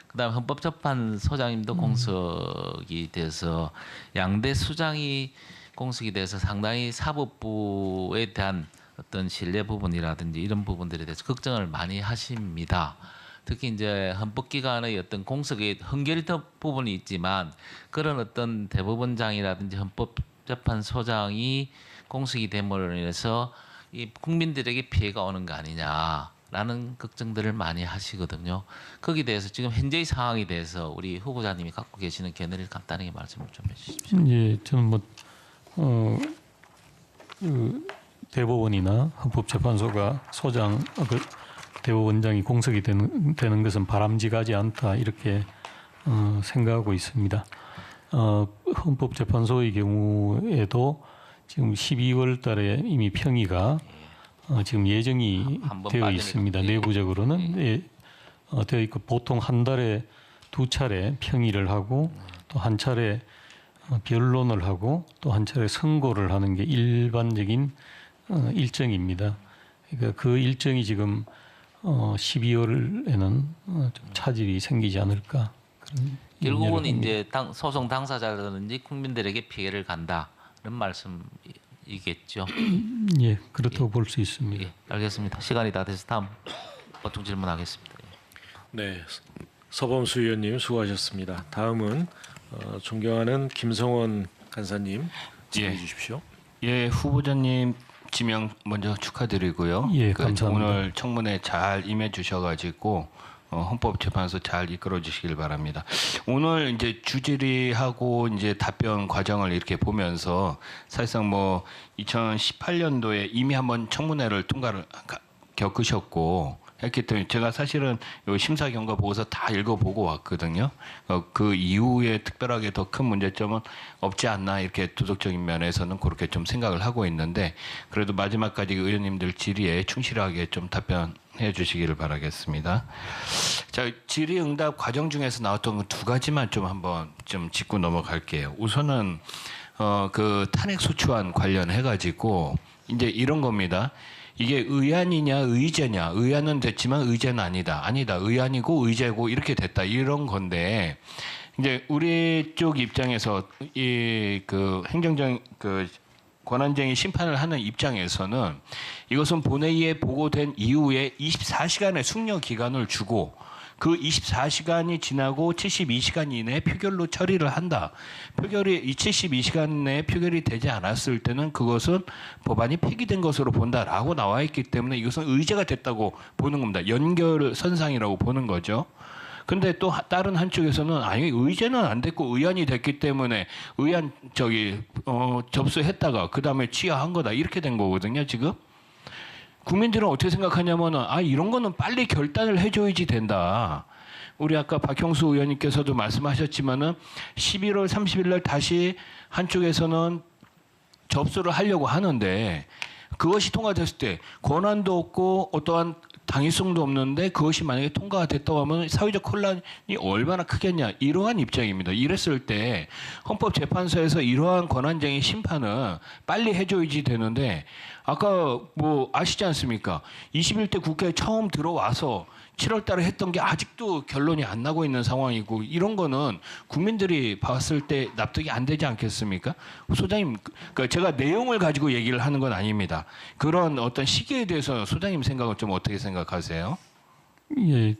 그다음에 헌법재판소장님도 공석이 돼서 양대 수장이 공석이 돼서 상당히 사법부에 대한 어떤 신뢰 부분이라든지 이런 부분들에 대해서 걱정을 많이 하십니다. 특히 이제 헌법기관의 어떤 공석의 한결의 부분이 있지만 그런 어떤 대법원장이라든지 헌법재판소장이 공석이 됨으로 인해서 이 국민들에게 피해가 오는 거 아니냐라는 걱정들을 많이 하시거든요. 거기에 대해서 지금 현재의 상황에 대해서 우리 후보자님이 갖고 계시는 견해를 간단하게 말씀을 좀 해주십시오. 예, 저는 그 대법원이나 헌법재판소가 소장, 대법원장이 공석이 되는 것은 바람직하지 않다 이렇게 생각하고 있습니다. 헌법재판소의 경우에도 지금 12월 달에 이미 평의가 지금 예정이 되어 있습니다. 내부적으로는 되어 있고 보통 한 달에 2차례 평의를 하고 또 한 차례 변론을 하고 또 한 차례 선고를 하는 게 일반적인 일정입니다. 그러니까 그 일정이 지금 12월에는 좀 차질이 생기지 않을까. 그런 결국은 이제 소송 당사자라든지 국민들에게 피해를 간다. 이런 말씀이겠죠. 예, 그렇다고 볼 수 있습니다. 예, 알겠습니다. 시간이 다 돼서 다음 보충 질문하겠습니다. 네, 서범수 의원님 수고하셨습니다. 다음은 존경하는 김성원 간사님 질문해 주십시오. 예, 후보자님 지명 먼저 축하드리고요. 예, 감사합니다. 오늘 청문회 잘 임해 주셔가지고 헌법재판소 잘 이끌어 주시길 바랍니다. 오늘 이제 주질의하고 이제 답변 과정을 이렇게 보면서 사실상 뭐 2018년도에 이미 한번 청문회를 겪으셨고 했기 때문에 제가 사실은 요 심사 경과 보고서 다 읽어보고 왔거든요. 그 이후에 특별하게 더 큰 문제점은 없지 않나 이렇게 도덕적인 면에서는 그렇게 좀 생각을 하고 있는데 그래도 마지막까지 의원님들 질의에 충실하게 좀 답변해 주시기를 바라겠습니다. 자, 질의응답 과정 중에서 나왔던 두 가지만 좀 한번 좀 짚고 넘어갈게요. 우선은 그 탄핵 소추안 관련해 가지고 이제 이런 겁니다. 이게 의안이냐 의제냐, 의안은 됐지만 의제는 아니다. 의안이고 의제고 이렇게 됐다. 이런 건데 이제 우리 쪽 입장에서 이 그 행정적 그 권한쟁의 심판을 하는 입장에서는 이것은 본회의에 보고된 이후에 24시간의 숙려 기간을 주고 그 24시간이 지나고 72시간 이내에 표결로 처리를 한다. 표결이 이 72시간 내에 표결이 되지 않았을 때는 그것은 법안이 폐기된 것으로 본다라고 나와 있기 때문에 이것은 의제가 됐다고 보는 겁니다. 연결선상이라고 보는 거죠. 근데 또 다른 한쪽에서는 아니 의제는 안 됐고 의안이 됐기 때문에 의안 접수했다가 그 다음에 취하한 거다 이렇게 된 거거든요 지금. 국민들은 어떻게 생각하냐면은 이런 거는 빨리 결단을 해줘야지 된다. 우리 아까 박형수 의원님께서도 말씀하셨지만은 11월 30일 날 다시 한쪽에서는 접수를 하려고 하는데 그것이 통과됐을 때 권한도 없고 어떠한 당위성도 없는데 그것이 만약에 통과가 됐다고 하면 사회적 혼란이 얼마나 크겠냐 이러한 입장입니다. 이랬을 때 헌법재판소에서 이러한 권한쟁의 심판은 빨리 해줘야지 되는데 아까 뭐 아시지 않습니까? 21대 국회에 처음 들어와서 7월 달에 했던 게 아직도 결론이 안 나고 있는 상황이고 이런 거는 국민들이 봤을 때 납득이 안 되지 않겠습니까? 소장님, 그러니까 제가 내용을 가지고 얘기를 하는 건 아닙니다. 그런 어떤 시기에 대해서 소장님 생각은 좀 어떻게 생각하세요? 예,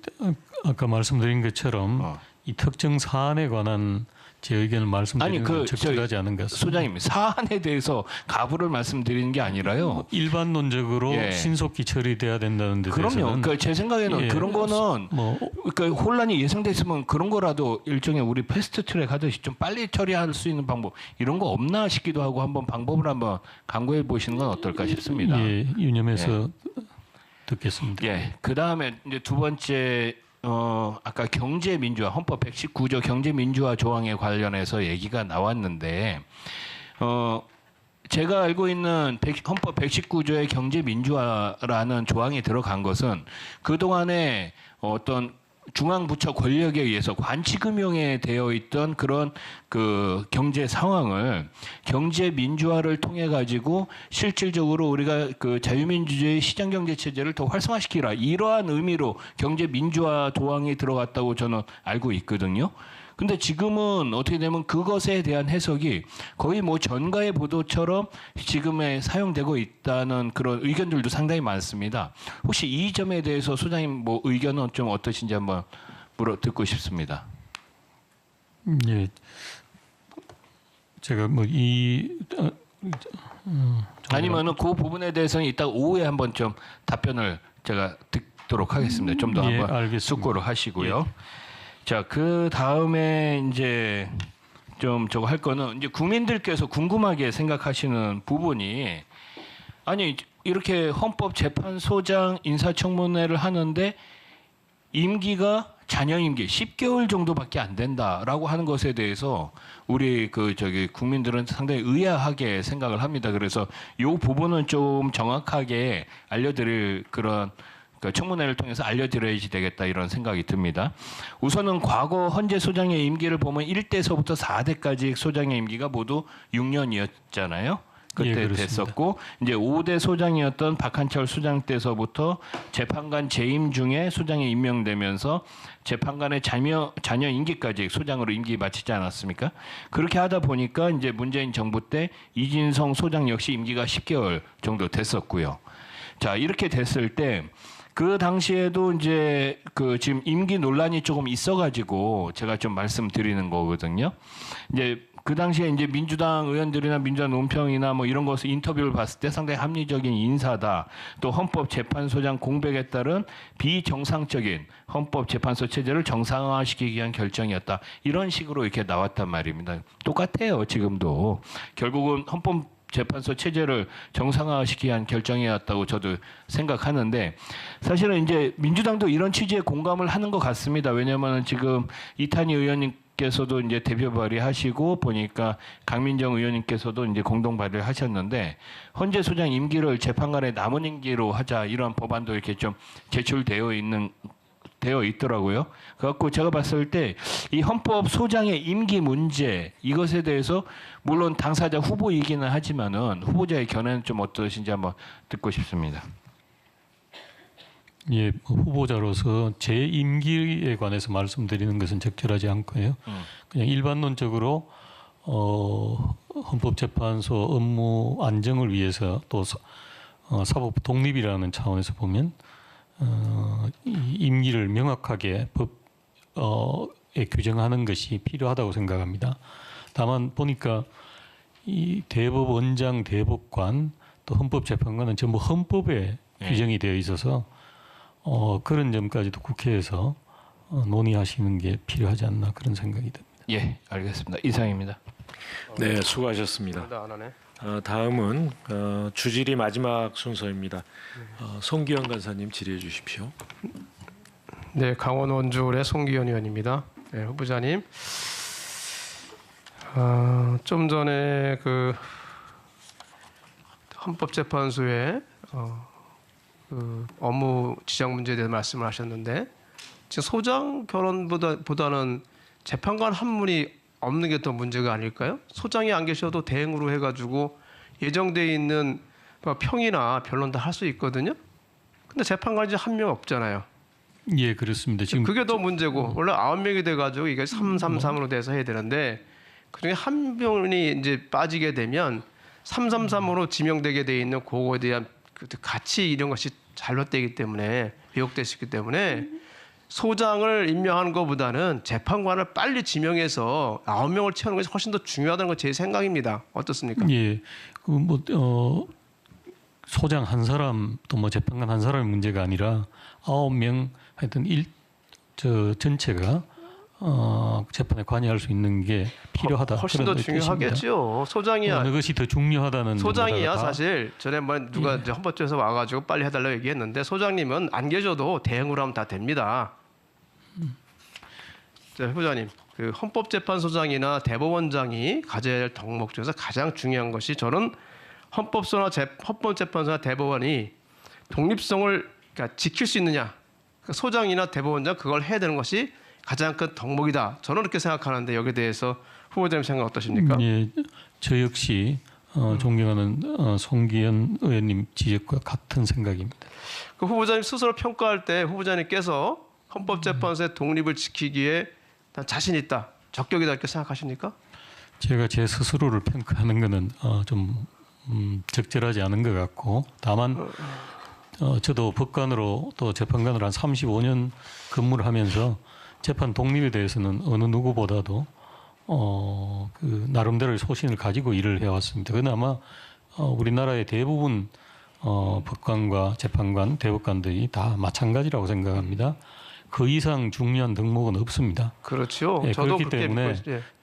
아까 말씀드린 것처럼 이 특정 사안에 관한 제 의견을 말씀드리는 건 적절하지 않은 것 같습니다. 소장님, 사안에 대해서 가부를 말씀드리는 게 아니라요. 일반론적으로 예. 신속히 처리돼야 된다는 데 대해서는 그럼요. 그러니까 제 생각에는 예, 그런 거는 그러니까 혼란이 예상됐으면 그런 거라도 일종의 우리 패스트트랙 하듯이 좀 빨리 처리할 수 있는 방법 이런 거 없나 싶기도 하고 한번 방법을 한번 강구해 보시는 건 어떨까 싶습니다. 예, 유념해서 듣겠습니다. 예. 그 다음에 이제 두 번째 아까 경제민주화 헌법 119조 경제민주화 조항에 관련해서 얘기가 나왔는데 제가 알고 있는 헌법 119조의 경제민주화라는 조항이 들어간 것은 그동안에 어떤 중앙부처 권력에 의해서 관치금융에 되어 있던 그런 그 경제 상황을 경제 민주화를 통해 가지고 실질적으로 우리가 그 자유민주주의 시장경제 체제를 더 활성화시키라 이러한 의미로 경제 민주화 조항이 들어갔다고 저는 알고 있거든요. 근데 지금은 어떻게 되면 그것에 대한 해석이 거의 뭐 전가의 보도처럼 지금에 사용되고 있다는 그런 의견들도 상당히 많습니다. 혹시 이 점에 대해서 소장님 뭐 의견은 좀 어떠신지 한번 듣고 싶습니다. 예, 제가 뭐 아니면은 그 부분에 대해서는 이따 오후에 한번 좀 답변을 제가 듣도록 하겠습니다. 좀 더 한번 숙고를 하시고요. 자, 그 다음에 이제 좀 저거 할 거는 이제 국민들께서 궁금하게 생각하시는 부분이 아니 이렇게 헌법재판소장 인사청문회를 하는데 임기가 잔여 임기 10개월 정도밖에 안 된다라고 하는 것에 대해서 우리 국민들은 상당히 의아하게 생각을 합니다. 그래서 이 부분은 좀 정확하게 알려드릴 그런 청문회를 통해서 알려드려야지 되겠다 이런 생각이 듭니다. 우선은 과거 헌재 소장의 임기를 보면 1대서부터 4대까지 소장의 임기가 모두 6년이었잖아요. 그때 예, 됐었고 이제 5대 소장이었던 박한철 소장 때서부터 재판관 재임 중에 소장에 임명되면서 재판관의 자녀 임기까지 소장으로 임기 마치지 않았습니까? 그렇게 하다 보니까 이제 문재인 정부 때 이진성 소장 역시 임기가 10개월 정도 됐었고요. 자, 이렇게 됐을 때 그 당시에도 이제 지금 임기 논란이 조금 있어가지고 제가 좀 말씀드리는 거거든요. 이제 그 당시에 이제 민주당 의원들이나 민주당 논평이나 뭐 이런 것을 인터뷰를 봤을 때 상당히 합리적인 인사다. 또 헌법재판소장 공백에 따른 비정상적인 헌법재판소 체제를 정상화시키기 위한 결정이었다. 이런 식으로 이렇게 나왔단 말입니다. 똑같아요, 지금도. 결국은 헌법재판소 체제를 정상화시키기 위한 결정이었다고 저도 생각하는데 사실은 이제 민주당도 이런 취지에 공감을 하는 것 같습니다. 왜냐하면 지금 이탄희 의원님께서도 이제 대표 발의하시고 보니까 강민정 의원님께서도 이제 공동 발의하셨는데 헌재 소장 임기를 재판관의 남은 임기로 하자 이런 법안도 이렇게 좀 제출되어 있더라고요. 그래갖고 제가 봤을 때 이 헌법 소장의 임기 문제 이것에 대해서 물론 당사자 후보이기는 하지만은 후보자의 견해는 좀 어떠신지 한번 듣고 싶습니다. 예, 후보자로서 제 임기에 관해서 말씀드리는 것은 적절하지 않고요. 그냥 일반론적으로 헌법재판소 업무 안정을 위해서 또 사법 독립이라는 차원에서 보면 이 임기를 명확하게 법에 규정하는 것이 필요하다고 생각합니다. 다만 보니까 이 대법원장, 대법관, 또 헌법재판관은 전부 헌법에 규정이 되어 있어서 그런 점까지도 국회에서 논의하시는 게 필요하지 않나 그런 생각이 듭니다. 예, 알겠습니다. 이상입니다. 네, 수고하셨습니다. 다음은 주질의 마지막 순서입니다. 송기현 간사님 질의해 주십시오. 네, 강원 원주울의 송기현 의원입니다. 네, 후보자님, 좀 전에 그 헌법재판소의 그 업무 지정 문제에 대해서 말씀을 하셨는데, 지금 소장 결혼보다는 재판관 한 분이 없는 게 더 문제가 아닐까요? 소장이 안 계셔도 대행으로 해가지고 예정돼 있는 평이나 변론 다 할 수 있거든요. 근데 재판관이 한 명 없잖아요. 예, 그렇습니다. 지금 그게 더 문제고, 원래 9명이 돼가지고 이게 333으로 돼서 해야 되는데, 그중에 한 명이 이제 빠지게 되면 333으로 지명되게 돼 있는 그거에 대한 그 가치 이런 것이 잘못되기 때문에, 왜곡됐기 때문에 소장을 임명하는 것보다는 재판관을 빨리 지명해서 9명을 채우는 것이 훨씬 더 중요하다는 건 제 생각입니다. 어떻습니까? 예, 소장 한 사람 또 뭐 재판관 한 사람의 문제가 아니라 9명 하여튼 전체가 재판에 관여할 수 있는 게 필요하다. 훨씬 더 중요하겠죠. 소장이야. 어느 것이 더 중요하다는 소장이야 사실 전에 누가 이제 헌법조에서 와가지고 빨리 해달라고 얘기했는데, 소장님은 안 계셔도 대행으로 하면 다 됩니다. 자, 후보자님, 그 헌법재판소장이나 대법원장이 가져야 할 덕목 중에서 가장 중요한 것이, 저는 헌법재판소나 대법원이 독립성을 그러니까 지킬 수 있느냐, 소장이나 대법원장 그걸 해야 되는 것이 가장 큰 덕목이다. 저는 그렇게 생각하는데, 여기에 대해서 후보자님 생각 어떠십니까? 예, 저 역시 존경하는 송기현 의원님 지적과 같은 생각입니다. 그 후보자님 스스로 평가할 때 후보자님께서 헌법재판소의 독립을 지키기에 자신 있다, 적격이다 이렇게 생각하십니까? 제가 제 스스로를 평가하는 것은 좀 적절하지 않은 것 같고, 다만 저도 법관으로 또 재판관으로 한 35년 근무를 하면서 재판 독립에 대해서는 어느 누구보다도 그 나름대로의 소신을 가지고 일을 해왔습니다. 그나마 우리나라의 대부분 법관과 재판관, 대법관들이 다 마찬가지라고 생각합니다. 그 이상 중요한 덕목은 없습니다. 그렇죠. 예, 저도 그렇기 때문에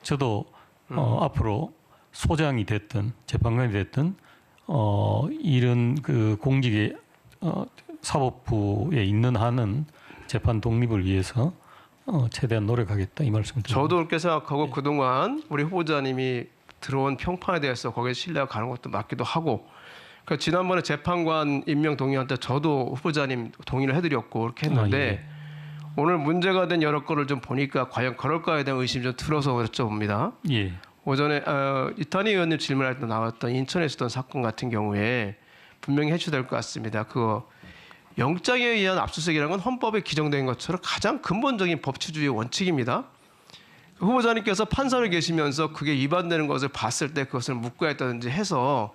저도 앞으로 소장이 됐든 재판관이 됐든 이런 그 공직의 사법부에 있는 한은 재판 독립을 위해서 최대한 노력하겠다 이 말씀을 드립니다. 저도 그렇게 생각하고, 그동안 우리 후보자님이 들어온 평판에 대해서 거기에 신뢰가 가는 것도 맞기도 하고, 그러니까 지난번에 재판관 임명 동의할 때 저도 후보자님 동의를 해드렸고 그렇게 했는데, 오늘 문제가 된 여러 건을 좀 보니까 과연 그럴까에 대한 의심이 좀 들어서 여쭤봅니다. 예. 오전에 이탄희 의원님 질문할 때 나왔던 인천에 있었던 사건 같은 경우에 분명히 해줘야 될 것 같습니다. 그거 영장에 의한 압수수색이라는 건 헌법에 규정된 것처럼 가장 근본적인 법치주의 원칙입니다. 후보자님께서 판사로 계시면서 그게 위반되는 것을 봤을 때 그것을 묻고 했다든지 해서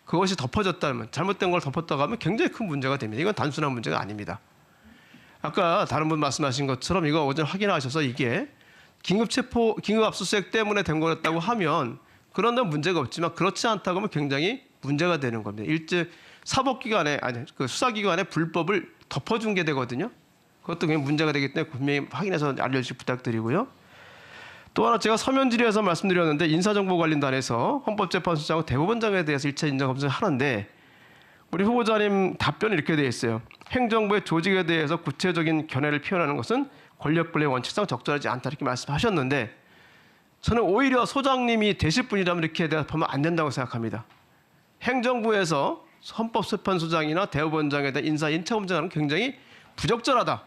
그것이 덮어졌다면, 잘못된 걸 덮었다고 하면 굉장히 큰 문제가 됩니다. 이건 단순한 문제가 아닙니다. 아까 다른 분 말씀하신 것처럼 이거 어제 확인하셔서 이게 긴급 압수수색 때문에 된 거였다고 하면 그런 데는 문제가 없지만, 그렇지 않다고 하면 굉장히 문제가 되는 겁니다. 사법기관에, 그 수사기관에 불법을 덮어준 게 되거든요. 그것도 굉장히 문제가 되기 때문에 분명히 확인해서 알려주시기 부탁드리고요. 또 하나 제가 서면 질의에서 말씀드렸는데, 인사정보관리단에서 헌법재판소장과 대법원장에 대해서 1차 인정검증을 하는데, 우리 후보자님 답변이 이렇게 되어 있어요. 행정부의 조직에 대해서 구체적인 견해를 표현하는 것은 권력분립 원칙상 적절하지 않다 이렇게 말씀하셨는데, 저는 오히려 소장님이 되실 분이라면 이렇게 대답하면 안 된다고 생각합니다. 행정부에서 헌법재판소장이나 대법원장에 대한 인사검증하는 굉장히 부적절하다.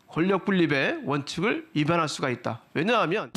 권력분립의 원칙을 위반할 수가 있다. 왜냐하면